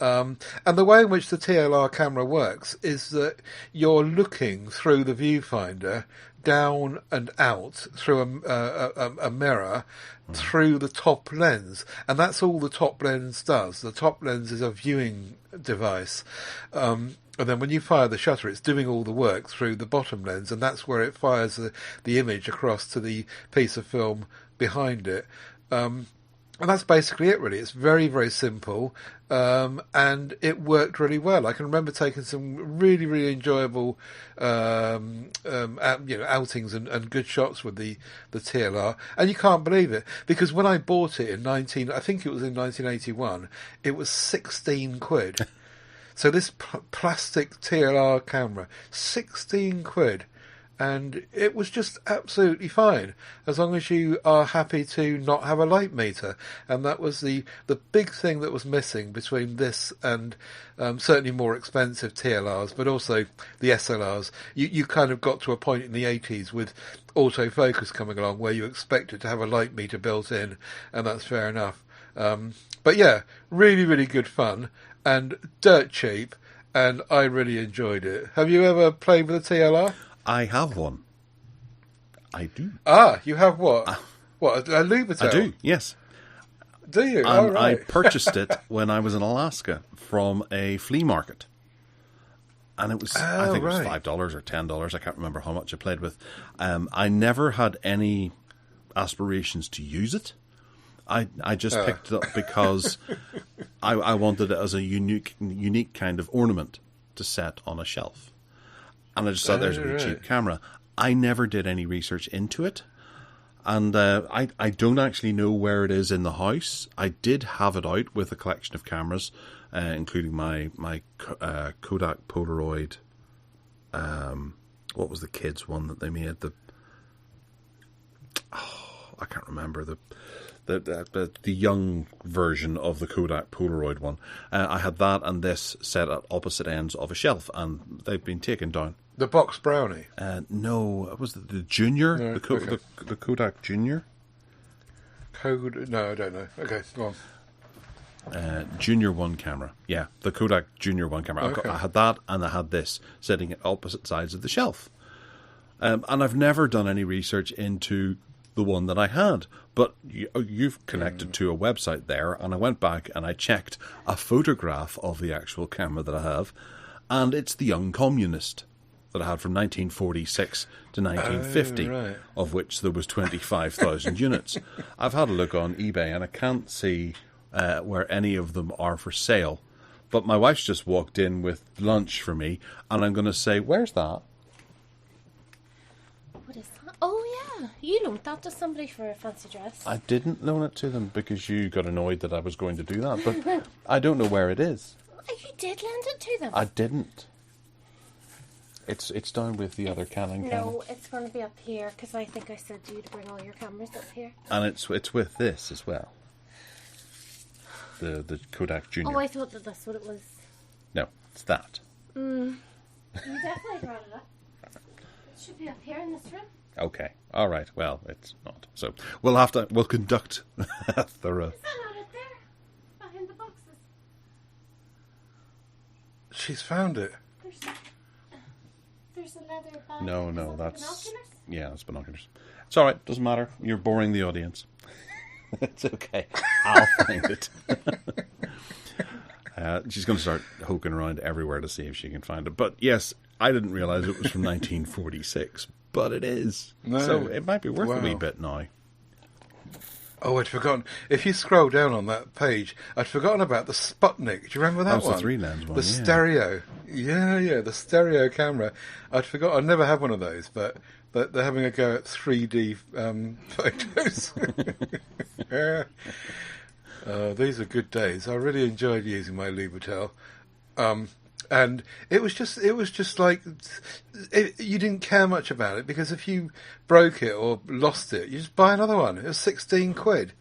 And the way in which the TLR camera works is that you're looking through the viewfinder down and out through a mirror through the top lens, and that's all the top lens does. The top lens is a viewing device, and then when you fire the shutter, it's doing all the work through the bottom lens, and that's where it fires the image across to the piece of film behind it. And that's basically it, really. It's very, very simple, and it worked really well. I can remember taking some really, really enjoyable outings and good shots with the TLR, and you can't believe it, because when I bought it in I think it was in 1981, it was 16 quid. So this plastic TLR camera, 16 quid. And it was just absolutely fine, as long as you are happy to not have a light meter. And that was the big thing that was missing between this and certainly more expensive TLRs, but also the SLRs. You kind of got to a point in the 80s with autofocus coming along where you expected to have a light meter built in, and that's fair enough. But yeah, really, really good fun, and dirt cheap, and I really enjoyed it. Have you ever played with a TLR? I have one. I do. Ah, you have what? What, a Lubitel? I do, yes. Do you? And right. I purchased it when I was in Alaska from a flea market. And it was, I think it was $5 or $10. I can't remember how much I played with. I never had any aspirations to use it. I just picked it up because I wanted it as a unique kind of ornament to set on a shelf. And I just thought there's a really cheap camera. I never did any research into it. And I don't actually know where it is in the house. I did have it out with a collection of cameras, including my Kodak Polaroid. What was the kids one that they made? I can't remember the young version of the Kodak Polaroid one. I had that and this set at opposite ends of a shelf, and they've been taken down. The box brownie? No, it was the Junior, no, the Kodak Junior. No, I don't know. Okay, go on. Junior 1 camera. Yeah, the Kodak Junior 1 camera. Okay. I had that, and I had this sitting at opposite sides of the shelf. And I've never done any research into the one that I had. But you've connected to a website there, and I went back and I checked a photograph of the actual camera that I have, and it's the Young Communist that I had from 1946 to 1950, of which there was 25,000 units. I've had a look on eBay, and I can't see where any of them are for sale. But my wife's just walked in with lunch for me, and I'm going to say, where's that? What is that? Oh, yeah. You loaned that to somebody for a fancy dress. I didn't loan it to them because you got annoyed that I was going to do that, but I don't know where it is. You did lend it to them? I didn't. It's down with the other Canon camera. No, it's going to be up here, because I think I said to you to bring all your cameras up here. And it's with this as well. The Kodak Junior. Oh, I thought that that's what it was. No, it's that. You definitely brought it up. It should be up here in this room. Okay, all right. Well, it's not. So we'll conduct a thorough. Is that not it there? Behind the boxes. She's found it. There's a leather bag. No, that's binoculars? Yeah, that's binoculars. It's all right. Doesn't matter. You're boring the audience. It's okay. I'll find it. She's going to start poking around everywhere to see if she can find it. But yes, I didn't realise it was from 1946, but it is. No. So it might be worth a wee bit now. Oh, I'd forgotten. If you scroll down on that page, I'd forgotten about the Sputnik. Do you remember that one? The 3-lens one, The stereo. Yeah, the stereo camera. I'd forgotten. I'd never had one of those, but they're having a go at 3D photos. These are good days. I really enjoyed using my Lubitel. And it was just like you didn't care much about it, because if you broke it or lost it, you just buy another one. It was 16 quid.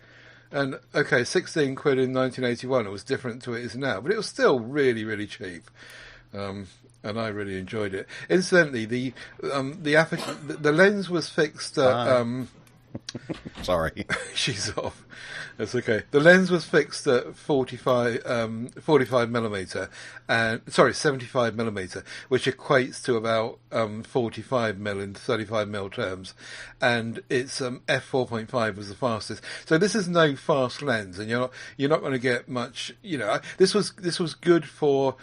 And okay, 16 quid in 1981, it was different to what it is now, but it was still really, really cheap. And I really enjoyed it. Incidentally, the aperture, the lens was fixed at Sorry. She's off. That's okay. The lens was fixed at 45 millimeter, and 75 millimeter, which equates to about 45 mil in 35 mil terms, and it's f4.5 was the fastest. So this is no fast lens, and you're not going to get much. This was good for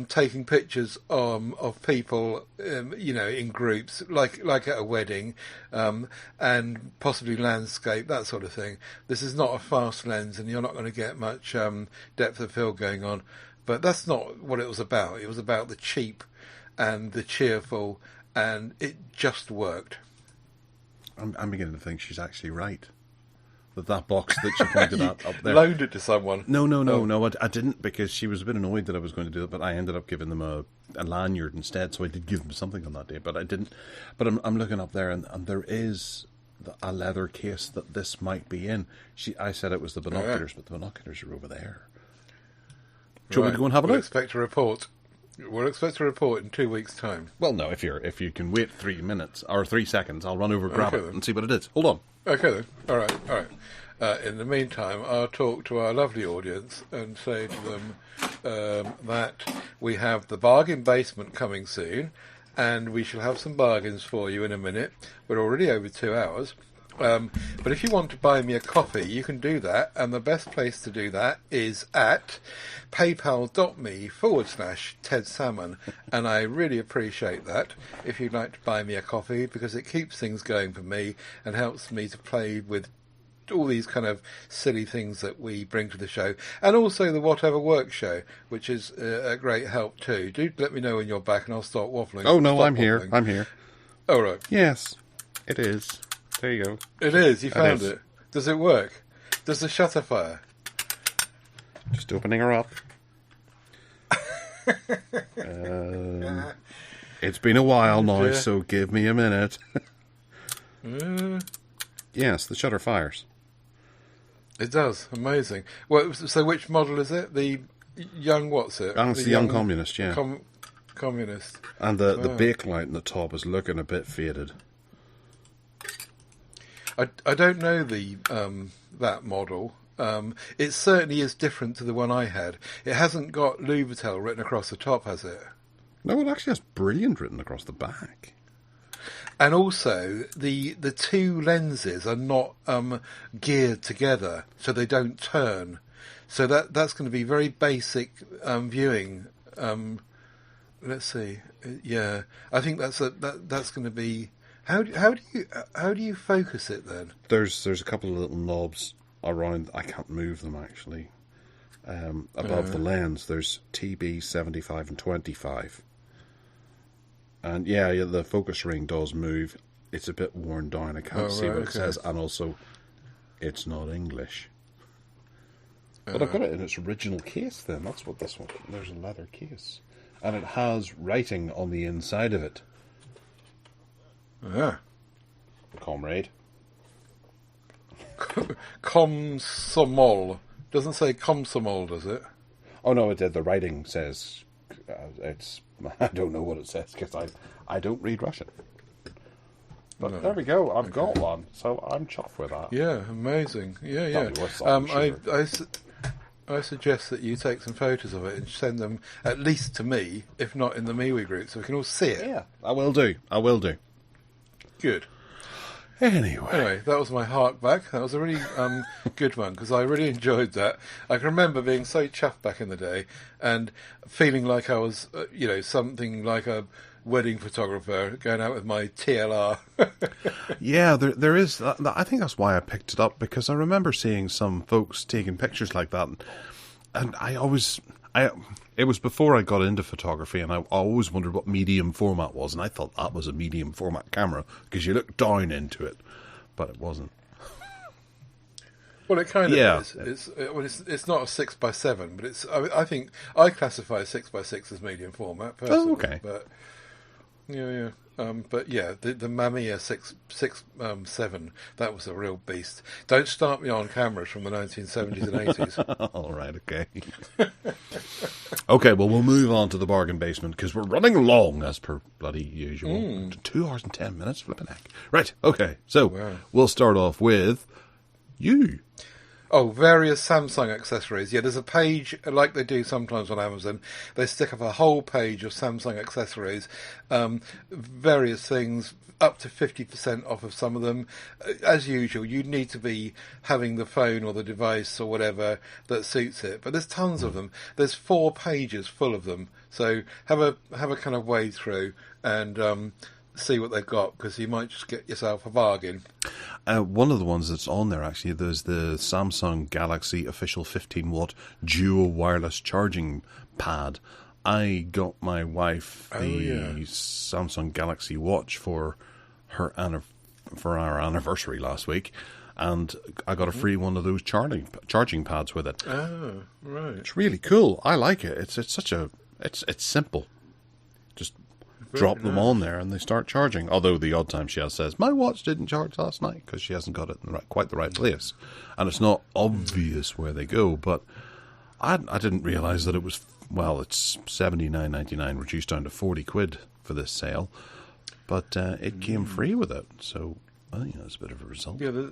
taking pictures of people, in groups, like at a wedding, and possibly landscape, that sort of thing. This is not a fast lens, and you're not going to get much depth of field going on. But that's not what it was about. It was about the cheap and the cheerful, and it just worked. I'm beginning to think she's actually right. That box that she pointed at up there. Loaned it to someone. No, I didn't, because she was a bit annoyed that I was going to do it, but I ended up giving them a lanyard instead, so I did give them something on that day, but I didn't. But I'm looking up there, and there is a leather case that this might be in. I said it was the binoculars, but the binoculars are over there. Do you want me to go and have a look? We'll expect a report. We'll expect a report in 2 weeks' time. Well, no, if you can wait 3 minutes, or 3 seconds, I'll run over, grab it, and see what it is. Hold on. Okay then. All right. In the meantime, I'll talk to our lovely audience and say to them that we have the bargain basement coming soon, and we shall have some bargains for you in a minute. We're already over 2 hours. But if you want to buy me a coffee, you can do that, and the best place to do that is at paypal.me/Ted Salmon, and I really appreciate that if you'd like to buy me a coffee, because it keeps things going for me and helps me to play with all these kind of silly things that we bring to the show, and also the Whatever Works show, which is a great help too. Do let me know when you're back, and I'll start waffling. Oh no, I'm waffling. here. I'm here. Oh right. Yes, it is. There you go. It is. You found it. Does it work? Does the shutter fire? Just opening her up. It's been a while now, so give me a minute. Yes, the shutter fires. It does. Amazing. Well, so which model is it? The young, what's it? It's the young communist, yeah. Communist. And the bakelite in the top is looking a bit faded. I don't know the that model. It certainly is different to the one I had. It hasn't got Louboutin written across the top, has it? No, it actually has brilliant written across the back. And also, the two lenses are not geared together, so they don't turn. So that's going to be very basic viewing. Let's see. Yeah, I think that's going to be. How do you focus it then? There's a couple of little knobs around. I can't move them actually. Above the lens, there's TB 75 and 25. And yeah, the focus ring does move. It's a bit worn down. I can't see what it says, and also, it's not English. But I've got it in its original case. Then that's what this one. There's a leather case, and it has writing on the inside of it. Yeah. Comrade. Komsomol. Doesn't say Komsomol, does it? Oh no, it did. The writing says it's. I don't know what it says because I don't read Russian. But there we go. I've got one, so I'm chuffed with that. Yeah, amazing. Yeah. I suggest that you take some photos of it and send them at least to me, if not in the MeWe group, so we can all see it. Yeah, I will do. Good. Anyway, that was my hark back. That was a really good one, because I really enjoyed that. I can remember being so chuffed back in the day and feeling like I was, something like a wedding photographer going out with my TLR. Yeah, there is. I think that's why I picked it up, because I remember seeing some folks taking pictures like that, and it was before I got into photography, and I always wondered what medium format was, and I thought that was a medium format camera because you look down into it, but it wasn't. Well, it kind of is. It's not a 6x7, but it's. I think I classify 6x6 as medium format personally. Oh, okay. But yeah. But yeah, the Mamiya 7, that was a real beast. Don't start me on cameras from the 1970s and 80s. All right, okay. Okay, well, we'll move on to the bargain basement because we're running long as per bloody usual. 2 hours and 10 minutes, flipping heck. Right, okay, so we'll start off with you. Oh, various Samsung accessories. Yeah, there's a page, like they do sometimes on Amazon. They stick up a whole page of Samsung accessories, various things, up to 50% off of some of them. As usual, you need to be having the phone or the device or whatever that suits it. But there's tons of them. There's 4 pages full of them. So have a kind of wade through and see what they've got, because you might just get yourself a bargain. One of the ones that's on there, actually, there's the Samsung Galaxy official 15-watt dual wireless charging pad. I got my wife the Samsung Galaxy Watch for our anniversary last week, and I got a free one of those charging pads with it. Oh, right. It's really cool. I like it. It's simple. Just drop them on there and they start charging. Although the odd time she says, my watch didn't charge last night, because she hasn't got it in quite the right place. And it's not obvious where they go, but I didn't realise that it was, it's $79.99 reduced down to 40 quid for this sale. But it came free with it, so I think that's a bit of a result. Yeah,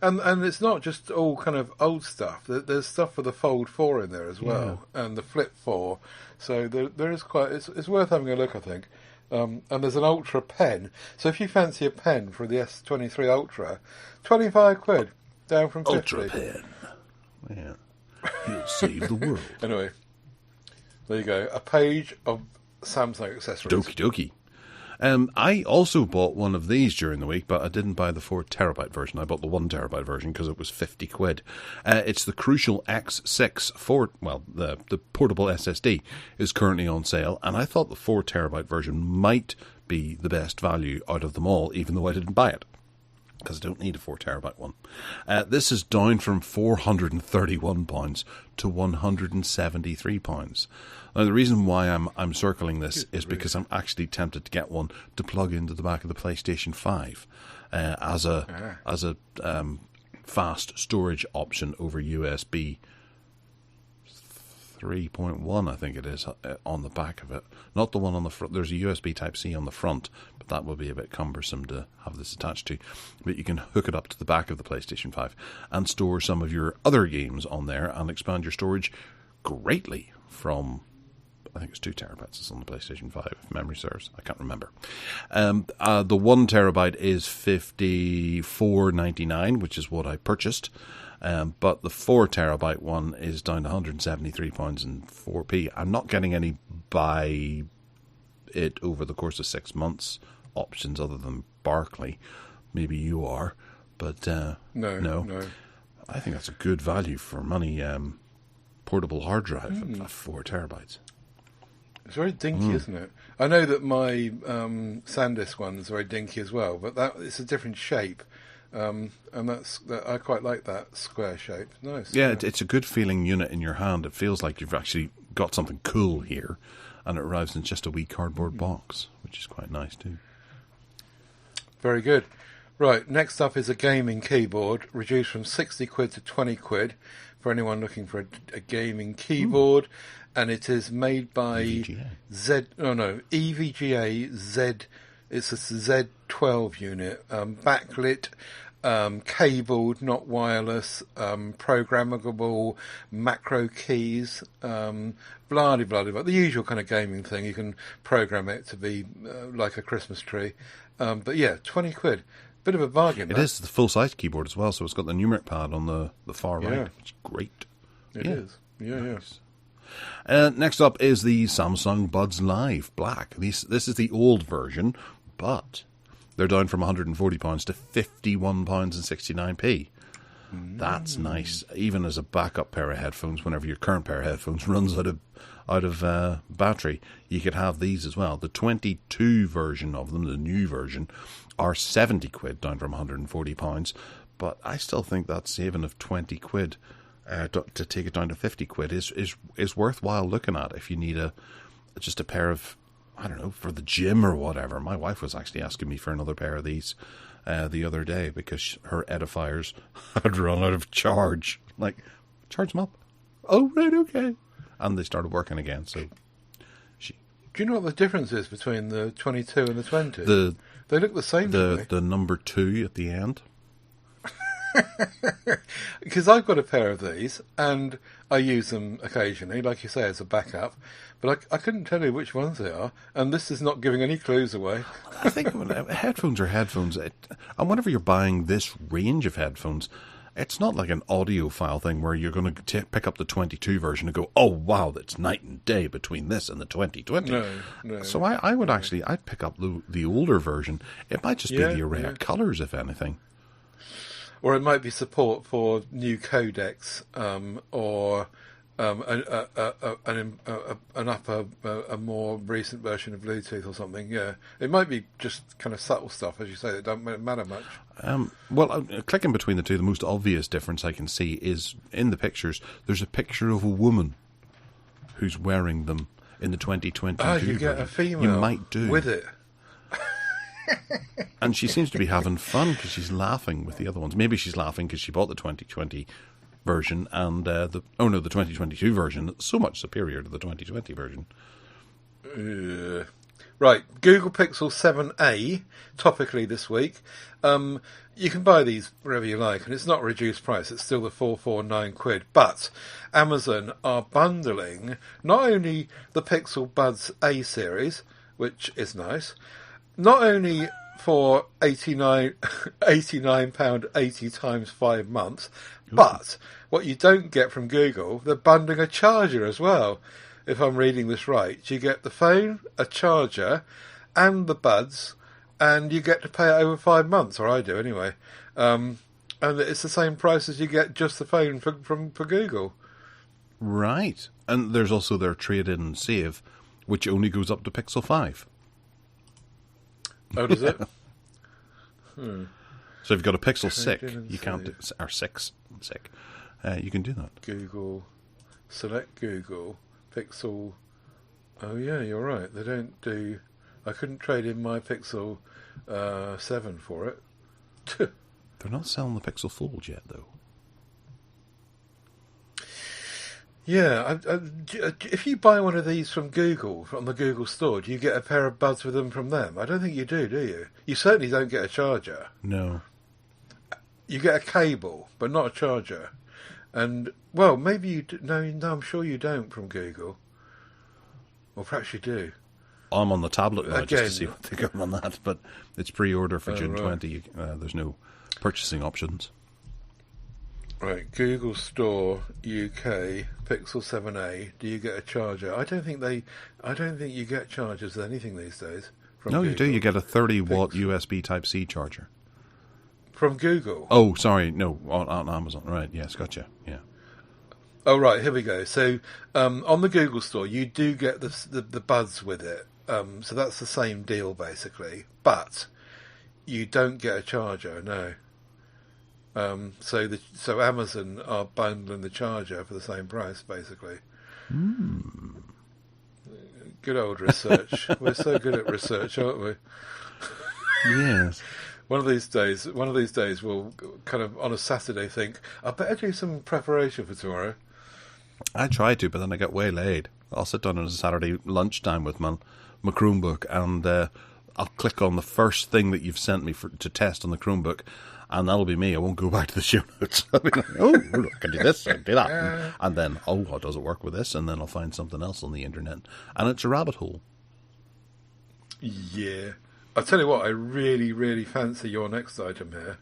and it's not just all kind of old stuff. There's stuff for the Fold 4 in there as well, and the Flip 4. So there is quite. It's worth having a look, I think. And there's an Ultra pen. So if you fancy a pen for the S23 Ultra, 25 quid down from 50. Ultra pen. Yeah, you'll save the world. Anyway, there you go. A page of Samsung accessories. Dokie dokie. I also bought one of these during the week, but I didn't buy the 4TB version. I bought the 1TB version because it was 50 quid. It's the Crucial X6 the portable SSD is currently on sale, and I thought the 4TB version might be the best value out of them all, even though I didn't buy it, because I don't need a 4TB one. This is down from £431 to £173. Now, the reason why I'm circling this is because I'm actually tempted to get one to plug into the back of the PlayStation 5 as a fast storage option over USB 3.1, I think it is, on the back of it. Not the one on the front. There's a USB Type-C on the front, but that would be a bit cumbersome to have this attached to. But you can hook it up to the back of the PlayStation 5 and store some of your other games on there and expand your storage greatly from, I think it's 2 terabytes is on the PlayStation 5, if memory serves. I can't remember. The 1 terabyte is $54.99, which is what I purchased. But the 4 terabyte one is down to £173 and 4p. I'm not getting any buy it over the course of 6 months options other than Barclay. Maybe you are, but no. I think that's a good value for money. Portable hard drive at 4 terabytes. It's very dinky, isn't it? I know that my SanDisk one is very dinky as well, but it's a different shape. And I quite like that square shape. Nice. Yeah, it's a good feeling unit in your hand. It feels like you've actually got something cool here, and it arrives in just a wee cardboard box, which is quite nice too. Very good. Right, next up is a gaming keyboard, reduced from 60 quid to 20 quid for anyone looking for a gaming keyboard. And it is made by EVGA Z. It's a Z12 unit, backlit, cabled, not wireless, programmable, macro keys, blah, blah, blah, blah. The usual kind of gaming thing. You can program it to be like a Christmas tree. But yeah, 20 quid. Bit of a bargain. It is the full-size keyboard as well, so it's got the numeric pad on the far right, which is great. It is. Yeah, nice. Next up is the Samsung Buds Live Black. This is the old version, but they're down from £140 to £51.69. That's nice. Even as a backup pair of headphones, whenever your current pair of headphones runs out of battery, you could have these as well. The 22 version of them, the new version, are 70 quid, down from £140. But I still think that saving of 20 quid to take it down to 50 quid is worthwhile looking at if you need just a pair of I don't know, for the gym or whatever. My wife was actually asking me for another pair of these the other day because her edifiers had run out of charge. Like, charge them up. Oh, right, okay. And they started working again, so... Do you know what the difference is between the 22 and the 20? They look the same to me. The number 2 at the end. Because I've got a pair of these, and I use them occasionally, like you say, as a backup. But I couldn't tell you which ones they are, and this is not giving any clues away. I think headphones are headphones. And whenever you're buying this range of headphones, it's not like an audiophile thing where you're going to pick up the 22 version and go, oh, wow, that's night and day between this and the 2020. No. So I would actually, I'd pick up the older version. It might just be the array of colours, if anything. Or it might be support for new codecs, or a more recent version of Bluetooth or something. Yeah, it might be just kind of subtle stuff, as you say, that don't matter much. Clicking between the two, the most obvious difference I can see is in the pictures. There's a picture of a woman who's wearing them in the 2022 you get version. a female. You might do with it. And she seems to be having fun because she's laughing with the other ones. Maybe she's laughing because she bought the 2020 version and the 2022 version that's so much superior to the 2020 version. Right, Google Pixel 7a, topically this week. You can buy these wherever you like, and it's not a reduced price. It's still the £449. But Amazon are bundling not only the Pixel Buds A series, which is nice, not only for £89.80 times 5 months, but what you don't get from Google, they're bundling a charger as well. If I'm reading this right, you get the phone, a charger, and the buds, and you get to pay it over 5 months, or I do anyway. And it's the same price as you get just the phone for Google. Right. And there's also their trade-in and save, which only goes up to Pixel 5. Oh, does it? So if you've got a Pixel 6, you can't do, or 6, you can do that. Google, select Google, Pixel. Oh yeah, you're right. They don't do. I couldn't trade in my Pixel 7 for it. They're not selling the Pixel Fold yet, though. Yeah, if you buy one of these from Google, from the Google store, do you get a pair of buds with them from them? I don't think you do you? You certainly don't get a charger. No. You get a cable, but not a charger. And, well, maybe you do. No, I'm sure you don't from Google. Or perhaps you do. I'm on the tablet now just to see what they got on that, but it's pre-order for June 20. There's no purchasing options. Right, Google Store UK Pixel 7a. Do you get a charger? I don't think you get chargers with anything these days. No, Google. You do. You get a 30-watt USB Type-C charger from Google. Oh, sorry, no, on Amazon. Right? Yes, gotcha. Yeah. Oh, right. Here we go. So, on the Google Store, you do get the buds with it. So that's the same deal basically, but you don't get a charger. No. So Amazon are bundling the charger for the same price, basically. Good old research. We're so good at research, aren't we? Yes. One of these days, we'll kind of on a Saturday think, I better do some preparation for tomorrow. I try to, but then I get waylaid. I'll sit down on a Saturday lunchtime with my Chromebook, and I'll click on the first thing that you've sent me to test on the Chromebook. And that'll be me. I won't go back to the show notes. I'll be like, I can do this, I can do that. And then, how does it work with this? And then I'll find something else on the internet. And it's a rabbit hole. Yeah. I'll tell you what, I really, really fancy your next item here.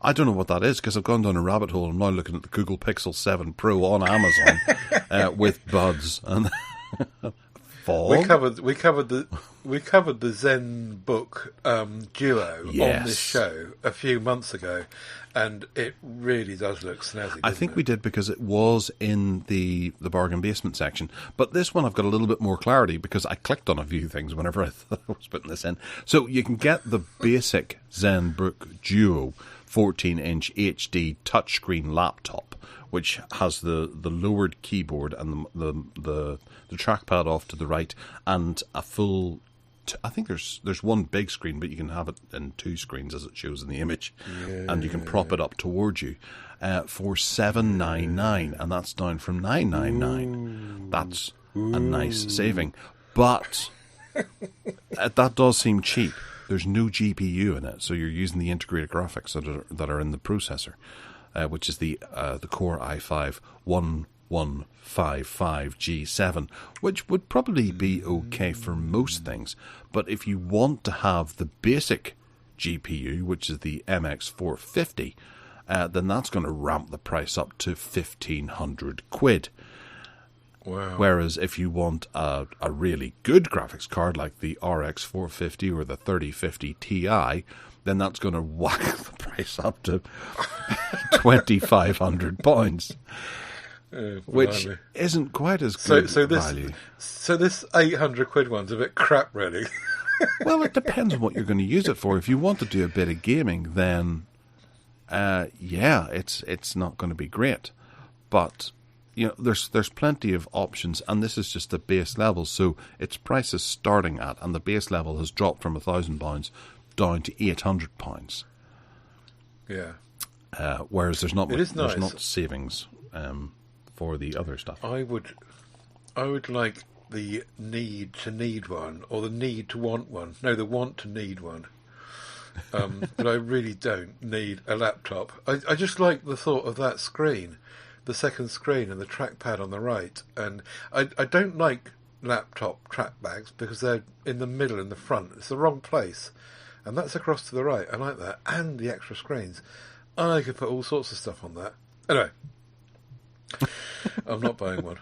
I don't know what that is, because I've gone down a rabbit hole. I'm now looking at the Google Pixel 7 Pro on Amazon with buds. And fog. We covered the Zen Book Duo on this show a few months ago, and it really does look snazzy. I think we did because it was in the bargain basement section. But this one I've got a little bit more clarity because I clicked on a few things whenever I thought I was putting this in. So you can get the basic Zen Book Duo 14-inch HD touchscreen laptop which has the lowered keyboard and the trackpad off to the right, and a full. I think there's one big screen, but you can have it in two screens as it shows in the image, and you can prop it up towards you for $799, and that's down from $999. That's a nice saving, but that does seem cheap. There's no GPU in it, so you're using the integrated graphics that are in the processor, which is the Core i5 1155G7, which would probably be okay for most things. But if you want to have the basic GPU, which is the MX450, then that's going to ramp the price up to £1,500. Wow. Whereas if you want a really good graphics card like the RX 450 or the 3050 Ti, then that's going to whack the price up to £2,500, which isn't quite as good value. So this £800 one's a bit crap, really. Well, it depends on what you're going to use it for. If you want to do a bit of gaming, then it's not going to be great. But there's plenty of options, and this is just the base level. So its price is starting at, and the base level has dropped from £1,000 down to £800. Yeah. Whereas there's not there's not savings for the other stuff. I would like the need to need one, or the need to want one. No, the want to need one. But I really don't need a laptop. I just like the thought of that screen, the second screen and the trackpad on the right. And I don't like laptop trackbags because they're in the middle, in the front. It's the wrong place. And that's across to the right. I like that. And the extra screens. I could put all sorts of stuff on that. Anyway, I'm not buying one.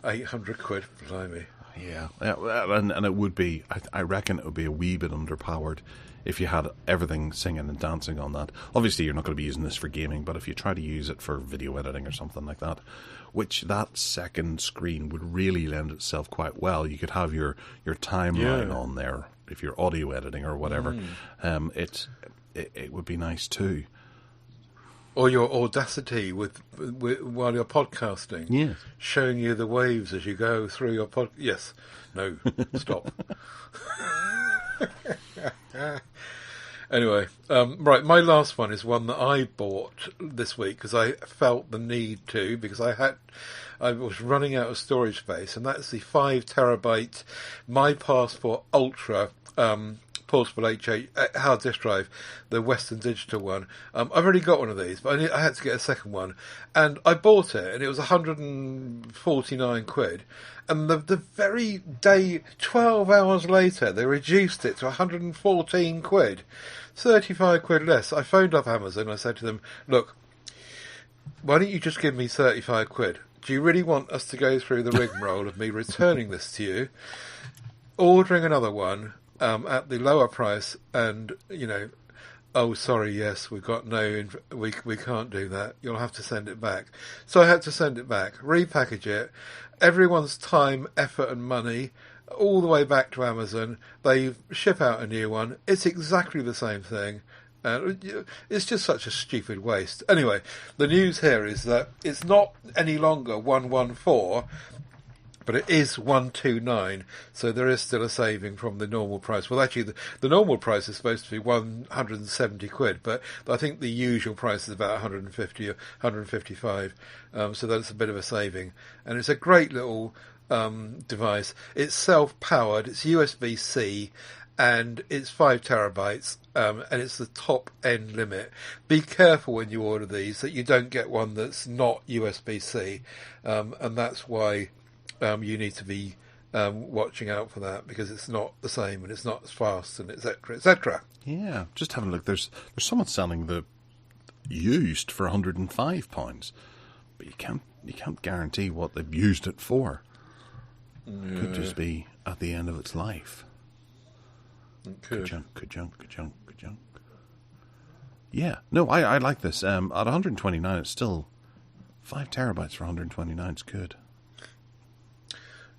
£800, blimey. Yeah, and it would be, I reckon it would be a wee bit underpowered if you had everything singing and dancing on that. Obviously, you're not going to be using this for gaming, but if you try to use it for video editing or something like that, which that second screen would really lend itself quite well. You could have your timeline on there if you're audio editing or whatever. It would be nice too. Or your Audacity with while you're podcasting, yes, showing you the waves as you go through your pod. Yes, no, stop. Anyway, right. My last one is one that I bought this week because I felt the need to, because I was running out of storage space, and that's the 5 terabyte My Passport Ultra. Portable hard disk drive, the Western Digital one. I've already got one of these, but I had to get a second one, and I bought it, and it was £149. And the very day, 12 hours later, they reduced it to £114, £35 less. I phoned up Amazon. I said to them, "Look, why don't you just give me £35? Do you really want us to go through the rigmarole of me returning this to you, ordering another one?" At the lower price, and oh sorry, yes, we can't do that. You'll have to send it back. So I had to send it back, repackage it, everyone's time, effort, and money, all the way back to Amazon. They ship out a new one. It's exactly the same thing. It's just such a stupid waste. Anyway, the news here is that it's not any longer 114. But it is 129, so there is still a saving from the normal price. Well, actually, the normal price is supposed to be £170, but I think the usual price is about 150 or 155. So that's a bit of a saving, and it's a great little device. It's self-powered. It's USB-C, and it's 5 terabytes, and it's the top end limit. Be careful when you order these that you don't get one that's not USB-C, and that's why. You need to be watching out for that, because it's not the same and it's not as fast, and etc. etc. Yeah, just having a look. There's someone selling the used for £105, but you can't guarantee what they've used it for. It could just be at the end of its life. Ka-junk. Yeah, no, I like this. At 129, it's still 5 terabytes for 129. It's good.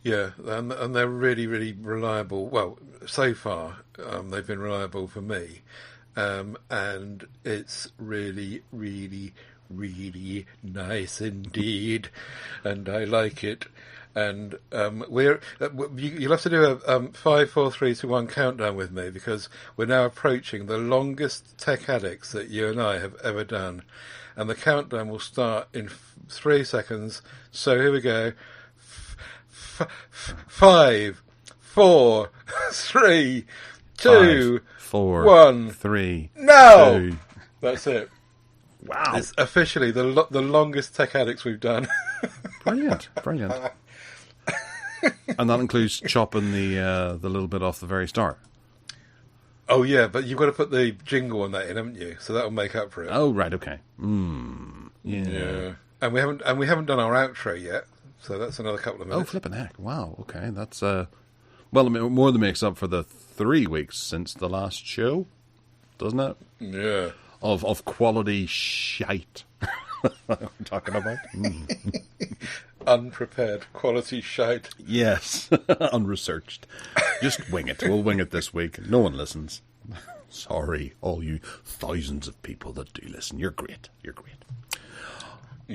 Yeah, and they're really, really reliable. Well, so far, they've been reliable for me. and it's really, really, really nice indeed, and I like it. And you'll have to do a 5, 4, 3, 2, 1 countdown with me, because we're now approaching the longest Tech Addicts that you and I have ever done, and the countdown will start in 3 seconds. So here we go. 5, 4, 3, 2, 5, 4, 1. 3. No, 2. That's it. Wow! It's officially the longest Tech Addicts we've done. Brilliant. And that includes chopping the little bit off the very start. Oh yeah, but you've got to put the jingle on that in, haven't you? So that'll make up for it. Oh right, okay. Yeah. And we haven't done our outro yet, so that's another couple of minutes. Oh flipping heck! Wow. Okay, that's well, I mean, more than makes up for the 3 weeks since the last show, doesn't it? Yeah. Of quality shite. We're talking about Unprepared quality shite. Yes, unresearched. Just wing it. We'll wing it this week. No one listens. Sorry, all you thousands of people that do listen. You're great.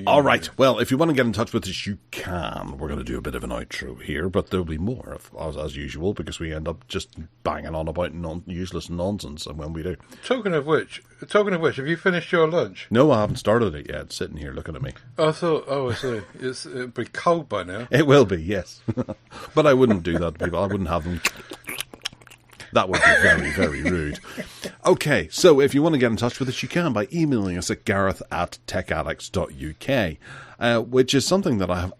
All right. Well, if you want to get in touch with us, you can. We're going to do a bit of an outro here, but there'll be more as usual, because we end up just banging on about useless nonsense, and when we do. Talking of which, have you finished your lunch? No, I haven't started it yet. It's sitting here looking at me. I see. It'll be cold by now. It will be, yes. But I wouldn't do that to people. I wouldn't have them. That would be very, very rude. Okay, so if you want to get in touch with us, you can by emailing us at gareth@techaddicts.uk, which is something that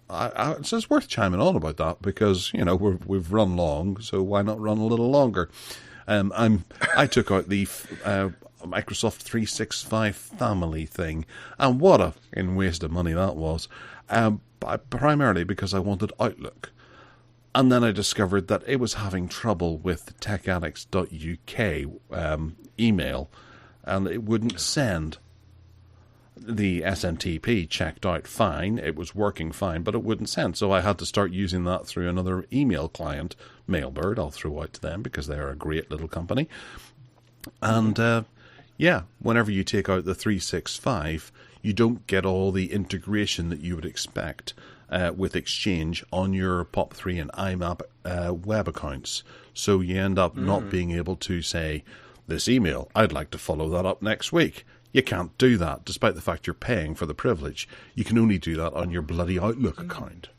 it's worth chiming on about that, because, you know, we've run long, so why not run a little longer? I took out the Microsoft 365 family thing, and what a waste of money that was, primarily because I wanted Outlook. And then I discovered that it was having trouble with the techaddicts.uk email, and it wouldn't send. The SMTP checked out fine, it was working fine, but it wouldn't send. So I had to start using that through another email client, Mailbird. I'll throw out to them because they're a great little company. And whenever you take out the 365, you don't get all the integration that you would expect with Exchange on your POP3 and IMAP web accounts. So you end up not being able to say, this email, I'd like to follow that up next week. You can't do that, despite the fact you're paying for the privilege. You can only do that on your bloody Outlook account.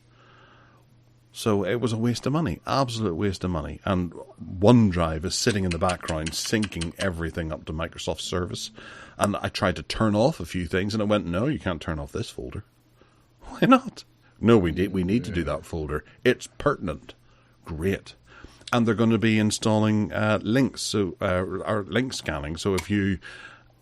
So it was a waste of money, absolute waste of money. And OneDrive is sitting in the background, syncing everything up to Microsoft Service. And I tried to turn off a few things, and it went, no, you can't turn off this folder. Why not? No, we need to do that folder. It's pertinent. Great. And they're going to be installing links, or link scanning. So if you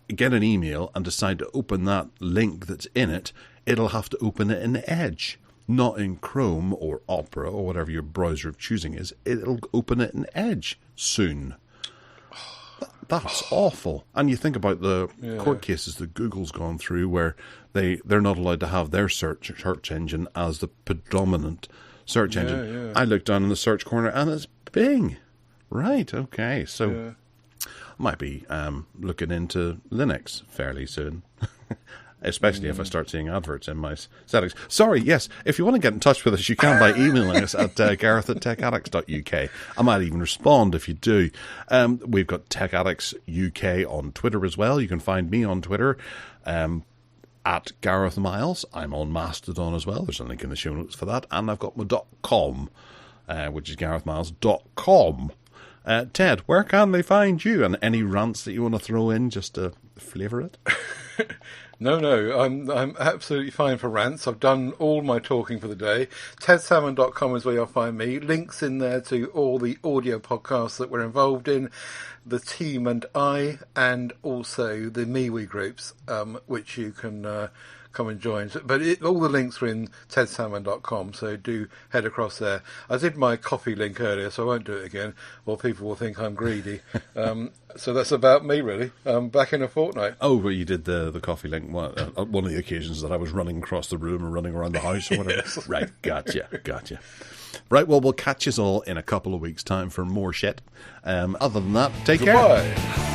get an email and decide to open that link that's in it, it'll have to open it in Edge, not in Chrome or Opera or whatever your browser of choosing is. It'll open it in Edge soon. That's awful. And you think about the court cases that Google's gone through, where they're not allowed to have their search engine as the predominant search engine. I look down in the search corner and it's Bing. Right, okay. So I might be looking into Linux fairly soon. Especially if I start seeing adverts in my settings. Sorry, yes, if you want to get in touch with us, you can by emailing us at gareth@techaddicts.uk. I might even respond if you do. We've got Tech Addicts UK on Twitter as well. You can find me on Twitter at Gareth Miles. I'm on Mastodon as well. There's a link in the show notes for that. And I've got my .com, which is garethmiles.com. Ted, where can they find you? And any rants that you want to throw in just to flavour it? No, I'm absolutely fine for rants. I've done all my talking for the day. TedSalmon.com is where you'll find me. Links in there to all the audio podcasts that we're involved in, the team and I, and also the MeWe groups, which you can come and join. But all the links are in TedSalmon.com, so do head across there. I did my coffee link earlier, so I won't do it again, or people will think I'm greedy. So that's about me, really. Back in a fortnight. Oh, well, you did the coffee link one of the occasions that I was running across the room or running around the house or whatever. Yes. Right, gotcha. Right, well, we'll catch us all in a couple of weeks' time for more shit. Other than that, take care. Goodbye.